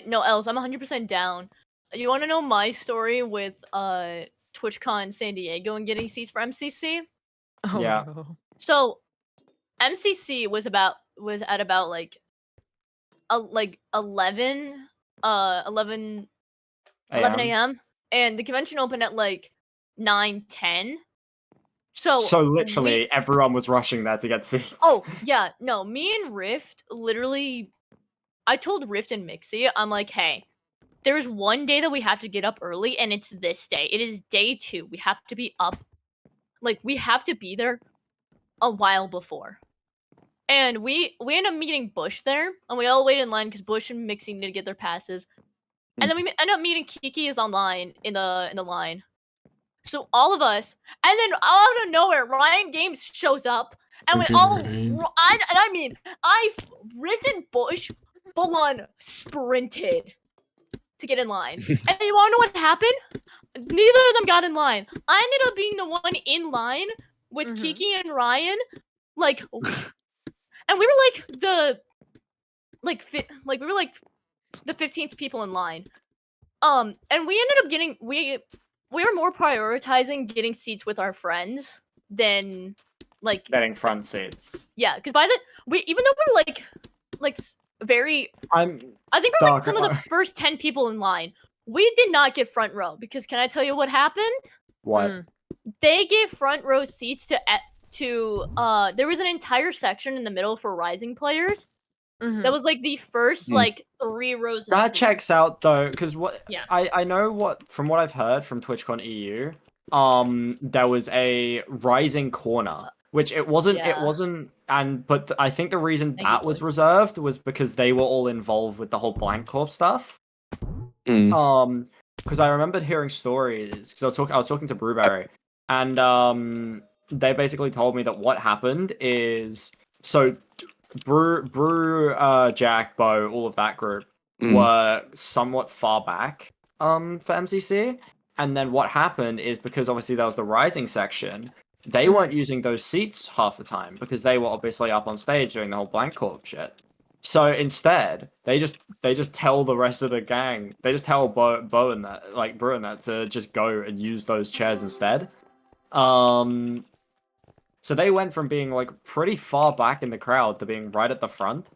No, Els, I'm 100% down. You want to know my story with TwitchCon San Diego and getting seats for MCC? Oh, Yeah. no. So, MCC was at about like 11 11 a.m. and the convention opened at like 9:10. So literally everyone was rushing there to get seats. Oh, yeah, no, me and Rift literally I told Rift and Mixie, I'm like, hey, there's one day that we have to get up early, and it's this day. It is day 2. We have to be up. Like, we have to be there a while before. And we end up meeting Bush there, and we all wait in line because Bush and Mixie need to get their passes. And then we end up meeting Kiki is online in the line. So all of us, and then out of nowhere, Ryan Games shows up, and we all, Rift and Bush full on sprinted to get in line. And you wanna know what happened? Neither of them got in line. I ended up being the one in line with Kiki and Ryan, like, and we were like the 15th people in line. And we ended up getting we were more prioritizing getting seats with our friends than like getting front seats. Yeah, because by the even though we're like very I think we're like some of the first 10 people in line. We did not get front row because can I tell you what happened? What? They gave front row seats to there was an entire section in the middle for rising players. That was like the first like 3 rows. That checks out though, because what Yeah. I know from what I've heard from TwitchCon EU, there was a rising corner, which it wasn't, but I think the reason that was reserved was because they were all involved with the whole Blank Corp stuff. Because I remembered hearing stories, because I was talking to Brewberry, and they basically told me that what happened is, so Brew, Jack, Bo, all of that group were somewhat far back for MCC, and then what happened is because obviously there was the rising section, they weren't using those seats half the time because they were obviously up on stage doing the whole Blank Corp shit. So instead, they just tell the rest of the gang, they just tell Bo and that, like Brew and that, to just go and use those chairs instead. So they went from being like pretty far back in the crowd to being right at the front.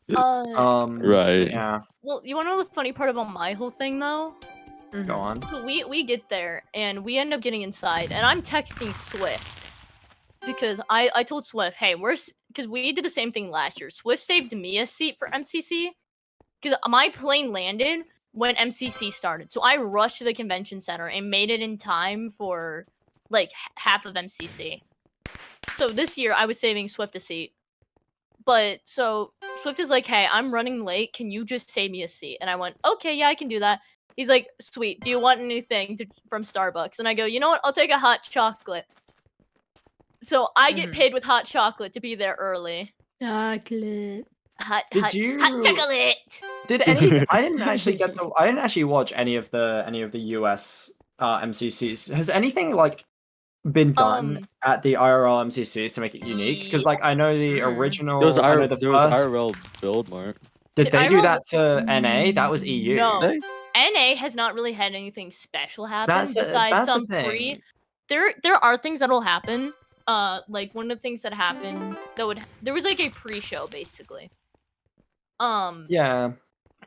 Right. Yeah. Well, you wanna know the funny part about my whole thing though? Mhm. Go on. So we get there and we end up getting inside, and I'm texting Swift because I told Swift, hey, because we did the same thing last year. Swift saved me a seat for MCC because my plane landed when MCC started, so I rushed to the convention center and made it in time for like half of MCC. So this year I was saving Swift a seat, but so Swift is like, hey, I'm running late. Can you just save me a seat? And I went, okay, yeah, I can do that. He's like, sweet. Do you want anything from Starbucks? And I go, you know what? I'll take a hot chocolate. So I get paid with hot chocolate to be there early. Chocolate. Hot Did chocolate. Did any? I didn't actually get to. I didn't actually watch any of the US MCCs. Has anything like been done at the IRL MCCs to make it unique? Because like I know the original. There was I know the there was first. IRL build, Mark. Did The they do IRL that for NA? That was EU. No. They? NA has not really had anything special happen That's besides the some thing. There are things that'll happen. Like one of the things that happened there was like a pre-show basically. Yeah.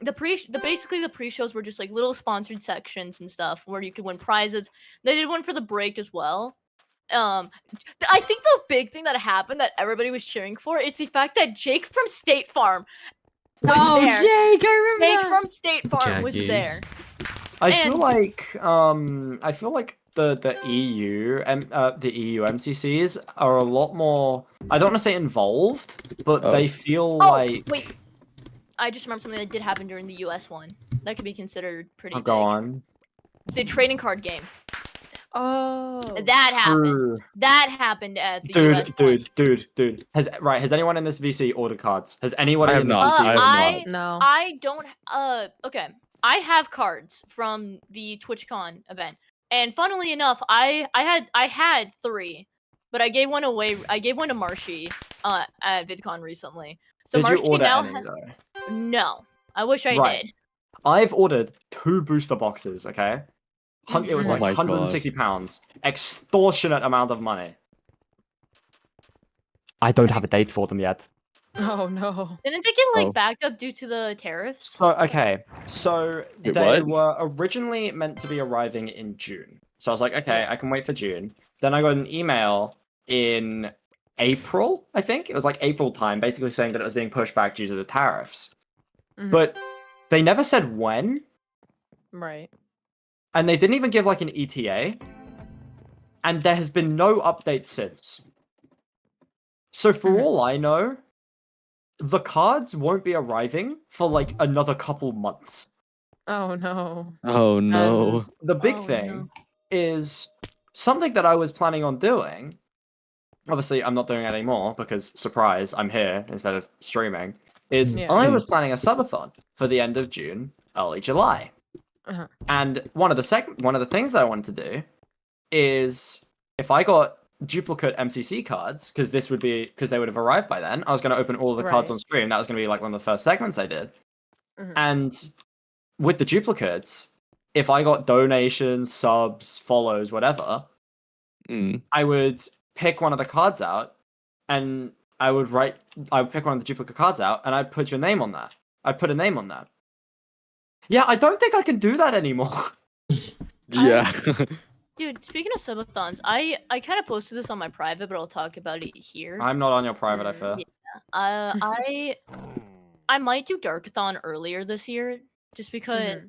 Basically the pre-shows were just like little sponsored sections and stuff where you could win prizes. They did one for the break as well. I think the big thing that happened that everybody was cheering for is the fact that Jake from State Farm was Oh, there. Jake, I remember Jake that. from State Farm was Jackies. there. I feel And- like the EU and the EU MCCs are a lot more. I don't want to say involved, but Oh. they feel Oh, like. wait. I just remembered something that did happen during the US one. That could be considered pretty Oh, big. go on. The trading card game. Oh. That happened. True. That happened at the US one. Dude. Has anyone in this VC ordered cards? Has anyone I have in this not. VC I have I No. I don't okay. I have cards from the TwitchCon event. And funnily enough, I had 3, but I gave one away. I gave one to Marshy at VidCon recently. So Did you Marshy order now any though? No. I wish I Right. did. I've ordered 2 booster boxes. Okay. It was Oh like my God. £160. Extortionate amount of money. I don't have a date for them yet. Oh no. Didn't they get like Oh. backed up due to the tariffs? So Wait, they what? were originally meant to be arriving in June. So I was like, okay, I can wait for June. Then I got an email in April, I think. It was like April time, basically saying that it was being pushed back due to the tariffs. Mhm. But they never said when, Right. and they didn't even give like an ETA. And there has been no update since. So for all I know, the cards won't be arriving for like another couple months. Oh no. Oh no. And the big Oh, thing no. is something that I was planning on doing. Obviously, I'm not doing it anymore because, surprise, I'm here instead of streaming. Is Yeah. I was planning a subathon for the end of June, early July. Uh-huh. And one of the things that I wanted to do is if I got duplicate MCC cards, because they would have arrived by then, I was going to open all of the cards Right. on stream. That was going to be like one of the first segments I did. Mhm. And with the duplicates, if I got donations, subs, follows, whatever, Mm. I would pick one of the cards out and I would pick one of the duplicate cards out and I'd put your name on that. I'd put a name on that. Yeah, I don't think I can do that anymore. Yeah. Dude, speaking of subathons, I kind of posted this on my private, but I'll talk about it here. I'm not on your private, I fear. I might do Darkathon earlier this year, just because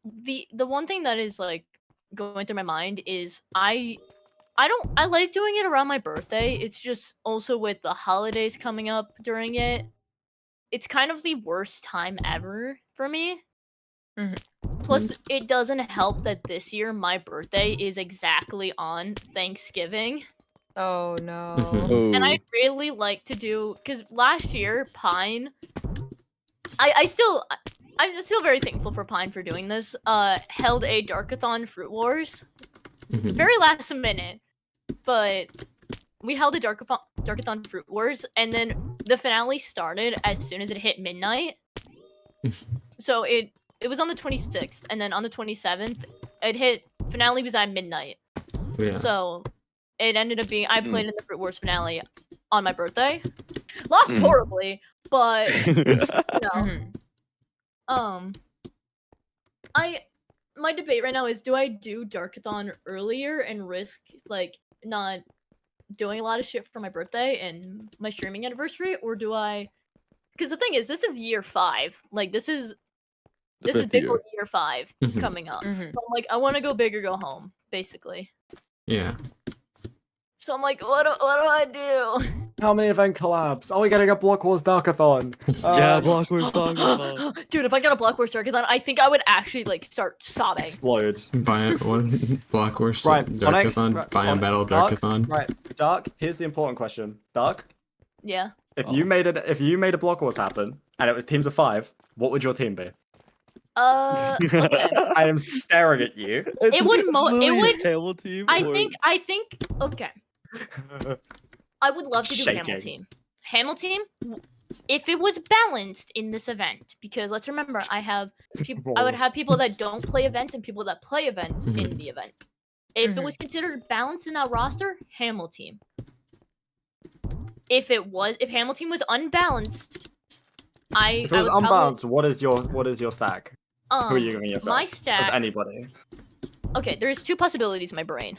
the one thing that is like going through my mind is I like doing it around my birthday. It's just also with the holidays coming up during it. It's kind of the worst time ever for me. Plus, it doesn't help that this year my birthday is exactly on Thanksgiving. Oh no. Oh. And I really like to do, because last year Pine, I'm still very thankful for Pine for doing this. Held a Darkathon Fruit Wars, very last minute, but we held a Darkathon Fruit Wars, and then the finale started as soon as it hit midnight. So it was on the 26th, and then on the 27th, it hit finale was at midnight. Yeah. So it ended up being I played in the Fruit Wars finale. on my birthday. Lost horribly, but Mhm. My debate right now is, do I do Darkathon earlier and risk like not doing a lot of shit for my birthday and my streaming anniversary, or do I? Because the thing is, this is year 5. Like this is fifth big year. old year 5 Mhm. coming up. Mhm. So I'm like, I want to go big or go home, basically. Yeah. So I'm like, what do I do? How many event collabs? Are we getting a Block Wars Darkathon? Yeah, Block Wars Darkathon. Dude, if I got a Block Wars Darkathon, I think I would actually like start sobbing. Explode. Block Wars Right, Darkathon, Biome Battle Dark, Darkathon. Right, Dark. Here's the important question. Dark, Yeah. if you made a Block Wars happen and it was teams of 5, what would your team be? Okay. I am staring at you. It would Camel team. I or- think okay. I would love to do Hamel Shaking. team. Hamel team, if it was balanced in this event, because let's remember, I would have people that don't play events and people that play events in the event. If it Mhm. was considered balanced in that roster, Hamel team. If Hamel team was unbalanced, If it was unbalanced, what is your stack? Who are you giving yourself? My stack. Of anybody. Okay, there's 2 possibilities in my brain.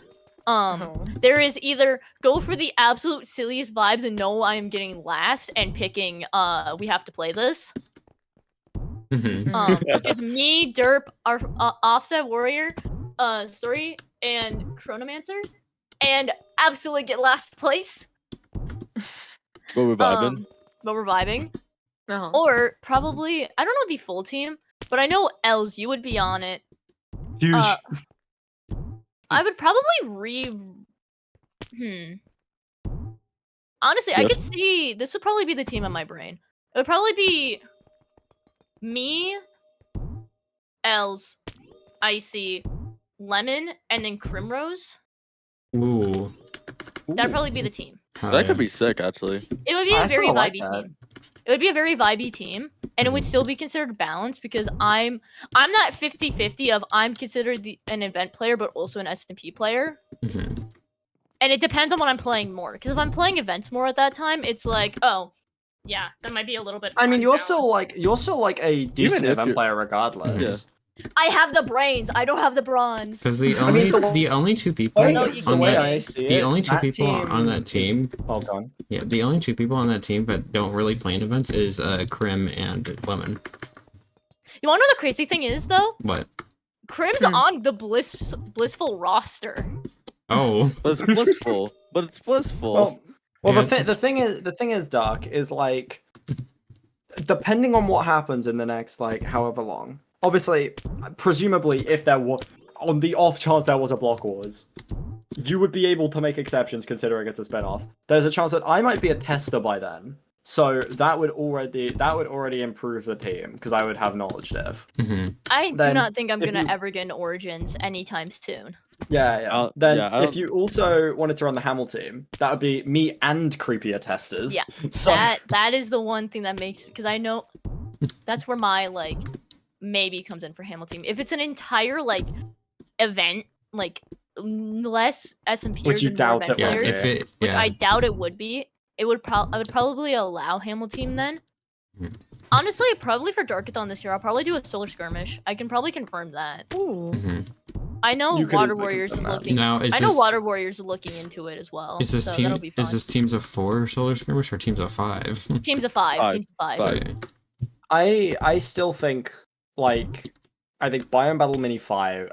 Oh. There is either go for the absolute silliest vibes and know I am getting last and picking we have to play this. Mhm. Which is me, Derp, our Offset Warrior, Story, and Chronomancer, and absolutely get last place. But we're vibing. But we're vibing. Uh-huh. Or probably, I don't know the full team, but I know Els, you would be on it. Huge. I would probably Honestly, I Yeah. could see this would probably be the team in my brain. It would probably be me, Els, Icy, Lemon, and then Crimrose. Ooh. That'd probably be the team. Hell That yeah. could be sick, actually. It would be a I very sorta like vibey that. team. It would be a very vibey team, and it would still be considered balanced because I'm not 50-50 of I'm considered an event player but also an SMP player. Mhm. And it depends on what I'm playing more. Because if I'm playing events more at that time, it's like, oh, yeah, that might be a little bit. I mean, you're unbalanced. still like a decent if event you're- player regardless. Yeah. I have the brains. I don't have the bronze. Because the I mean, only two people Wait, No, you the on way that I see the it, only two that people on that team, Oh, gone. yeah, the only 2 people on that team that don't really play in events is Crim and Lemon. You want to know the crazy thing is though? What? Crim's on the blissful roster. Oh. But it's blissful. But it's blissful. Well, Yeah, the thing is, Dark, is like, depending on what happens in the next like however long. Obviously, presumably, if there was on the off chance there was a Block Wars, you would be able to make exceptions considering it's a spin-off. There's a chance that I might be a tester by then, so that would already improve the team because I would have knowledge dev. Mhm. I do Then not think I'm if gonna you- ever get into Origins anytime soon. Yeah. I'll- Then yeah, I if don't- you also wanted to run the Hamel team, that would be me and creepier testers. Yeah, So that is the one thing that makes, because I know that's where my like maybe comes in for Hamel team. If it's an entire like event, like less SMP Which you and more doubt event it Yeah, would players, if it which yeah. I doubt it would be, I would probably allow Hamel team then. Mhm. Honestly, probably for Darkathon this year, I'll probably do a solar skirmish. I can probably confirm that. Ooh. Mhm. I know You could Water easily Warriors is confirm that. looking. Now, is I know this Water Warriors is looking into it as well. is this so team that'll be fun. is this teams of 4 solar skirmish or teams of 5? Teams of 5. Five. Teams of 5. Five. Okay. I still think like I think Biome Battle Mini 4.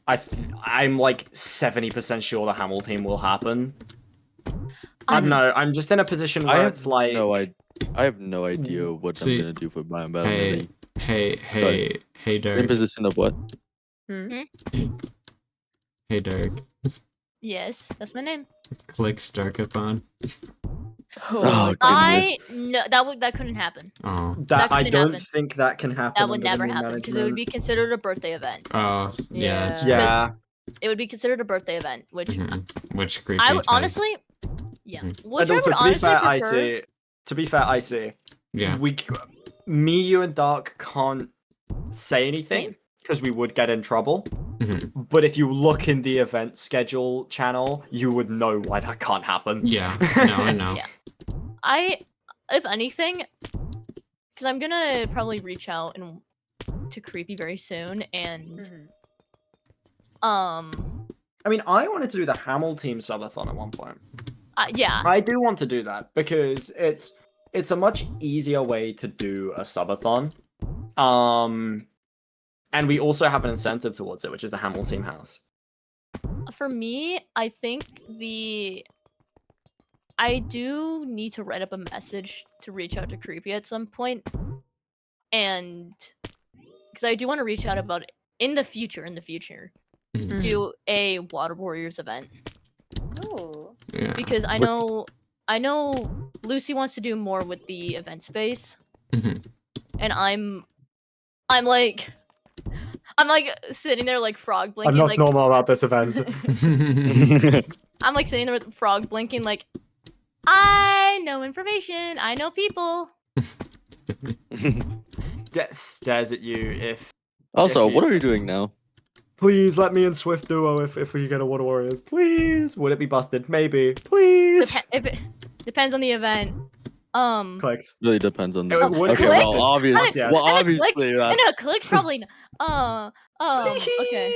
I'm like 70% sure the Hamel team will happen. I don't know. I'm just in a position where it's like I have no idea what See, I'm gonna do for Biome Battle. Hey, Mini. hey, In Dirk. position of what? Hey, Dirk. Yes, that's my name. Clicks Darkathon. Oh, No, that couldn't happen. Oh. That I couldn't don't happen. think that can happen. That would under the never new happen because it would be management. considered a birthday event. Oh, yeah. That's, Yeah. It would be considered a birthday event, which mhm. Which creepy. I would ties. honestly, yeah, Mhm. which And I also, would to be honestly fair, prefer. I see. Yeah. Me, you, and Dark can't say anything because we would get in trouble. But if you look in the event schedule channel, you would know why that can't happen. Yeah, no, I know. Yeah. If anything, because I'm gonna probably reach out to Creepy very soon, and I mean, I wanted to do the Hamel team subathon at one point. yeah. I do want to do that because it's a much easier way to do a subathon. And we also have an incentive towards it, which is the Hamel team house. For me, I think I do need to write up a message to reach out to Creepy at some point, and because I do want to reach out about it in the future, do a Water Warriors event. Oh. Yeah. Because I know Lucy wants to do more with the event space, and I'm like sitting there like frog blinking. I'm not like, normal about this event. I'm like sitting there with frog blinking, like I know information, I know people. Stares at you if. Also, If what you- are we doing now? Please let me in Swift Duo if we get a Water Warriors. Please. Would it be busted? Maybe. Please. If it depends on the event. Clicks. Really depends on It the. would Okay, be Clicks? well, obviously, Yeah. well, I know clicks. obviously, I know clicks probably. Okay.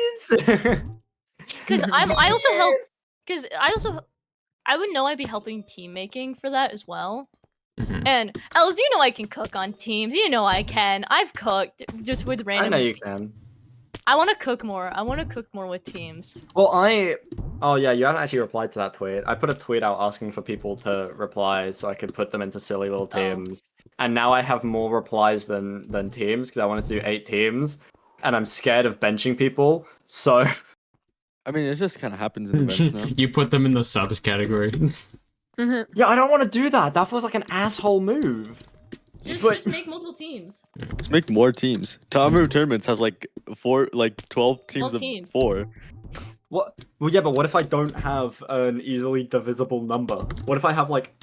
Because I also help. Because I would know I'd be helping team making for that as well. And Els, you know I can cook on teams. You know I can. I've cooked just with I random. know you can. I want to cook more. I want to cook more with teams. Well, oh yeah, you haven't actually replied to that tweet. I put a tweet out asking for people to reply so I could put them into silly little teams. And now I have more replies than teams because I wanted to do 8 teams, and I'm scared of benching people. So I mean, it just kind of happens in events now. You put them in the subs category. yeah, I don't want to do that. That feels like an asshole move. Just make multiple teams. Let's make more teams. Tower tournaments has like 12 teams 12 of teams. 4. What? Well, yeah, but what if I don't have an easily divisible number? What if I have like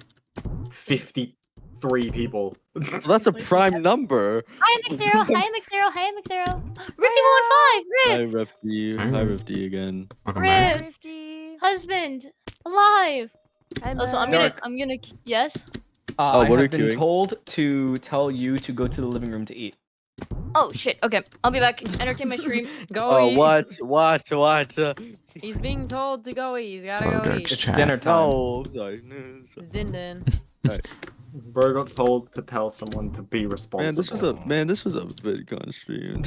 53 people? So that's a prime number. Hi, McZero. Hi, McZero. Hi, McZero. Hi, Rifty115. Rift. Ref D. Hi, Ref D again. Welcome back. Rift. Husband. Alive. I'm Also, I'm gonna. Yes. Oh, I what are have you been queuing? told to tell you to go to the living room to eat. Oh shit. Okay, I'll be back. Entertain my stream. Go Oh, eat. what? He's being told to go eat. He's gotta Oh, go Dirk's eat. chat. Dinner time. No, sorry. It's din din. Bro got told to tell someone to be responsible. This was a VidCon stream.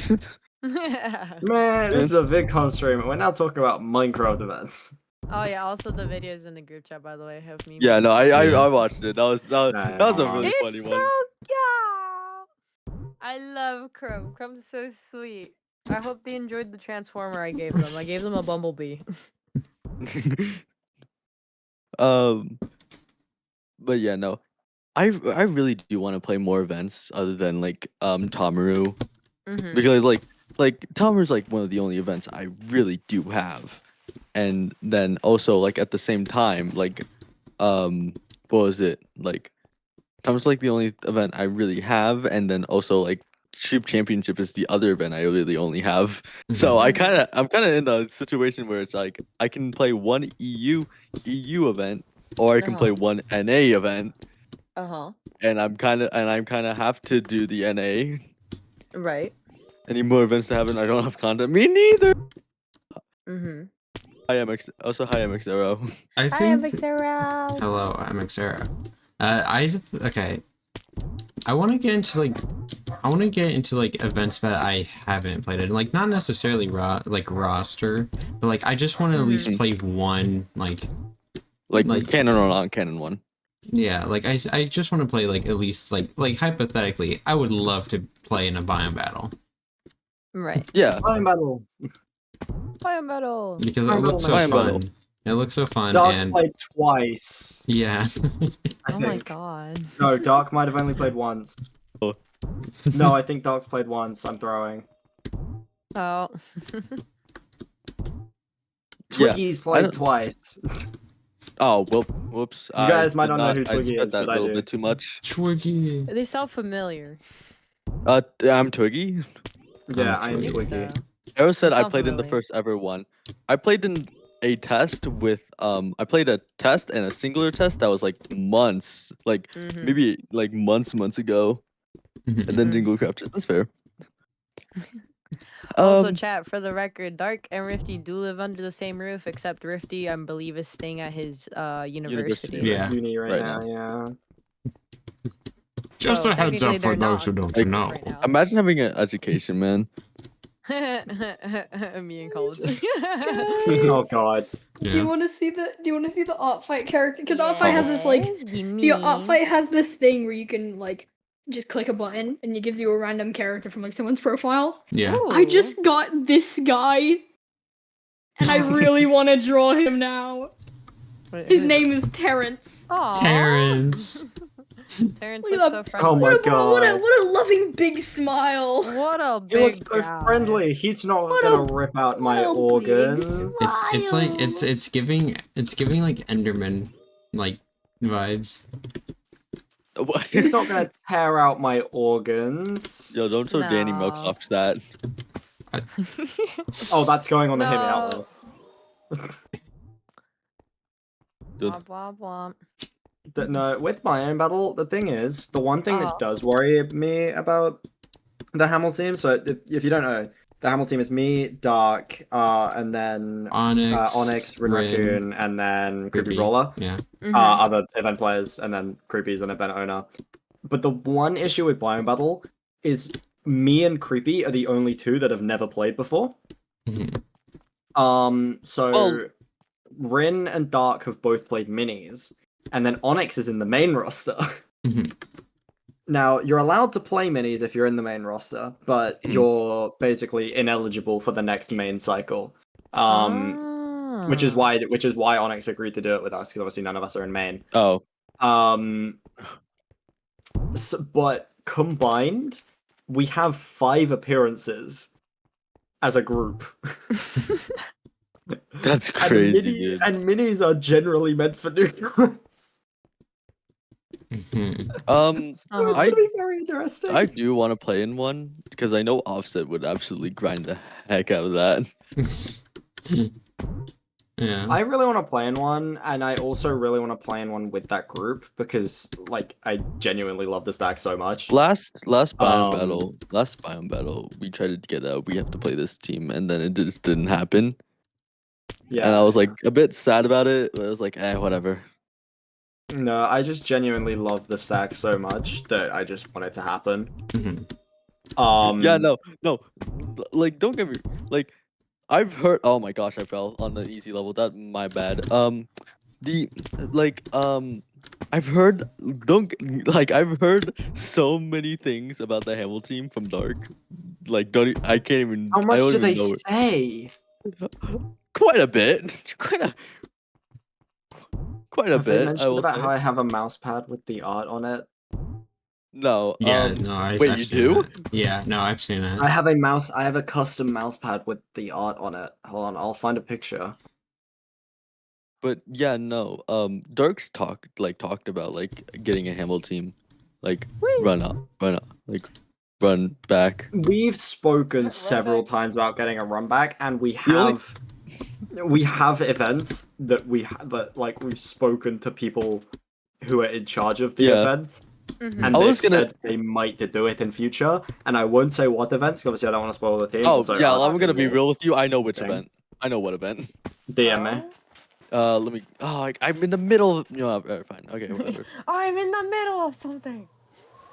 Man, this is a VidCon stream, and we're now talking about Minecraft events. Oh yeah. Also, the videos in the group chat, by the way, have me. Yeah, no, I watched it. That was Nah, a really It's funny so one. cute. I love Crumb. Crumb's so sweet. I hope they enjoyed the transformer I gave them. I gave them a bumblebee. But yeah, no, I really do want to play more events other than like Tomaru, Mhm. because like Tomaru's like one of the only events I really do have, and then also like at the same time like what was it like Tomaru's like the only event I really have, and then also like Troop Championship is the other event I really only have. So I'm kind of in a situation where it's like I can play one EU event, or I can play one NA event, and I'm kind of have to do the NA. Right. Any more events to happen? I don't have content. Me neither. Mhm. Hi MX0. I Hi, think. Victoria. Hello, I'm Xera. Okay. I want to get into like events that I haven't played in, like not necessarily roster, but like I just want to at least play one like canon or non-canon one. Yeah, like I just want to play like at least like hypothetically, I would love to play in a biome battle Right. Yeah. Biome battle. Biome battle. because it Biome looks so battle. fun. It looks so fun Dark's and played twice. yeah. I Oh think. my god. No, Dark might have only played once. Oh. No, I think Dark's played once. I'm throwing. Oh. Twiggy's I played don't- twice. Oh well. Whoops. You guys might did not know who I Twiggy spread is, that but a I little do. bit too much. Twiggy. They sound familiar. I'm Twiggy. Yeah, I am Twiggy. Twiggy. So. Arrow said That I sounds played in the familiar. first ever one. I played in a test with I played a test and a singular test that was like months, like Mhm. maybe like months ago, and then Mhm. Jingle Crafters. That's fair. Also, Um, chat for the record, Dark and Rifty do live under the same roof, except Rifty, I believe, is staying at his university. Yeah. Uni right, Right now, now. yeah. Just So, a heads technically, up for they're those who not don't Like, know. right now. imagine having an education, man. Me in college. Oh god. Do you Yeah. want to see the art fight character? Because art fight has this like Yes, give the art me. fight has this thing where you can like just click a button and it gives you a random character from like someone's profile. Yeah. I Ooh. just got this guy, and I really want to draw him now. Wait, His who- name is Terrence. Aw. Terrence. Terrence Look looks at so that- friendly. Oh my What a god. what a loving big smile. What a He looks big so guy. friendly. He's not What gonna a- rip out what my a big organs. It's like it's giving like Enderman like vibes. What? He's not gonna tear out my organs. Yo, don't show Danny No. Milksop's that. Oh, that's going on the hit me No. out list. Good. Womp womp womp. No, with my own battle, the thing is, the one thing Oh. that does worry me about the Hamel team. So if you don't know, the Hamel team is me, Dark, and then Onyx, Rin Rin, Raccoon, and then Creepy Creepy. Brawler. Yeah. Mhm. Other event players, and then Creepy's an event owner. But the one issue with Biome Battle is me and Creepy are the only two that have never played before. Mhm. So Well- Rin and Dark have both played minis, and then Onyx is in the main roster. Mhm. Now, you're allowed to play minis if you're in the main roster, but Mhm. you're basically ineligible for the next main cycle. Ah. Which is why Onyx agreed to do it with us, because obviously none of us are in main. Oh, But combined, we have 5 appearances as a group. that's crazy, dude. And minis are generally meant for newcomers. Mhm. So it's I gonna be very interesting. I do want to play in one because I know Offset would absolutely grind the heck out of that. Yeah. I really want to play in one, and I also really want to play in one with that group because, like, I genuinely love the stack so much. Last biome battle, we tried to get out. We have to play this team, and then it just didn't happen. Yeah, And I was like a bit sad about it, but I was like, whatever. no, I just genuinely love the stack so much that I just want it to happen. Mhm. Yeah, no, like don't get me like. I've heard. Oh my gosh, I fell on the easy level. That my bad. I've heard. I've heard so many things about the Hamel team from Dark. Like, I can't even. How much I don't do they even know it. say? Quite a bit. Quite a Have they bit. I mentioned will about say. how I have a mouse pad with the art on it? No. Yeah. No. I've wait, you seen do? it. Yeah. No, I've seen it. I have a custom mouse pad with the art on it. Hold on, I'll find a picture. But yeah, no. Dark's talked about like getting a Hamel team, like run up, like run back. We've spoken Run several back. times about getting a run back, and we The only- have events that like we've spoken to people who are in charge of the Yeah. events, Mhm. and I they've was gonna- said they might do it in future. And I won't say what events, 'cause obviously I don't want to spoil the team. Oh Also, yeah, I'm gonna be obviously. real with you. I know which Thing. event. I know what event. DM me. Let me. Oh, I'm in the middle of. Fine. Okay, whatever. I'm in the middle of something.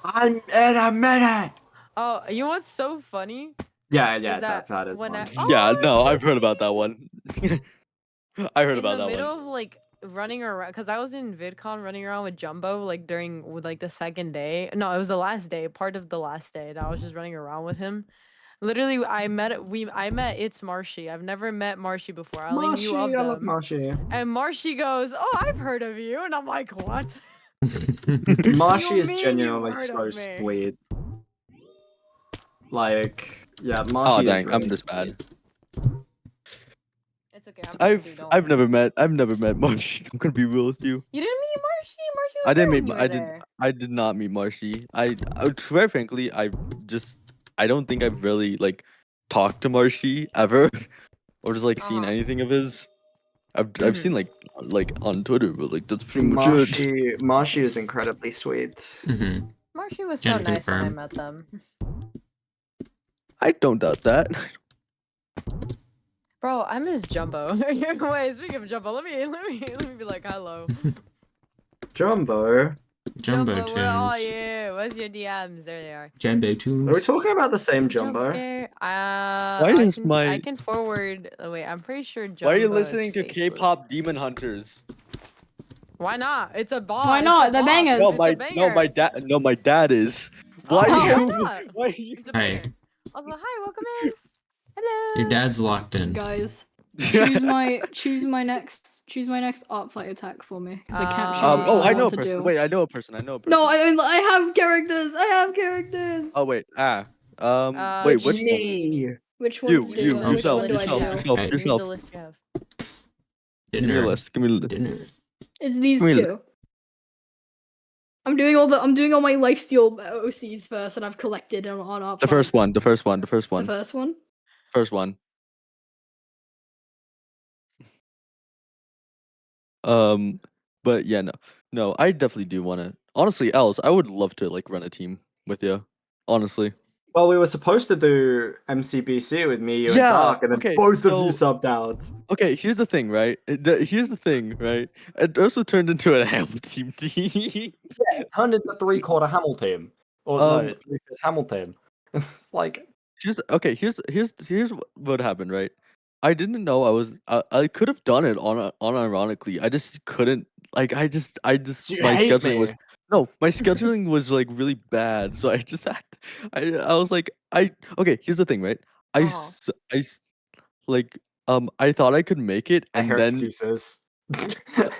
I'm in a minute. Oh, you know what's so funny? Yeah, Is that is when one. Yeah, Oh, no, it's I've heard about that one. I heard in about the that middle one. of like running around, because I was in VidCon running around with Jumbo like with like the second day. No, it was the last day, part of the last day that I was just running around with him. Literally, I met It's Marshy. I've never met Marshy before. I only Marshy, knew of I love them. Marshy. And Marshy goes, "Oh, I've heard of you," and I'm like, "What?" Marshy is mean you've genuinely heard so of me? sweet. Like, yeah, Oh Marshy is dang, really I'm this bad. sweet. It's okay. I've never met Marshy. I'm gonna be real with you. You didn't meet Marshy. Marshy was I didn't there meet. when you were there. I did not meet Marshy. Very frankly, I don't think I've really like talked to Marshy ever, or just like seen Uh-huh. anything of his. I've seen like on Twitter, but like that's pretty much it. Marshy is incredibly sweet. Mm-hmm. Marshy was so Can nice when I confirm. met them. I don't doubt that. Bro, I miss Jumbo. Wait, speaking of Jumbo, let me be like hello. Jumbo. Jumbo where are tunes. you? Where's your DMs? There they are. Jumbo Are we tunes. talking about the same Jump Jumbo? scare. Why I is can my I can forward. Oh, wait, I'm pretty sure Jumbo. Why are you is listening to faceless. K-pop Demon Hunters? Why not? It's a bop. Why it's not? a They're bop. bangers. No, It's a my banger. my dad is. Why Oh, you? why not? Why you? It's a Hey. banger. I was like, hi, welcome in. Hello. Your dad's locked in. Guys, choose my next art fight attack for me because I can't choose. Oh, I what know a to person. do. Wait, I know a person. No, I have characters. I have characters. Oh wait. Which Wait. Which one? Me. Which You, ones Use do you, the- which yourself, one do I yourself, do? yourself, Hey. Use the yourself. list you have. Give me a Dinner. list. Give me a list. Dinner. It's these Give me a two. I'm doing all my lifesteal OCs first, and I've collected on art. The first one. The first one. The first The one. first one. First one. But yeah, no. I definitely do want to. Honestly, Els, I would love to like run a team with you. Honestly. Well, we were supposed to do MCBC with me, you, and Yeah, Dark, and then okay, both of you so- subbed out. Okay, here's the thing, right? Here's the thing, right? It also turned into a Hamilton team. It turned into 3/4 Hamel team. Or no, 3/5 Hamel team. It's like, Here's what happened, right? I didn't know I could have done it unironically. I just couldn't like I just you my hate scheduling was me. no, my scheduling was like really bad. So I just had I was like okay, here's the thing, right? Like I thought I could make it I and hear then excuses.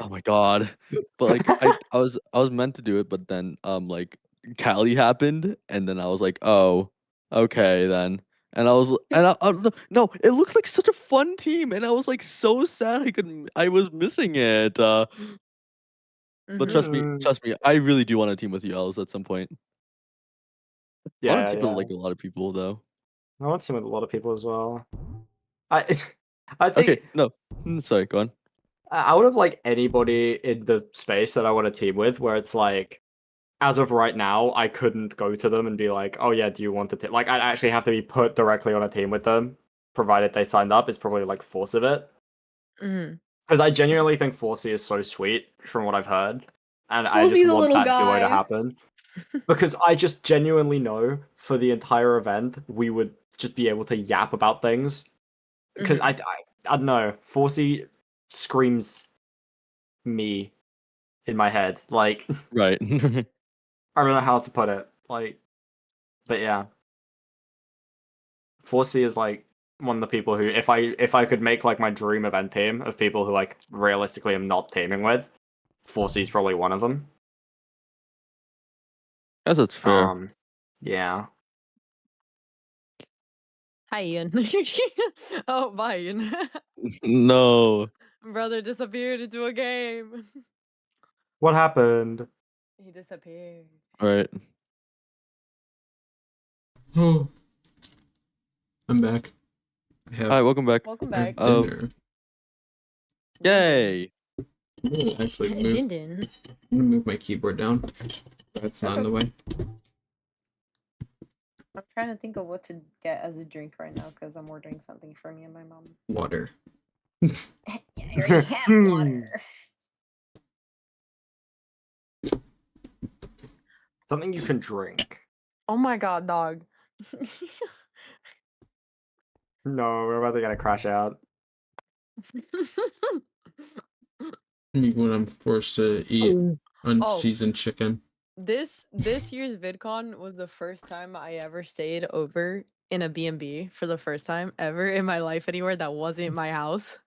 oh my god. But like I was meant to do it, but then like Cali happened and then I was like, "Oh, okay then." And no, it looked like such a fun team and I was like so sad I was missing it. But Mhm. trust me, I really do want to team with you Els at some point. I Yeah, want to team yeah. with like a lot of people though. I want to team with a lot of people as well. I think Okay, no. Sorry, go on. out of like anybody in the space that I want to team with, where it's like, as of right now, I couldn't go to them and be like, "Oh yeah, do you want to?" Like, I'd actually have to be put directly on a team with them, provided they signed up. It's probably like Force of it, Mhm. because I genuinely think Forcey is so sweet from what I've heard, and I just Forcey's a want little that duo to guy. happen. Because I just genuinely know for the entire event we would just be able to yap about things. Because I don't know, Forcey screams me in my head. Like, Right. I don't know how to put it. Like, but yeah, Forcey is like one of the people who, if I could make like my dream event team of people who like realistically I'm not teaming with, Forcey's probably one of them. Guess that's fair. Yeah. Hi, Ian. Oh, bye, Ian. No. Brother disappeared into a game. What happened? He disappeared. Right. Oh. I'm back. I have Hi, welcome back. Welcome back. dinner. Yay. I'm gonna actually move. Din din. I'm gonna move my keyboard down. That's not in the way. I'm trying to think of what to get as a drink right now because I'm ordering something for me and my mom. Water. Yeah, I already have water. Something you can drink. Oh my god, dog. No, we're about to get a crash out. When I'm forced to eat Oh. unseasoned chicken. This year's VidCon was the first time I ever stayed over in a B&B for the first time ever in my life anywhere that wasn't my house.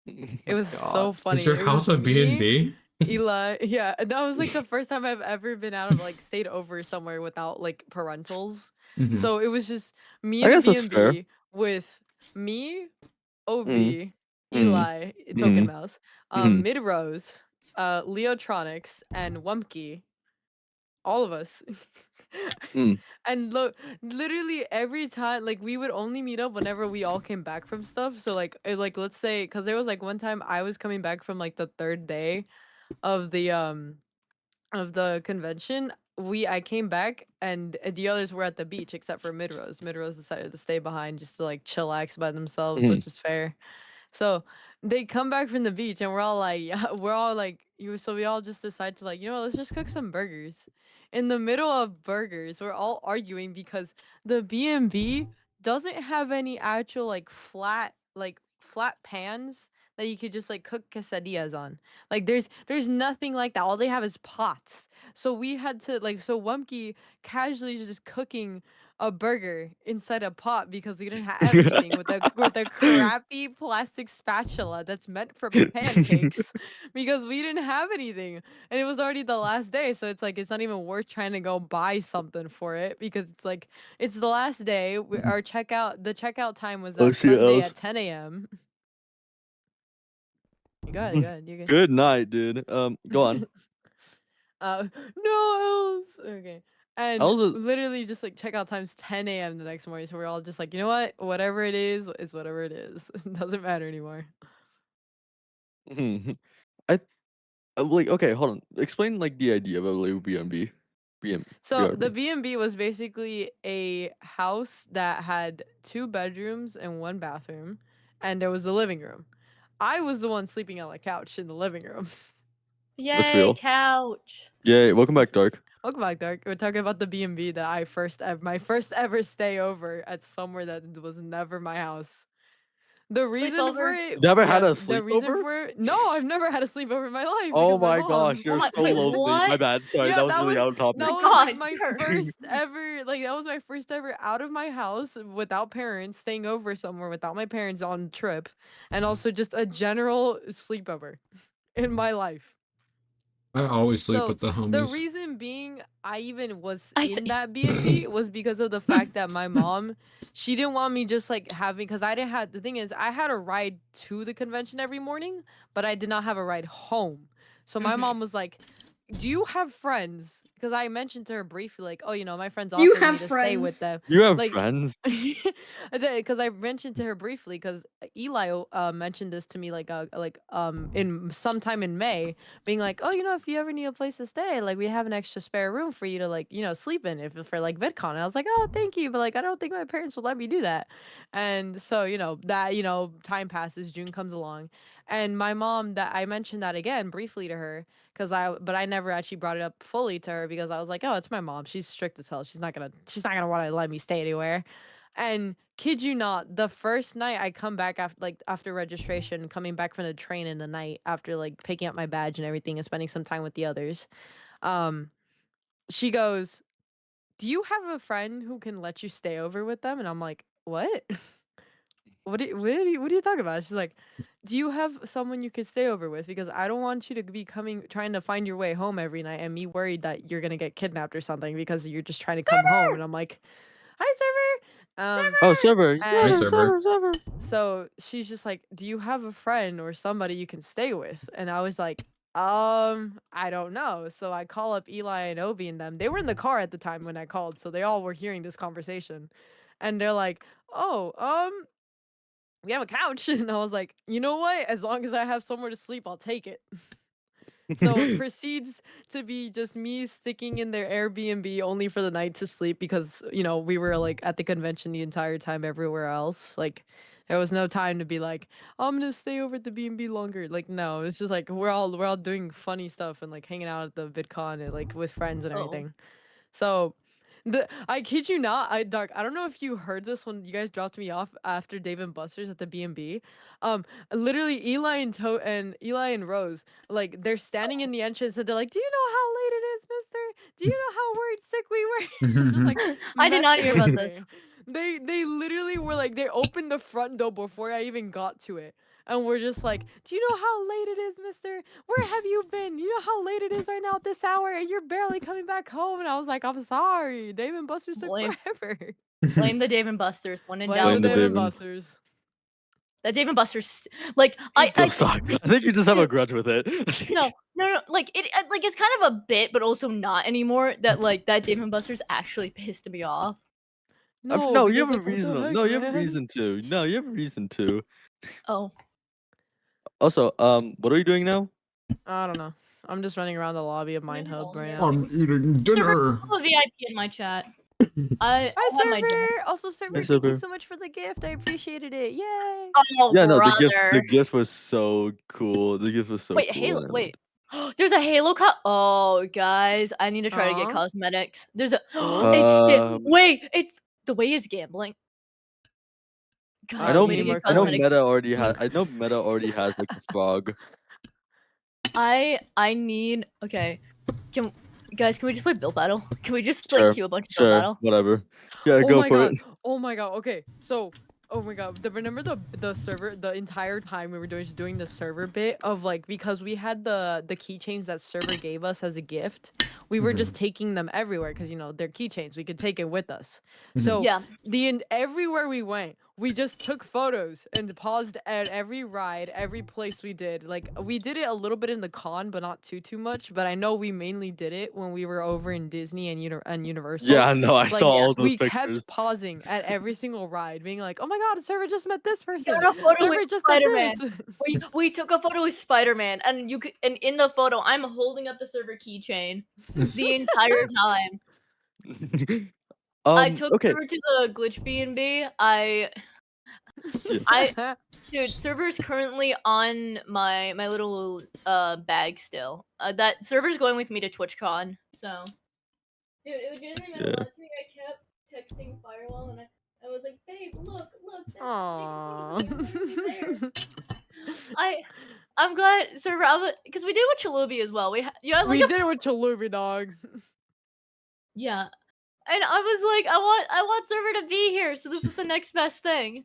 It was so funny. Is your It house was a me, B&B? Eli, yeah, that was like the first time I've ever been out of like stayed over somewhere without like parentals. Mhm. So it was just me I in a guess that's fair. B&B with me, OV, Mm. Eli, Token Mm. Mouse, Mhm. Mid Rose, Leotronics, and Wumpke. all of us. Mm. And look, literally every time, like we would only meet up whenever we all came back from stuff. So like let's say, because there was like one time I was coming back from like the third day of the convention. I came back and the others were at the beach except for Midrose. Midrose decided to stay behind just to like chillax by themselves, Mhm. which is fair. So they come back from the beach and we're all like, yeah, we're all like, so we all just decide to like, let's just cook some burgers. In the middle of burgers, we're all arguing because the B&B doesn't have any actual flat pans that you could just like cook quesadillas on. Like there's nothing like that. All they have is pots. So we had to like, so Wumpke casually is just cooking a burger inside a pot because we didn't have anything with a crappy plastic spatula that's meant for pancakes because we didn't have anything, and it was already the last day, so it's like it's not even worth trying to go buy something for it because it's like it's the last day. The checkout time was Oh, at see Sunday else. at 10 a.m. You got it, you're good. Good night, dude. Go on. uh, no else. Okay. I And was literally just like checkout time's 10 a.m. the next morning. So we're all just like, you know what? Whatever it is whatever it is. It doesn't matter anymore. I like okay, hold on. Explain like the idea about like B&B. So the BRB. B&B was basically a house that had 2 bedrooms and 1 bathroom, and there was the living room. I was the one sleeping on the couch in the living room. That's Yay, real. couch. Yay, welcome back, Dark. Welcome back, Dark. We're talking about the B&B that my first ever stay over at somewhere that was never my house. The reason for Sleepover? it, Never had yeah, a the reason sleepover? for it, no, I've never had a sleepover in my life Oh because my my mom. gosh, Oh you're my, so wait, lonely. My what? bad. Sorry, Yeah, that was really out of Oh that topic. my was like god, my sure. first ever, like that was my first ever out of my house without parents, staying over somewhere without my parents on trip, and also just a general sleepover in my life. I always sleep So with the the homies. reason being I even was I in see. that B&B was because of the fact that my mom, she didn't want me just like having, because I didn't have, the thing is I had a ride to the convention every morning, but I did not have a ride home. So my Mhm. mom was like, do you have friends? Because I mentioned to her briefly, like, oh, my friend's You offering me have to stay with friends. them. You have Like, friends? because I mentioned to her briefly, because Eli mentioned this to me in sometime in May, being like, oh, if you ever need a place to stay, like we have an extra spare room for you to like, sleep in if for like VidCon. And I was like, oh, thank you, but like I don't think my parents will let me do that. And so time passes, June comes along, and my mom, that I mentioned that again briefly to her, but I never actually brought it up fully to her because I was like, oh, it's my mom, she's strict as hell, she's not gonna want to let me stay anywhere. And kid you not, the first night I come back after registration, coming back from the train in the night after like picking up my badge and everything and spending some time with the others, um, she goes, "Do you have a friend who can let you stay over with them?" And I'm like, "What? What are you talking about?" She's like, "Do you have someone you could stay over with? Because I don't want you to be trying to find your way home every night, and me worried that you're gonna get kidnapped or something because you're just trying to come home." And I'm like, "Hi, server." Oh, server, Hi, And server. server. so she's just like, "Do you have a friend or somebody you can stay with?" And I was like, I don't know." So I call up Eli and Obi and them. They were in the car at the time when I called, so they all were hearing this conversation. And they're like, "Oh, we have a couch." And I was like, "You know what? As long as I have somewhere to sleep, I'll take it." So it proceeds to be just me sticking in their Airbnb only for the night to sleep because, we were like at the convention the entire time everywhere else. Like there was no time to be like, "Oh, I'm gonna stay over at the B&B longer." Like no, it's just like we're all doing funny stuff and like hanging out at the VidCon and like with friends and Oh. everything. So I kid you not, I don't know if you heard this when you guys dropped me off after Dave and Buster's at the B&B. Literally Eli and Rose, like they're standing in the entrance and they're like, "Do you know how late it is, mister? Do you know how worried sick we were?" Just like I did not hear messing about with this. me. They literally were like, they opened the front door before I even got to it. And we're just like, "Do you know how late it is, mister? Where have you been? You know how late it is right now at this hour and you're barely coming back home?" And I was like, "I'm sorry. Dave and Buster's took Blame forever." blame the Dave and Buster's. When in Blame the doubt, Blame the Dave and blame. David. Buster's. That Dave and Buster's like I Still suck. I think you just have a grudge with it. no, like like it's kind of a bit, but also not anymore. That like that Dave and Buster's actually pissed me off. No, you because, have a like, what the reason. heck, No, you have a man? reason to. No, you have a reason to. Oh, Also, what are you doing now? I don't know. I'm just running around the lobby of Mine Hub right now. I'm eating Server, I'm a VIP in my chat. I Hi, have my dinner. server. Also, server, Hi, thank you server. so much for the gift. I appreciated it. Yay. Oh, Yeah, no, brother. the gift was so cool. The gift was so Wait, cool. Halo. man. Wait, there's a Halo cut. Oh, guys, I need to try to get Aw. cosmetics. There's a. Um, Wait, it's the way is gambling. Guys, I Oh, know. the way to get I know cosmetics. Meta already has. I know Meta already has like a frog. I need. Okay, guys, can we just play Build Battle? Can we just like Sure, queue a bunch of Build Sure, Battle? whatever. Yeah, Oh go my for god. it. Oh my god. Okay. So, oh my god. Remember the server the entire time we were doing the server bit of like because we had the keychains that server gave us as a gift. We were just taking them everywhere because they're keychains. We could take it with us. So Yeah. everywhere we went, we just took photos and paused at every ride, every place we did. Like we did it a little bit in the con, but not too much. But I know we mainly did it when we were over in Disney and Universal. Yeah, no, I Like, saw all those we pictures. kept pausing at every single ride, being like, "Oh my god, server just met this person. Got a photo Server with just did Spider-Man. this." We took a photo with Spider-Man, and and in the photo, I'm holding up the server keychain the entire time. I took Okay. server to the glitch B&B. Dude, server's currently on my little bag still. That server's going with me to TwitchCon. So, dude, it legitimately meant a lot to me. I kept texting Firewall, and I was like, "Babe, look, Aww. I'm glad server because we did with Chalubi as well. We had like We did it with Chalubi, dog. yeah, and I was like, I want server to be here, so this is the next best thing.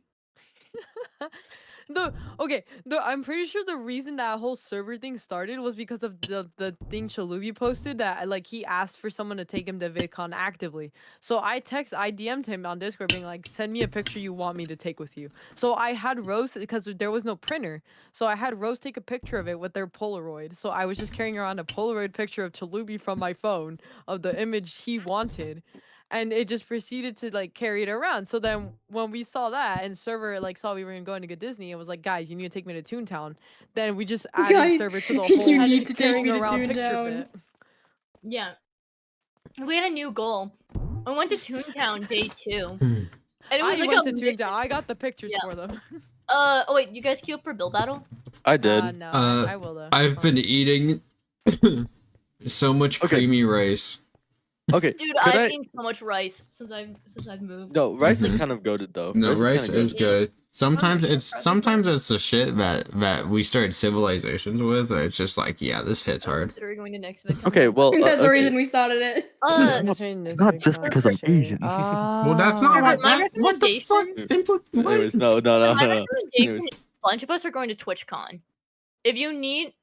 I'm pretty sure the reason that whole server thing started was because of the thing Chalubi posted that like he asked for someone to take him to VidCon actively. So I DM'd him on Discord being like, send me a picture you want me to take with you. So I had Rose because there was no printer. So I had Rose take a picture of it with their Polaroid. So I was just carrying around a Polaroid picture of Chalubi from my phone of the image he wanted. And it just proceeded to like carry it around. So then when we saw that and server like saw we were going to go Disney and was like, guys, you need to take me to Toontown. Then we just added Guys, server to the whole you need to take carrying me to around picture Toontown. bit. Yeah, we had a new goal. I went to Toontown day 2, and it was I like went a to Toontown. I got the pictures for them. Oh wait, you guys queue up for Build Battle? I did. No, I will though. I've been eating so much creamy rice. Okay. Dude, I've eaten so much rice since I've moved. No, rice is kind of goated though. No, rice kinda is goated. good. Sometimes it's the shit that we started civilizations with. It's just like, yeah, this hits hard. Considering going to next VidCon. Okay, well, That's the okay. reason we started it. It's not just because I'm Asian. Well, that's not my what that. What the fuck? What? Anyways, no. My recommendation is a bunch of us are going to TwitchCon. If you need,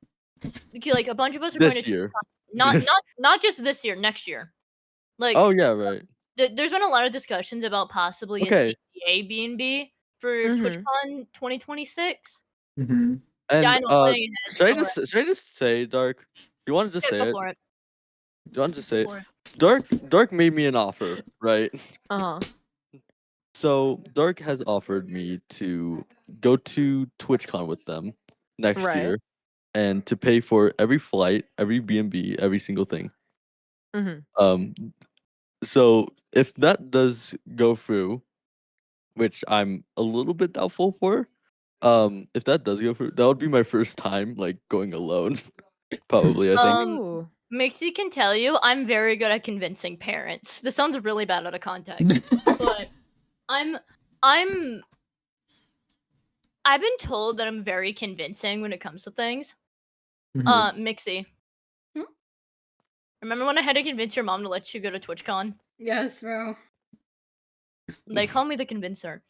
like, a bunch of us are This going to year. TwitchCon. Not just this year, next year. Like, Oh yeah, right. there's been a lot of discussions about possibly Okay. a CCA B&B for TwitchCon 2026. And Yeah, I know. Planning ahead. should I just say, Dark? You want to just Yeah, say go it? for it. You want to just say it? For it. Dark made me an offer, right? Uh-huh. So Dark has offered me to go to TwitchCon with them next Right. year, and to pay for every flight, every B&B, every single thing. So if that does go through, which I'm a little bit doubtful for, if that does go through, that would be my first time like going alone. Probably, I think. Ooh. Mixie can tell you I'm very good at convincing parents. This sounds really bad out of context, but I've been told that I'm very convincing when it comes to things. Mixie. Remember when I had to convince your mom to let you go to TwitchCon? Yes, bro. They call me the convincer.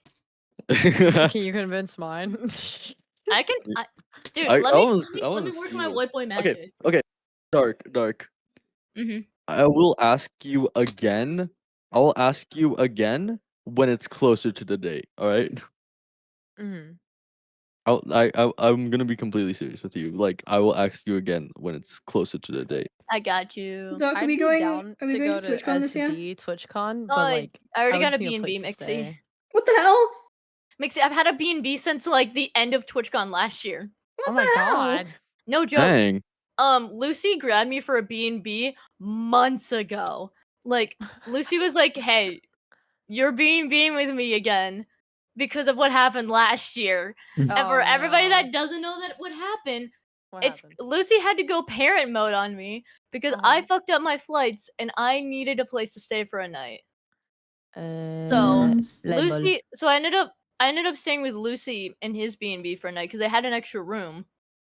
Can you convince mine? Dude, I let wanna me work see my what- white boy magic. Okay. Dark. Mhm. I will ask you again. I will ask you again when it's closer to the date. All right. I'm gonna be completely serious with you. Like, I will ask you again when it's closer to the date. I got you. Doc, I'd be down are we to going go to to TwitchCon this year? SD TwitchCon, Oh, but like I already would got a just need B&B, place to Mixie. stay. What the hell? Mixie, I've had a B&B since like the end of TwitchCon last year. What Oh my the hell? god. No joke. Dang. Lucy grabbed me for a B&B months ago. Like, Lucy was like, hey, you're B&Bing with me again because of what happened last year. And for Oh, everybody no. that doesn't know that what happened, What it's happened? Lucy had to go parent mode on me because I Uh-huh. fucked up my flights and I needed a place to stay for a night. Uh, So Lemon. Lucy, so I ended up staying with Lucy in his B&B for a night because they had an extra room.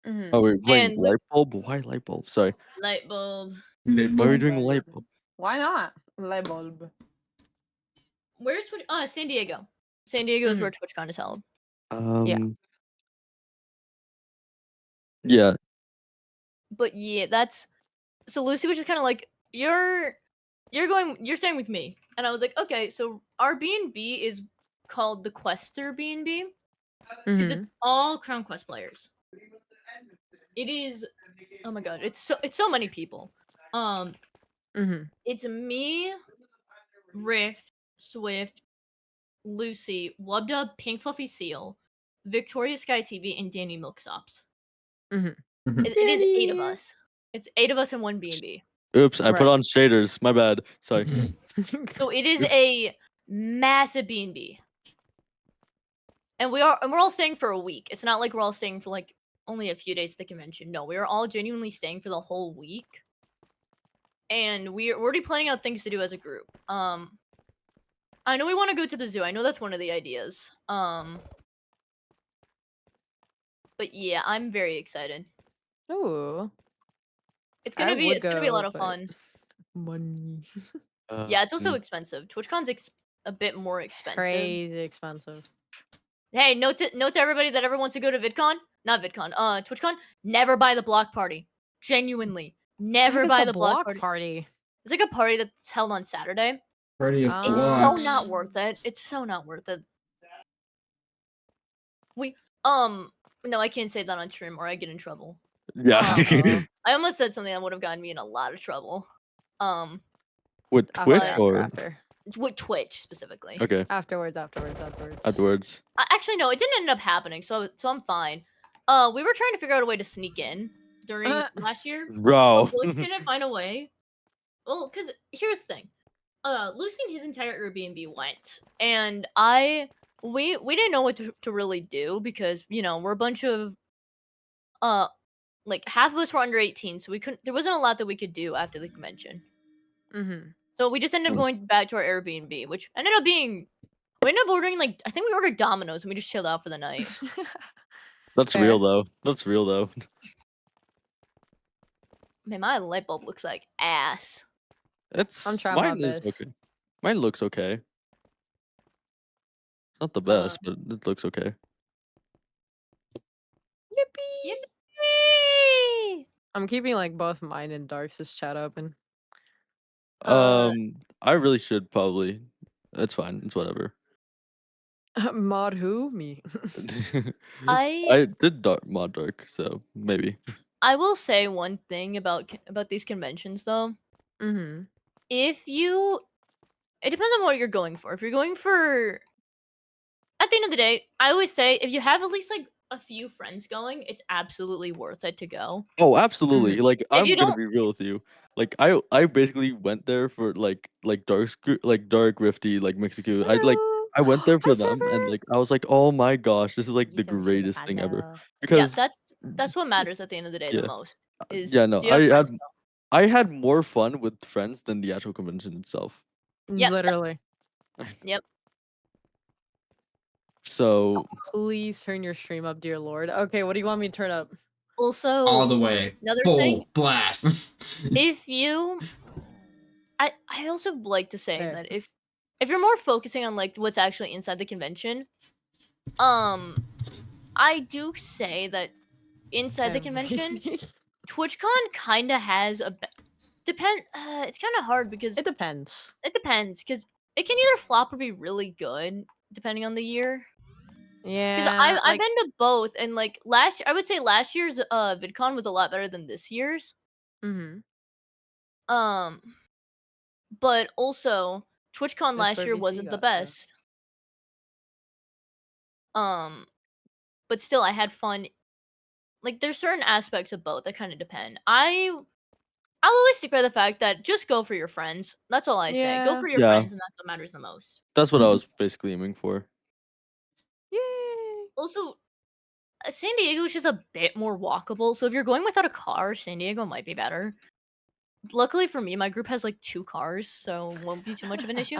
Mhm. Oh wait, And light bulb? Why light bulb? Sorry. Light bulb. Why are we doing light bulb? Why not? Light bulb. Where's Twitch? San Diego. San Diego is where TwitchCon is held. Yeah. But yeah, that's so Lucy was just kind of like, you're staying with me, and I was like, okay. So our B&B is called the Quester B&B because it's Mhm. all Crown Quest players. It is, oh my god, it's so many people. Mhm. It's me, Rift, Swift, Lucy, Wubdub, Pink Fluffy Seal, Victoria Sky TV, and Danny Milksops. Mhm. It is 8 of Danny. us. It's 8 of us in one B&B. Oops, I put Right. on shaders. My bad. Sorry. So it is Oops. a massive B&B. And we're all staying for a week. It's not like we're all staying for like only a few days at the convention. No, we are all genuinely staying for the whole week. And we're already planning out things to do as a group. I know we want to go to the zoo. I know that's one of the ideas. But yeah, I'm very excited. Ooh. It's I gonna be would a lot go, of but fun. money. Yeah, it's also Um, expensive. TwitchCon's a bit more expensive. Crazy expensive. Hey, note to everybody that ever wants to go to VidCon, not VidCon, TwitchCon, never buy the block party. Genuinely, never buy the block party. party. It's like a party that's held on Saturday. Party of It's so blocks. not worth it. It's so not worth it. No, I can't say that on stream or I get in trouble. yeah. I almost said something that would have gotten me in a lot of trouble. With Twitch But- or After. With Twitch specifically. okay Afterwards. afterwards. Actually, no, it didn't end up happening, so I'm fine. We were trying to figure out a way to sneak in during last year. Bro. But couldn't find a way. Well, because here's the thing. Lucy and his entire Airbnb went, and we didn't know what to really do because we're a bunch of like half of us were under 18, so there wasn't a lot that we could do after the convention. Mhm. So we just ended up going back to our Airbnb, which ended up being we ended up ordering like I think we ordered Domino's and we just chilled out for the night. That's Fair. real though. That's real though. Man, my light bulb looks like ass. It's I'm trying my mine is best. okay. Mine looks okay. Not the best, but it looks okay. Yippee! I'm keeping like both mine and Darks' chat open. I really should probably. It's fine. It's whatever. Mod who? Me. I did mod dark, so maybe. I will say one thing about these conventions though. Mhm. It depends on what you're going for. If you're going for at the end of the day, I always say if you have at least like a few friends going, it's absolutely worth it to go. Oh, absolutely. Like I'm you gonna don't- be real with you. Like I basically went there for like dark rifty like Mexico. I went there for them and like I was like, oh my gosh, this is like the greatest thing ever. Yeah, Because that's what matters at the end of the day Yeah. the most. Is yeah, no, do you have friends go? I had more fun with friends than the actual convention itself. Yep. Literally. Yep. So Please turn your stream up, dear lord. Okay, what do you want me to turn up? Also, All the way. another Full thing, blast. if you I also like to say There. that if you're more focusing on like what's actually inside the convention, I do say that inside the convention, TwitchCon kind of has it's kind of hard because It depends. it depends because it can either flop or be really good depending on the year. Because Yeah. I've like, been to both, and like I would say last year's VidCon was a lot better than this year's. mm-hmm. Um, but also TwitchCon Miss last year Burby C wasn't the got stuff. best. But still, I had fun. Like, there's certain aspects of both that kind of depend. I'll always stick by the fact that just go for your friends. That's all I say. Go Yeah. for your Yeah. friends, and that's what matters the most. That's what I was basically aiming for. Yay. Also, San Diego is just a bit more walkable. So if you're going without a car, San Diego might be better. Luckily for me, my group has like 2 cars, so won't be too much of an issue.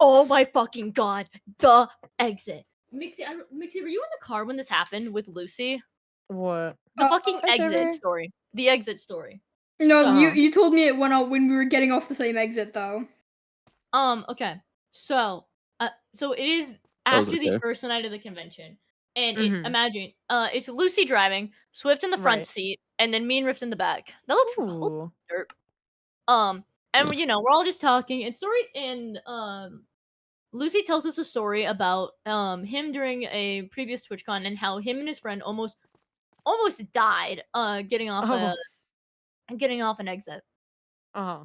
Oh my fucking god, the exit. Mixie, Mixie, were you in the car when this happened with Lucy? What? The fucking hi, exit server. story. The exit story. No, Uh-huh. you told me it went out when we were getting off the same exit though. Okay. So it is That was after the okay. first night of the convention. And Mhm. imagine, it's Lucy driving, Swift in the front Right. seat, and then me and Rift in the back. That looks Ooh. dirt. And we're all just talking, and Lucy tells us a story about him during a previous TwitchCon and how him and his friend almost died getting off an exit. Uh-huh.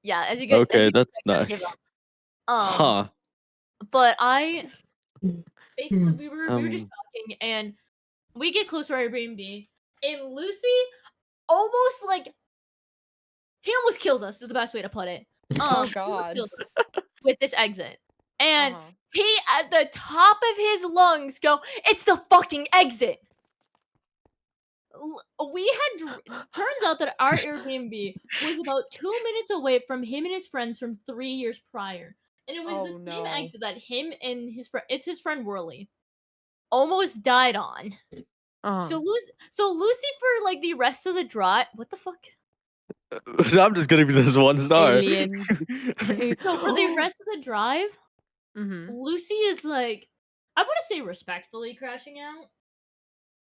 Yeah, as you Okay, can that's expect, I give nice. up. Huh. But basically we were just Um. talking, and we get closer to Airbnb, and Lucy almost like he almost kills us is the best way to put it. Oh He almost god. kills us with this exit. And Uh-huh. he at the top of his lungs go, "It's the fucking exit." Turns out that our Airbnb was about 2 minutes away from him and his friends from 3 years prior. And it was Oh, the same no. exit that him and his friend, it's his friend Whirly, almost died on. Uh-huh. So Lucy for like the rest of the drive, what the fuck? I'm just gonna be this 1 star. Alien. So for the rest of the drive, Mm-hmm. Lucy is like, I want to say respectfully crashing out.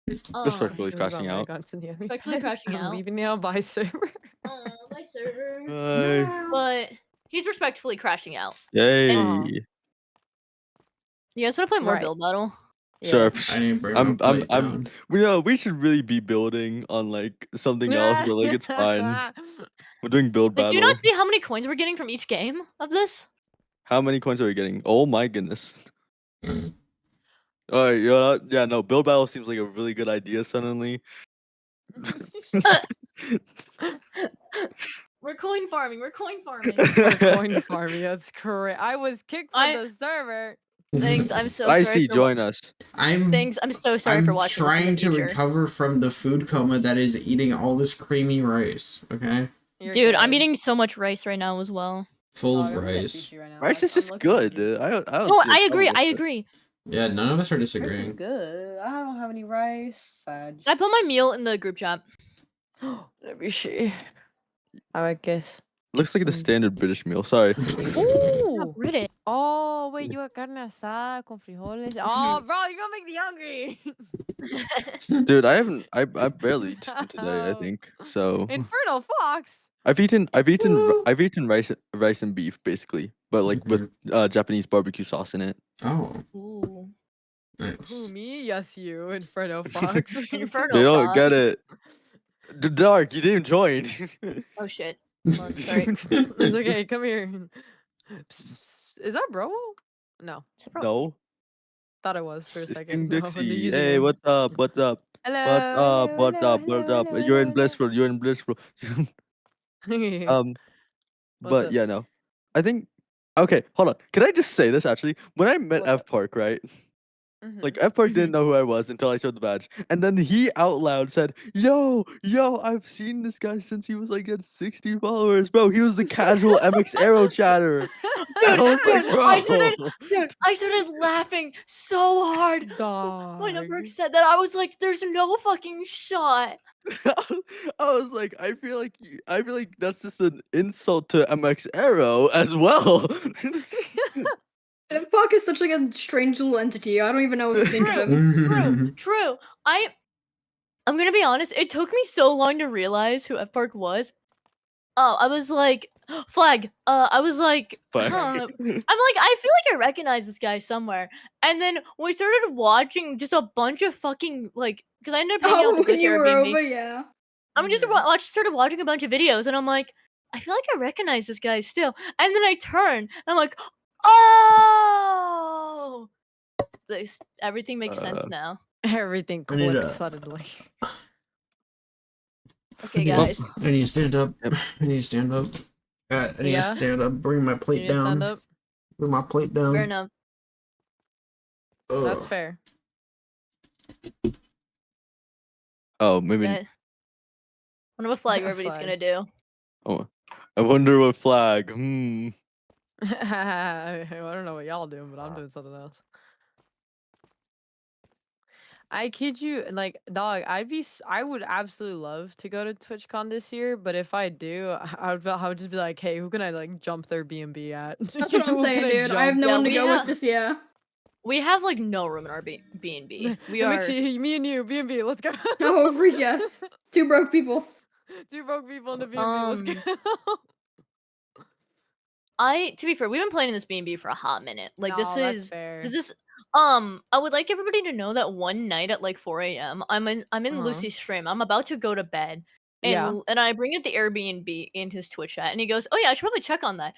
Respectfully crashing out. Respectfully crashing I'm out. leaving now. Bye, server. Oh, my server. Bye. But he's respectfully crashing out. Yay. You guys want to play more Right. build battle? Sure. I didn't bring my plate down. We should really be building on like something else, but like it's fine. We're doing build Like, battle. do you not see how many coins we're getting from each game of this? How many coins are we getting? Oh my goodness. Alright, you know what? Yeah, no, build battle seems like a really good idea suddenly. We're coin farming. We're coin farming. Coin farming. That's correct. I was kicked from I- the server. Things. I'm so I sorry. see, join us. Things. I'm so sorry for watching this in trying the to future. recover from the food coma that is eating all this creamy rice. Okay, You're Dude, I'm good. eating so much rice right now as well. full Dog, of I'm looking at rice. sushi right now. Rice is I'm just looking at good. sushi. I don't No, see a I problem agree. with I it. agree. Yeah, none of us are Rice is disagreeing. good. I don't have any rice. Sad. I put my meal in the group chat. Let me see. I guess. Looks like the standard British meal. Sorry. Ooh. Read it. Oh, wait, you got carne asada con frijoles. Oh, bro, you're gonna make me hungry. Dude, I barely eaten today, I think. So Inferno Fox. I've eaten rice and beef basically, but like with Japanese barbecue sauce in it. Oh, Ooh. nice. Who, me? Yes, you. Inferno Fox. Inferno They don't get Fox. it. Dark, you didn't join. Oh shit. Hold on, sorry. It's okay. Come here. Is that bro? No, It's a pro- No. thought it was for a Sissing second. No, the Dixie. Hey, username. what's up? What's up? Hello. What's up? What's up? What's up? You're in Blissful. You're in Blissful. What's But up? yeah, no. I think. Okay, hold on. Can I just say this actually? When I met What's F up? Park, right? Mhm. Like F Park didn't know who I was until I showed the badge, and then he out loud said, "Yo, I've seen this guy since he was like at 60 followers, bro. He was the casual MX Arrow chatter." And I was like, I started laughing so hard when Dog. Brooke said that. I was like, "There's no fucking shot." I was like, I feel like that's just an insult to MX Arrow as well. F Puck is such like a strange little entity. I don't even know what to think of him. True. I'm gonna be honest. It took me so long to realize who F Park was. I was like, Flag. I was like, Flag. huh. I'm like, I feel like I recognize this guy somewhere. And then we started watching just a bunch of fucking like, because I ended up hanging out Oh, with when this you were Airbnb. over, yeah. I'm just started watching a bunch of videos, and I'm like, I feel like I recognize this guy still. And then I turn, and I'm like, oh, everything makes sense now. Everything I need clicked a- suddenly. Okay, guys. I need to stand up. Yep. I need to stand up. I need Yeah? to stand up. Bring my You plate need to stand down. up? Bring my plate down. Fair enough. That's Ugh. fair. Oh, maybe. Okay. Wonder what flag A everybody's flag. gonna do. Oh, I wonder what flag. Hmm. I don't know what y'all doing, but I'm doing something else. I kid you, like, dog, I would absolutely love to go to TwitchCon this year, but if I do, I would just be like, hey, who can I, like, jump their B&B at? That's what I'm Who saying, can dude. I have jump? no Yeah, one to we go with have- this year. We have like no room in our B&B. We are. Mixie, me and you, B&B, let's go. Oh, freak yes. 2 broke people. 2 broke people in the B&B, let's go. To be fair, we've been playing in this B&B for a hot minute. Like No, that's this fair. is I would like everybody to know that one night at like 4 a.m. I'm in Lucy's stream. I'm about to go to bed. And Yeah. and I bring up the Airbnb in his Twitch chat and he goes, "Oh yeah, I should probably check on that."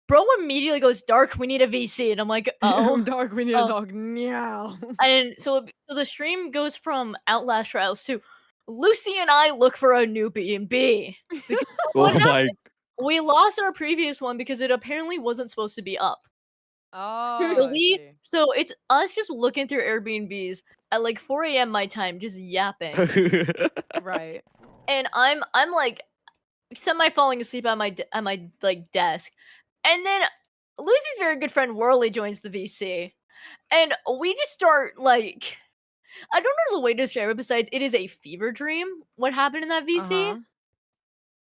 Bro immediately goes, "Dark, we need a VC." And I'm like, "Oh." Dark, we need Oh. a dog. Meow. And so the stream goes from Outlast Trials to Lucy and I look for a new B&B. Because Oh what my. happened? We lost our previous one because it apparently wasn't supposed to be up. Oh, So I see. so it's us just looking through Airbnbs at like 4 a.m. my time, just yapping. Right. And I'm like semi falling asleep at my like desk. And then Lucy's very good friend Worley joins the VC. And we just start like I don't know the way to describe it besides it is a fever dream what happened in that VC. Uh-huh.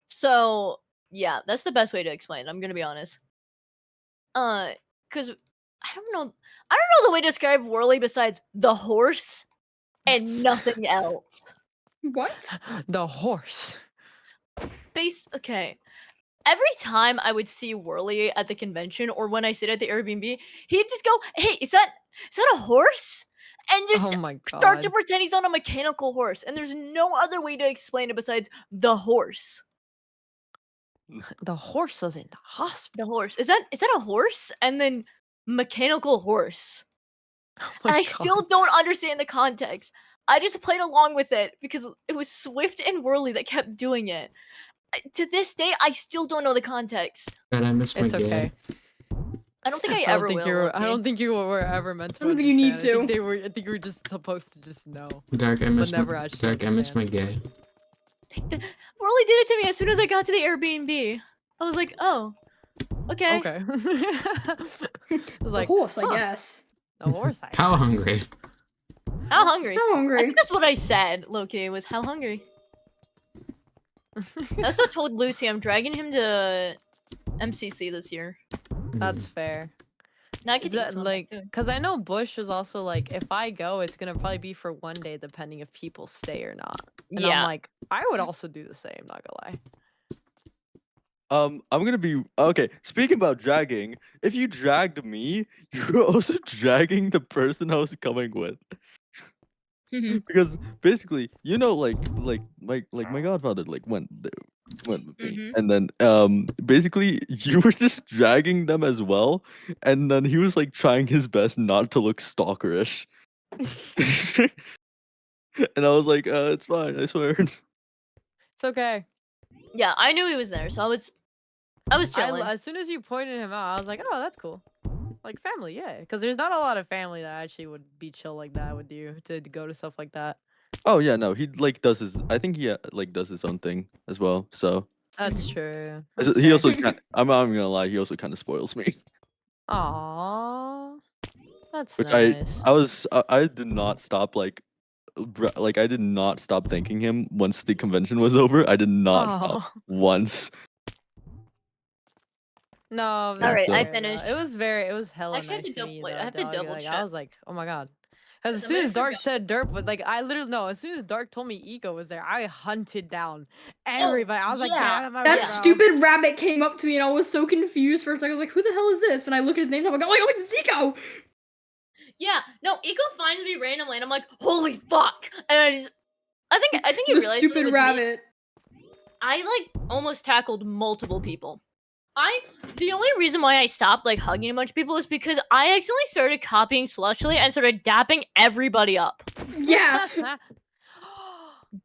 So yeah, that's the best way to explain it, I'm gonna be honest. Cause I don't know the way to describe Worley besides the horse and nothing else. What? The horse. Okay. Every time I would see Worley at the convention or when I sit at the Airbnb, he'd just go, "Hey, is that a horse?" And just Oh my god. start to pretend he's on a mechanical horse. And there's no other way to explain it besides the horse. The horse was in the hospital. The horse. Is that a horse? And then mechanical horse. Oh And my I god. still don't understand the context. I just played along with it because it was Swift and Worley that kept doing it. To this day, I still don't know the context. God, I miss my It's gay. okay. I don't think I I don't ever think will. you were. low-key. I don't think you were ever meant to. I don't think you need understand. I think to. I think you were just supposed to just know. Dark, I miss never my actually Dark, I miss my understand. gay. Worley did it to me as soon as I got to the Airbnb. I was like, oh, okay. Okay. I was like, the horse, huh, I guess. the horse. I How guess. hungry? How hungry? I'm I hungry. think that's what I said, Loki, was how hungry. I also told Lucy I'm dragging him to MCC this year. That's fair. Now I can Is eat that some, like, too. cause I know Bush was also like, if I go, it's gonna probably be for one day, depending if people stay or not. And I'm Yeah. like, I would also do the same. Not gonna lie. I'm gonna be okay. Speaking about dragging, if you dragged me, you're also dragging the person I was coming with. Because basically, you know, like my godfather went with me, and then basically you were just dragging them as well, and then he was like trying his best not to look stalkerish, and I was like, it's fine, I swear. It's okay. Yeah, I knew he was there, so I was chilling. As soon as you pointed him out, I was like, oh, that's cool. Like family, yeah. Because there's not a lot of family that actually would be chill like that with you to go to stuff like that. Oh yeah, no, he like does his. I think he like does his own thing as well. So That's true. he also. I'm not gonna lie. He also kind of spoils me. Aww. That's Which nice. I did not stop like I did not stop thanking him once the convention was over. I did not stop Aw. once. No, Alright, I fair, though. finished. It was hella Actually, I have nice to to meet you, wait, I though, have to dog. double Like, I check. was like, oh my god. Because as soon as Dark said derp, but like I literally no, as soon as Dark told me Eco was there, I hunted down everybody. I was like, get yeah. out of my That way, bro. stupid rabbit came up to me and I was so confused for a second. I was like, who the hell is this? And I look at his name and I'm like, oh my god, it's Eco! Yeah, no, Eco finds me randomly, and I'm like, holy fuck! And I think you The realized stupid rabbit. I like almost tackled multiple people. The only reason why I stopped like hugging a bunch of people is because I accidentally started copying Slushly and started dapping everybody up. Yeah.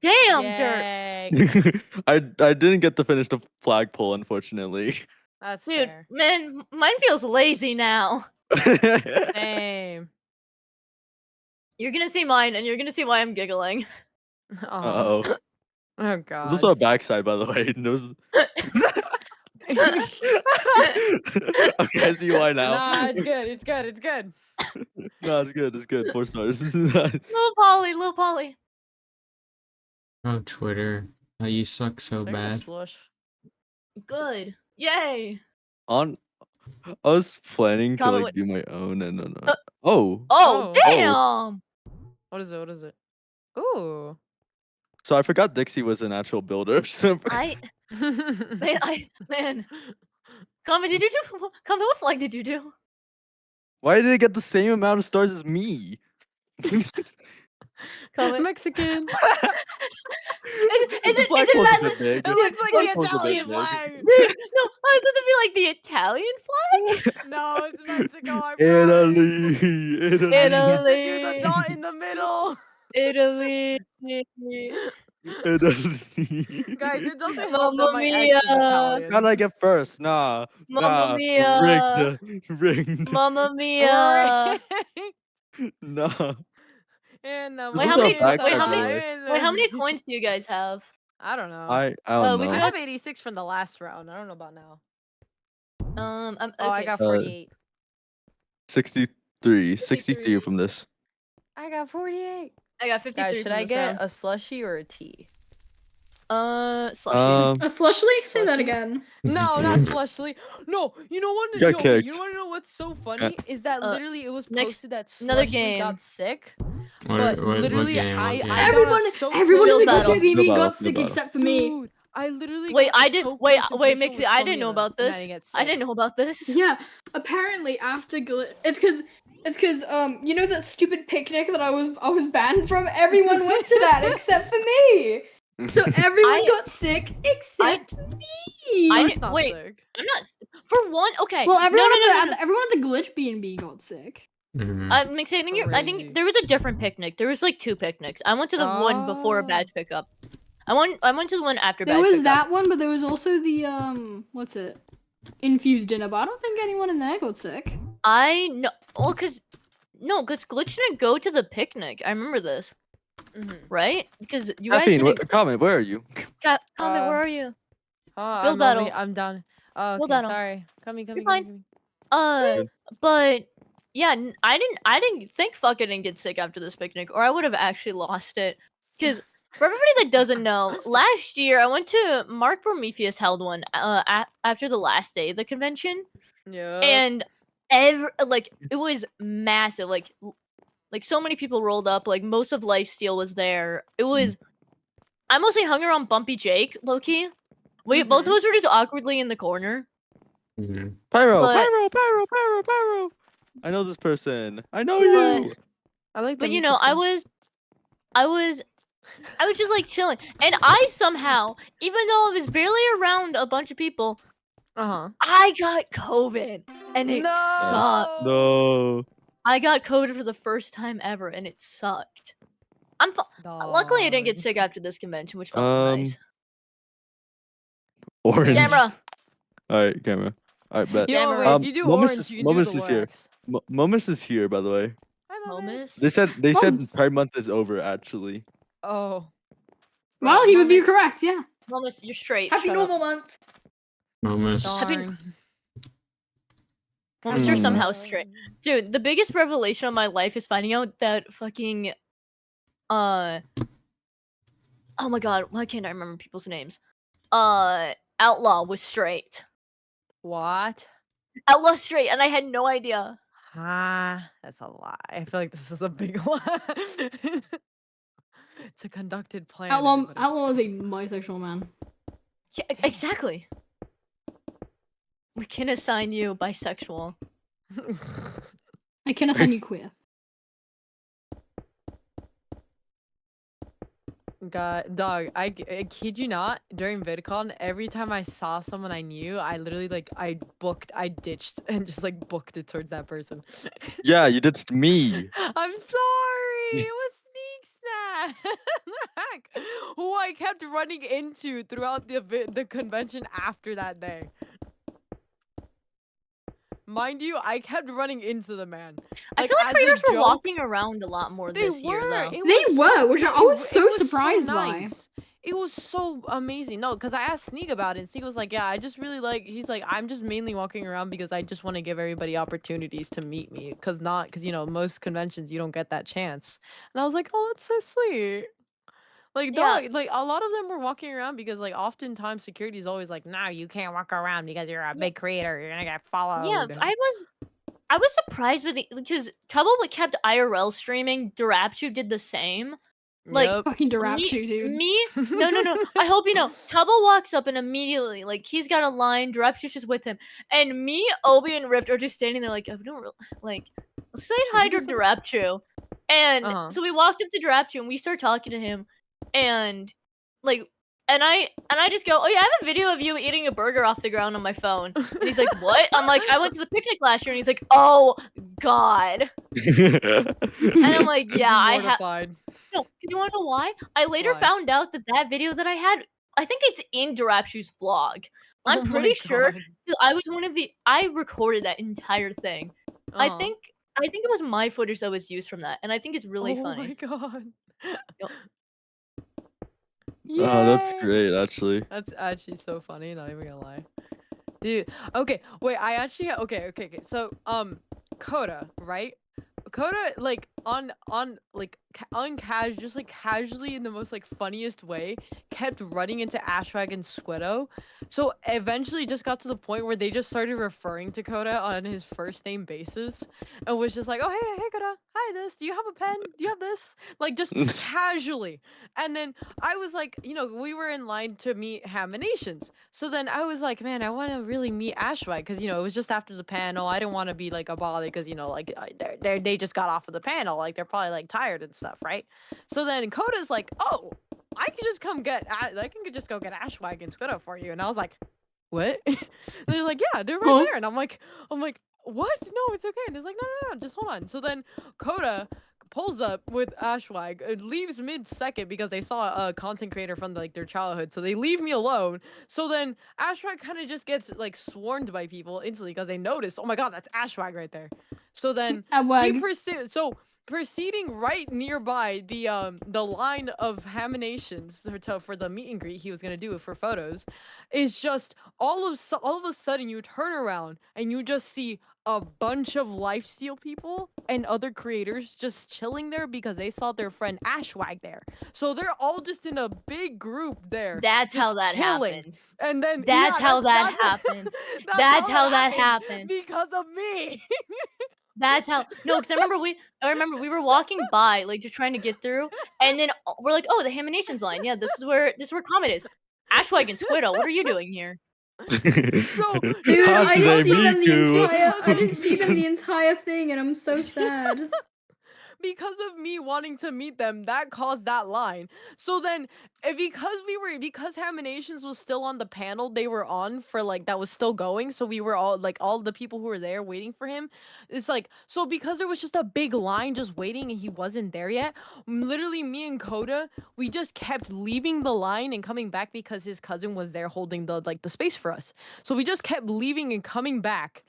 Damn, Dirt. Yay. I didn't get to finish the flagpole, unfortunately. That's Dude, fair. man, mine feels lazy now. Same. You're gonna see mine, and you're gonna see why I'm giggling. Oh. Uh-oh. Oh god. There's also a backside, by the way. Okay, I see why now. Nah, it's good. It's good. It's good. No, it's good. It's good. 4 stars. Lil Polly. Oh, Twitter. Oh, you suck so There's a bad. slush. Good. Yay. I was planning to Comment like what- do my own, and no. Uh, Oh, Oh, Oh. damn. What is it? What is it? Ooh. so I forgot Dixie was an actual builder. So Man. Comment, what flag did you do? why did it get the same amount of stars as me? Comment. Mexican. Is The it flagpole's a that? bit big. It looks like the flagpole's a bit Italian big. flag. Dude, no, I was going to be like the Italian flag. No, it's Mexico. I promise. Italy. I didn't get to do the Italy. dot in the middle. Italy. Italy. Guys, it doesn't help that Mamma my ex is mia. Italian. How'd I get first? Nah. Mamma mia. Rigged. Mamma mia. Nah. And There's Wait, how also a many? backside, Wait, how by the many? way. Wait, how many coins do you guys have? I don't know. I Oh, don't we know. I can have 86 from the last round. I don't know about now. Okay. Oh, I got Uh, 48. 63. 63 63. from this. I got 48. I got 53 Guys, should from I this get round. a slushy or a tea? Slushy. A slushly? Say that Slushly? again. No, not slushly. No, you know what? You got Okay, you kicked. know what? What's so funny is that literally it was next- posted that another Slushly game. got sick. What, But what literally, game? What I game? got Everyone so everyone Field in the battle. country being Field battle, got field sick battle. except for me. Dude, I literally Wait, got I did. so Wait, close to wait, official Mixie. with I so didn't know many of them, about and I this. didn't get I sick. didn't know about this. Yeah, apparently after it's cause you know that stupid picnic that I was banned from? Everyone went to that except for me. So everyone I- got sick except me. Dark's not wait. sick. I'm not. For one, okay. Well, everyone no. everyone at the glitch B&B got sick. Mhm. Mixie, I think I think Crazy. there was a different picnic. There was like 2 picnics. I went to the one before Oh. badge pickup. I went to the one after There badge was pickup. that one, but there was also the what's it? Infused dinner, but I don't think anyone in there got sick. I know. Well, cause Glitch didn't go to the picnic. I remember this, Mhm. right? Because you guys Caffeine, didn't. comment, where are you? Comment, where Uh, are you? Oh, Build battle. I'm done. Oh, Build okay, battle. sorry. Coming. fine. But yeah, I didn't think fuck I didn't get sick after this picnic, or I would have actually lost it. Because for everybody that doesn't know, last year I went to Mark Prometheus held one after the last day of the convention, Yeah. and it was massive. Like so many people rolled up. Like most of Lifesteal was there. It was. I mostly hung around Bumpy Jake, Loki. Both of us were just awkwardly in the corner. Mhm. Pyro, But- pyro. I know this person. I know But- you. I like. But the you know, I was just like chilling, and I somehow, even though I was barely around a bunch of people, I got COVID, and it sucked. No. I got COVID for the first time ever, and it sucked. Luckily, I didn't get sick after this convention, which felt nice. Orange. Camera. Alright, camera. Alright, bet. Yo, Camera. wait, if you do Momus orange, is- you can do Momus the is here. wax. Momus is here, by the way. Hi, Momus. They said Momus. Pride Month is over, actually. Oh. Well, he would be Momus- correct, yeah. Momus, you're straight. Happy shut normal up. month. Momus. Darn. Momus, you're Hmm. somehow straight. Dude, the biggest revelation of my life is finding out that fucking oh my god, why can't I remember people's names? Outlaw was straight. What? Outlaw straight, and I had no idea. That's a lie. I feel like this is a big lie. It's a conducted plan. Outlaw everybody. is a bisexual man. Yeah, exactly. We can assign you bisexual. I can assign you queer. God, dog, I kid you not. During VidCon, every time I saw someone I knew, I literally I ditched and just like booked it towards that person. Yeah, you ditched me. I'm sorry. It was Sneak Snack, who I kept running into throughout the convention after that day. Mind you, I kept running into the man. I feel like as a creators were joke, walking around a lot more They this year, were. though. They were, which I was so surprised by. nice. It was so amazing. No, because I asked Sneak about it, and Sneak was like, "Yeah, I just really like." He's like, "I'm just mainly walking around because I just want to give everybody opportunities to meet me, because most conventions you don't get that chance." And I was like, "Oh, that's so sweet." Like, Yeah. dog, like a lot of them were walking around because like oftentimes security is always like, "No, you can't walk around because you're a big creator. You're gonna get followed." Yeah, I was surprised with because Tubble kept IRL streaming. Darachu did the same. Like Yep. Fucking me, Darachu, dude. no. I hope you know. Tubble walks up and immediately, like, he's got a line. Darachu's just with him, and me, Obi, and Rift are just standing there, like, I don't really, like, say hi to Darachu. And so we walked up to Darachu and we start talking to him, and like, and I just go, oh yeah, I have a video of you eating a burger off the ground on my phone. And he's like, what? I'm like, I went to the picnic last year, and he's like, oh god. And I'm like, yeah, I have. Mortified. No, you wanna know why? I later Why? found out that video that I had, I think it's in Darachu's vlog. Oh I'm my pretty sure God. I was I recorded that entire thing. I Uh-huh. think it was my footage that was used from that, and I think it's really Oh funny. my god. Yep. Oh, that's Yay! great, actually. That's actually so funny, not even gonna lie. Dude, okay, wait, I actually okay. So, Coda, right? Coda, like, just like casually in the most like funniest way, kept running into Ashwag and Squiddo. So eventually just got to the point where they just started referring to Coda on his first name basis and was just like, oh hey Coda, hi this, do you have a pen? Do you have this? Like just casually. And then I was like, we were in line to meet Haminations. So then I was like, man, I want to really meet Ashwag because it was just after the panel. I didn't want to be like a bother because like they just got off of the panel, like they're probably like tired and stuff, right? So then Coda's like, oh, I can just go get Ashwag and Squiddo for you, and I was like, what? And they're like, yeah, they're right there, and I'm like, what? No, it's okay. And it's like, no, just hold on. So then Coda pulls up with Ashwag and leaves mid-second because they saw a content creator from like their childhood, so they leave me alone. So then Ashwag kind of just gets like swarmed by people instantly because they notice, oh my god, that's Ashwag right there. So then proceeding right nearby the line of Haminations for the meet and greet he was gonna do for photos, is just all of a sudden you turn around and you just see a bunch of lifesteal people and other creators just chilling there because they saw their friend Ashwag there. So they're all just in a big group there. That's how just that chilling. happened. And then That's how that happened. That's how that happened. because of me. That's how because I remember we were walking by, like, just trying to get through, and then we're like, oh, the Haminations line. Yeah, this is where Comet is. Ashwag and Squiddo, what are you doing here? Dude, I didn't see them the entire thing, and I'm so sad. Because of me wanting to meet them, that caused that line. So then, because Haminations was still on the panel they were on for like that was still going, so we were all the people who were there waiting for him. It's like, so because there was just a big line just waiting and he wasn't there yet, literally me and Coda, we just kept leaving the line and coming back because his cousin was there holding the space for us. So we just kept leaving and coming back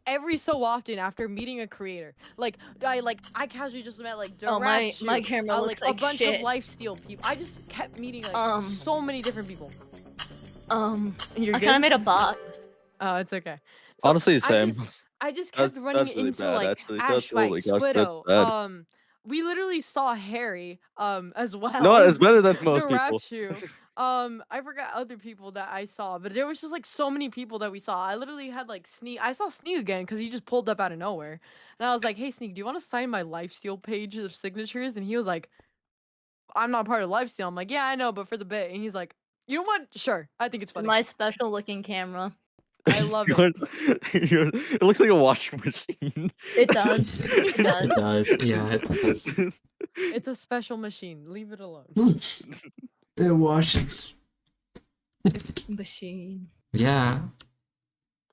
every so often after meeting a creator. I casually just met like Darachu, my camera looks like a bunch shit. of lifesteal people. I just kept meeting so many different people. I kind of made a box. Oh, it's okay. So Honestly, same. I just kept running that's really into bad, like actually. That's- oh Ashwag, my gosh, that's Squiddo. bad. We literally saw Harry as well. No, it's better than most people. Darachu. I forgot other people that I saw, but there was just like so many people that we saw. I literally had like Sneak. I saw Sneak again because he just pulled up out of nowhere, and I was like, "Hey, Sneak, do you want to sign my lifesteal page of signatures?" And he was like, "I'm not part of lifesteal." I'm like, "Yeah, I know, but for the bit." And he's like, "You know what? Sure, I think it's funny. My special looking camera. I love it." It looks like a washing machine. It does. It It does. does. Yeah, it does. It's a special machine. Leave it alone. It washes. Machine. Yeah.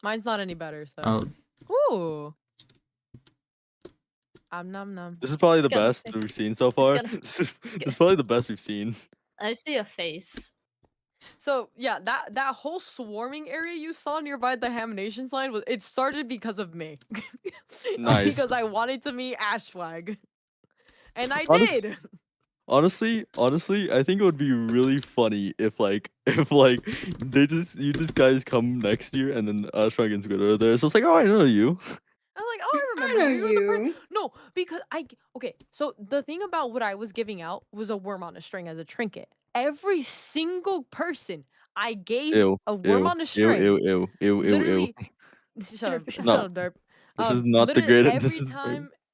Mine's not any better, so. Oh, Ooh. Nom nom. This is probably the It's gonna- best we've seen so far. gonna- This is probably the best we've seen. I see a face. So yeah, that whole swarming area you saw nearby the Haminations line it started because of me. Nice. Because I wanted to meet Ashwag. And I Honest- did. Honestly, I think it would be really funny if you just guys come next year and then Ashwag and Squid are there. So it's like, oh, I know you. I was like, oh, I I remember know you. You're the per-" you. No, because okay. So the thing about what I was giving out was a worm on a string as a trinket. Every single person I gave Ew. a worm on a Ew. string. Ew. Literally, shut up, Shut No. shut up, Derp. This is not the Literally greatest. This is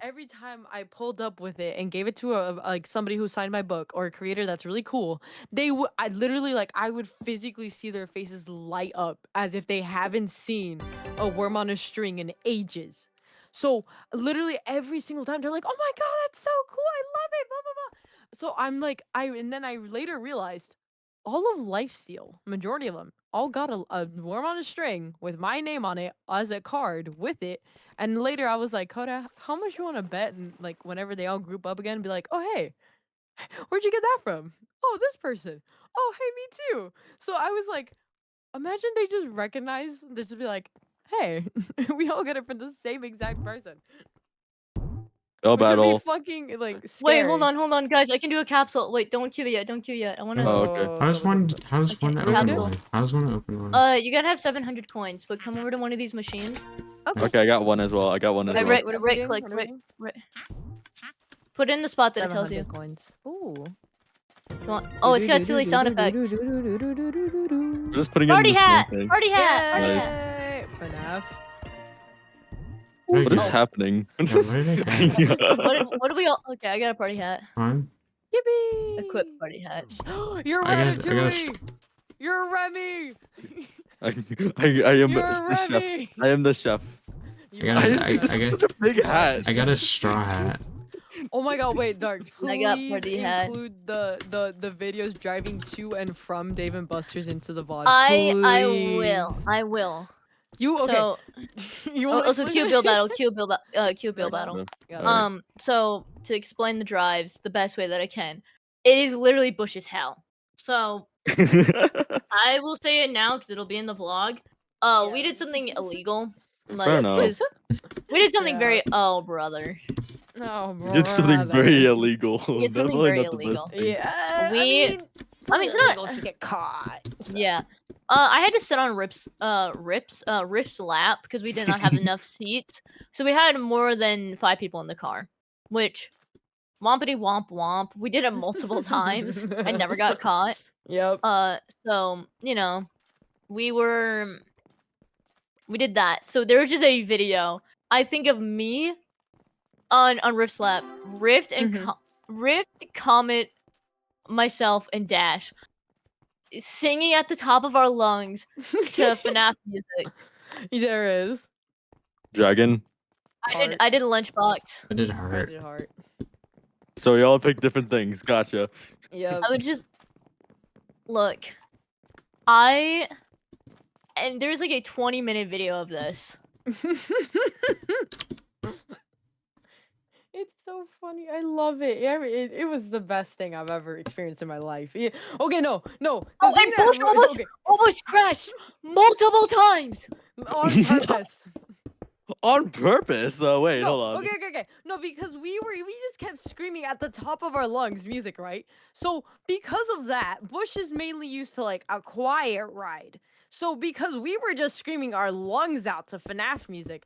every time I pulled up with it and gave it to like somebody who signed my book or a creator that's really cool, I literally I would physically see their faces light up as if they haven't seen a worm on a string in ages. So literally every single time they're like, "Oh my god, that's so cool! I love it!" Blah blah blah. So I'm like, and then I later realized all of Lifesteal, majority of them, all got a worm on a string with my name on it as a card with it. And later I was like, Coda, how much you want to bet? And like whenever they all group up again, be like, oh hey, where'd you get that from? Oh, this person. Oh, hey, me too. So I was like, imagine they just recognize, they just be like, hey, we all get it from the same exact person. Oh, Which would battle. be fucking like Wait, scary. hold on, guys. I can do a capsule. Wait, don't queue yet. Don't queue yet. I wanna. Oh, okay. how does one? How does Okay, one open capital. one? How does one open one? You gotta have 700 coins, but come over to one of these machines. Okay, I got one as well. I got one as Right, well. right, right click, right. Put it in the spot that it tells you. Coins. Ooh. Come on. Oh, it's got silly sound effects. We're just putting Party it in the hat! same thing. Party hat! Party Nice. hat! FNAF. What is Oh. happening? Where did it go? Yeah. What do we all? Okay, I got a party hat. Fine. Yippee! Equip party hat. You're I got- I got a Ratatouille! You're Remy! I am You're the chef. Remy! I am the chef. You I are got- I- This I is got- such a big hat. I got a straw hat. Oh my god, wait, Dark. I got Please party hat. include the videos driving to and from Dave and Buster's into the VOD. I Please. will. You okay? So, You want also Q build battle, Q build battle. Alright. So to explain the drives the best way that I can, it is literally bush as hell. So I will say it now because it'll be in the vlog. We did something illegal. Fair enough. 'cause we did something Yeah. very brother. No, bro. Did something very illegal. We did That's something probably very not the best illegal. thing. Yeah. We- I mean, it's not- illegal if you get caught. so. Yeah. I had to sit on Rift's lap because we did not have enough seats. So we had more than 5 people in the car, which wompity womp womp. We did it multiple times. I never got caught. Yep. So, we did that. So there was just a video, I think, of me on Rift's lap, Rift and Rift, Comet, myself, and Dash singing at the top of our lungs to FNAF music. There is. Dragon. I did lunchbox. I did I heart. did heart. So y'all picked different things. Gotcha. Yep. I would just look. And there's like a 20-minute video of this. It's so funny. I love it. It was the best thing I've ever experienced in my life. Yeah. Okay, no. The Oh, thing and that- Bush almost crashed multiple times. on purpose. On purpose. Wait, No, hold on. Okay. No, because we just kept screaming at the top of our lungs music, right? So because of that, Bush is mainly used to like a quiet ride. So because we were just screaming our lungs out to FNAF music,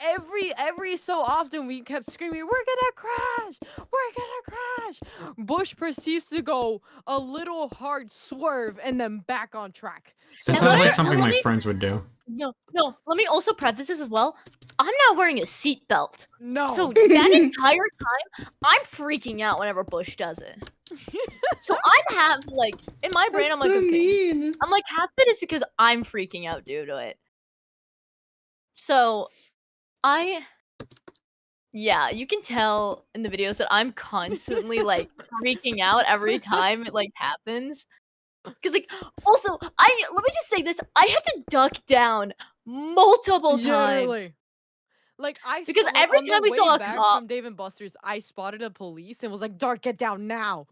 every so often we kept screaming, "We're gonna crash! We're gonna crash!" Bush proceeds to go a little hard swerve and then back on track. It And sounds let like me- something let my me- friends would do. No, let me also preface this as well. I'm not wearing a seatbelt. No. So that entire time, I'm freaking out whenever Bush does it. So I'm half like in my brain, That's I'm like, so okay. mean. I'm like, half of it is because I'm freaking out due to it. So yeah, you can tell in the videos that I'm constantly like freaking out every time it like happens. Cause like also let me just say this, I had to duck down multiple times. Literally. Like Because like, every on the time we way saw a back cop- from Dave and Buster's, I spotted a police and was like, "Dark, get down now."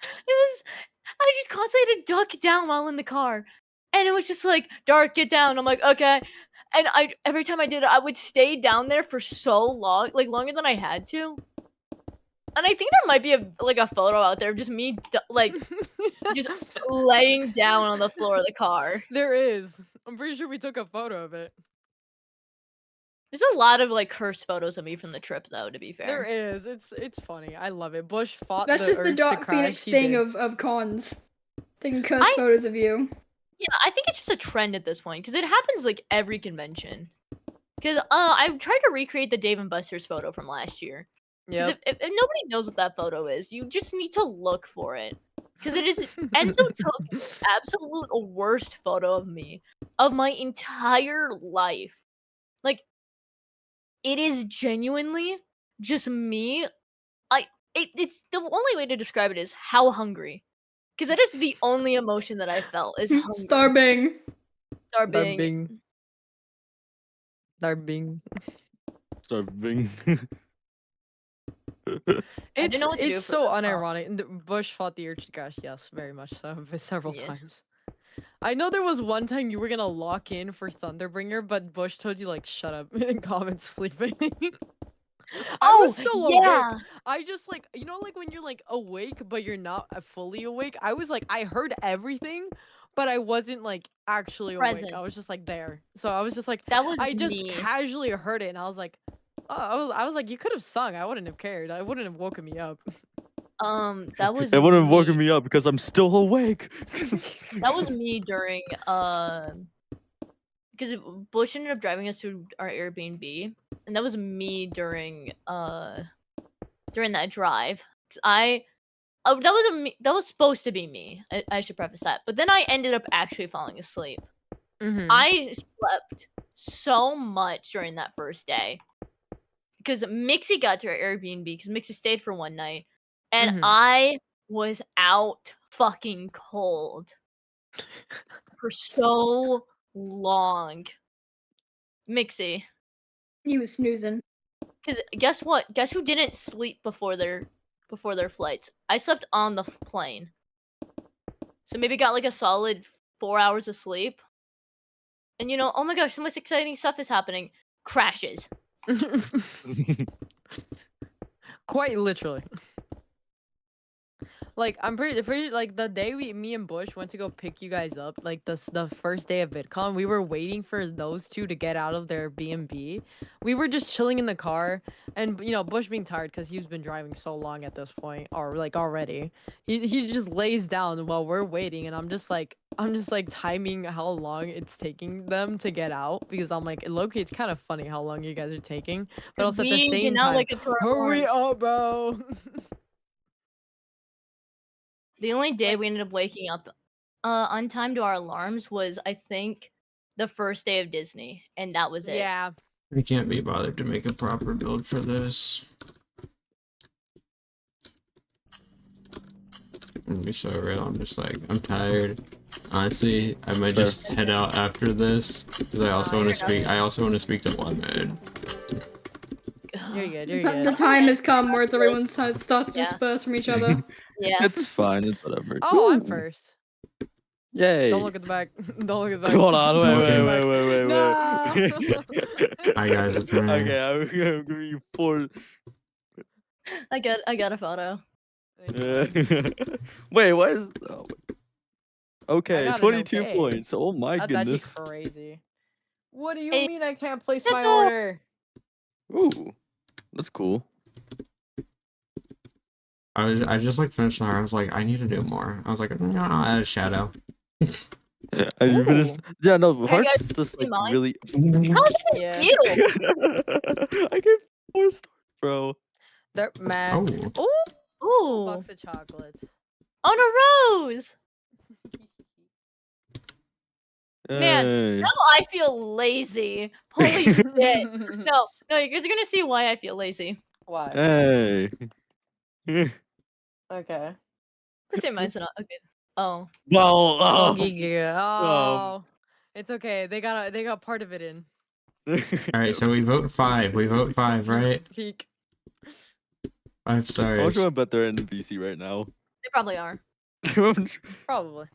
I just constantly had to duck down while in the car. And it was just like, Dark, get down. I'm like, okay. And every time I did it, I would stay down there for so long, like longer than I had to. And I think there might be a photo out there of just me like just laying down on the floor of the car. There is. I'm pretty sure we took a photo of it. There's a lot of like cursed photos of me from the trip though, to be There fair. is. It's funny. I love it. Bush fought That's the just the urge to Dark crash. Phoenix He thing did. of cons. Taking cursed I- photos of you. Yeah, I think it's just a trend at this point because it happens like every convention. Because I tried to recreate the Dave and Buster's photo from last year. Because Yep. if nobody knows what that photo is, you just need to look for it. Because it is Enzo took the absolute worst photo of me of my entire life. Like, it is genuinely just me. It's the only way to describe it is how hungry. Because that is the only emotion that I felt is hunger. Starving. Starving. Starving. Starving. I didn't know what to do It's for so this, unironic. And Bush fought the urge to crash. Yes, very much so. Several Yes. times. I know there was one time you were gonna lock in for Thunderbringer, but Bush told you like shut up and comment sleeping. I was still yeah. awake. I just like like when you're like awake but you're not fully awake. I was like I heard everything, but I wasn't like actually awake. Present. I was just like there. So I was just like That was I just me. casually heard it and I was like, oh, I was like you could have sung. I wouldn't have cared. I wouldn't have woken me up. That was It wouldn't have woken me. me up because I'm still awake. That was me during because Bush ended up driving us to our Airbnb, and that was me during that drive. 'Cause that was supposed to be me. I should preface that, but then I ended up actually falling asleep. Mhm. I slept so much during that first day because Mixie got to our Airbnb because Mixie stayed for one night, and Mhm. I was out fucking cold for so long. Mixie, He was snoozing. because guess what? Guess who didn't sleep before their flights? I slept on the plane, so maybe got like a solid 4 hours of sleep. And oh my gosh, so much exciting stuff is happening. Crashes. Quite literally. Like I'm pretty like the day me and Bush went to go pick you guys up, like the first day of VidCon, we were waiting for those two to get out of their B&B. We were just chilling in the car, and Bush being tired because he's been driving so long at this point, or like already. He just lays down while we're waiting, and I'm just like timing how long it's taking them to get out because I'm like, low-key, it's kind of funny how long you guys are taking, but 'Cause also at the we did same not time, wake up to our hurry alarms. up, bro. The only day Like- we ended up waking up on time to our alarms was, I think, the first day of Disney, and that was it. Yeah. I can't be bothered to make a proper build for this. I'm gonna be so real. I'm just like, I'm tired. Honestly, I might just head out after this because I also want to speak. I also want to speak to Lemonade. You're good. You're The good. time has come where everyone starts to Yeah. disperse from each other. Yeah. It's fine. It's whatever. Oh, I'm Woo. first. Yay. Don't look at the back. Don't look at the back. Hold on. Okay. Wait. No. Hi guys, it's me. Okay, I'm giving you 4. I got a photo. Wait, what is? Oh. Okay, got an 22 okay. points. Oh my That's actually goodness. crazy. What do you Hey, mean I can't place get my the- order? Ooh, that's cool. I just like finished the I was like, I need to do more. I was like, no, I'll add a shadow. Yeah, and you finished. Ooh. Yeah, no, you Heart's guys just see like mine? really. Yeah. You. I gave 4 stars, bro. They're max. Oh. Ooh. Ooh. Box of chocolates. On a rose. Man, Hey. now I feel lazy. Holy shit. No, you guys are gonna see why I feel lazy. Why? Hey. Okay. Let's say mine's not okay. Oh. Well, Soggy gear. Oh. It's okay. They got part of it in. All right, so we vote 5. We vote 5, right? Peak. 5 How much stars. do I bet they're in VC right now? They probably are. Probably.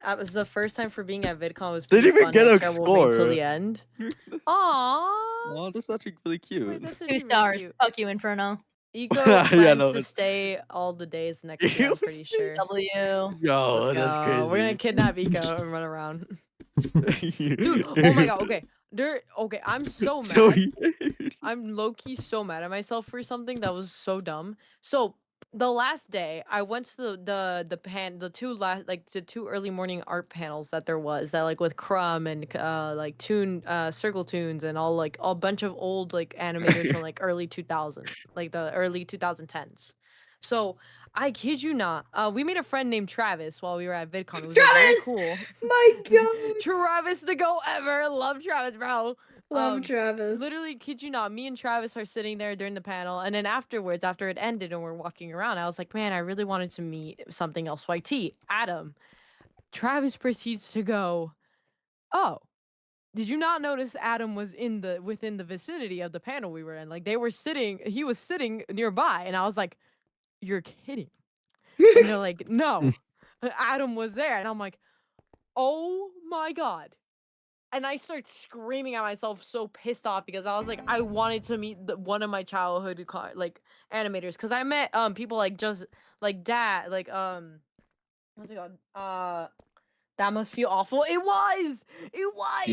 That was the first time for being at VidCon. Was They pretty didn't even fun. get Next a year we'll wait till score. the end. Aww. Oh, that's actually really cute. Wait, that's 2 actually really stars. cute. Fuck you, Inferno. Eco Yeah, plans no, to it's- stay all the days next year. I'm pretty sure. W. Yo, Let's that's go. crazy. We're gonna kidnap Eco and run around. Dude, oh my god. Okay, I'm so mad. So I'm low key so mad at myself for something that was so dumb. So the last day I went to the two early morning art panels that there was that like with Crumb and like Circle Tunes and all bunch of old like animators from like early 2000, like the early 2010s. So I kid you not, we made a friend named Travis while we were at VidCon. It was like, very Travis! cool. My god. Travis the go ever. Love Travis, bro. Love Travis. Literally, kid you not, me and Travis are sitting there during the panel, and then afterwards, after it ended and we're walking around, I was like, man, I really wanted to meet something else. YT, Adam. Travis proceeds to go, oh, did you not notice Adam was within the vicinity of the panel we were in? Like he was sitting nearby, and I was like, you're kidding. And they're like, no, Adam was there, and I'm like, oh my god. And I start screaming at myself, so pissed off because I was like, I wanted to meet one of my childhood animators, because I met people like just like dad, like what's it called? That Must Feel Awful. It was like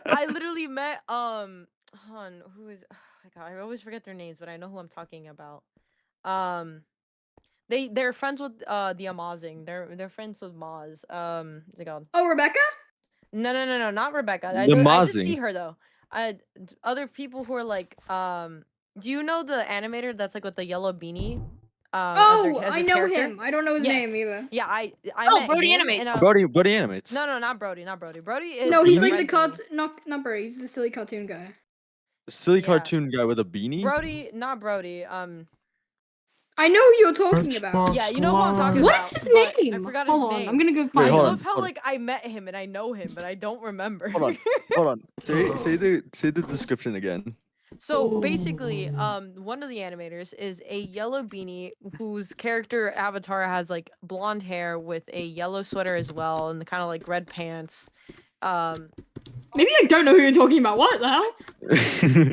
I literally met hold on, who is, oh my god, I always forget their names, but I know who I'm talking about. They're friends with the Amazing. They're friends with Maz. What's it called? Oh, Rebecca? No, not Rebecca. I The did see Mozzie. her though. Other people who are like, do you know the animator that's like with the yellow beanie? Oh, as I his know character? him. I don't know his Yes. name either. Yeah, I Oh, met Brody him, animates. and, Brody animates. no, not Brody. Brody is No, he's like the friend with me. not Brody. He's the silly cartoon guy. Silly Yeah. cartoon guy with a beanie. Brody, not Brody. I know who you're talking about. Yeah, you know who I'm talking What about. is his but I name? forgot his Hold on, name. I'm gonna go Wait, find I hold him. love on, how hold on. like I met him and I know him, but I don't remember. Hold on. Say the description again. So basically, one of the animators is a yellow beanie whose character avatar has like blonde hair with a yellow sweater as well, and the kind of like red pants. Maybe I don't know who you're talking about. What the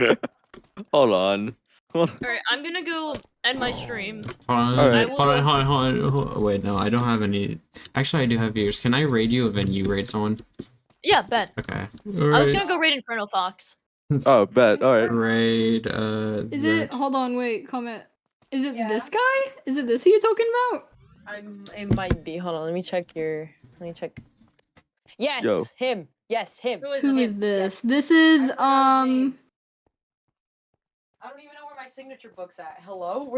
hell? Hold on. Alright, I'm gonna go end my stream. Alright. I will- Hold on. Wait, no, I don't have any. Actually, I do have viewers. Can I raid you and then you raid someone? Yeah, bet. Okay. I was gonna go raid Inferno Fox. Oh, bet. All right. raid. Is it? Hold on, wait, comment. Is it this guy? Is it this who you're talking about? It might be. Hold on, let me check. Yes, Yo. him. Yes, him. Who is this? This is I don't even know where my signature book's at. Hello, where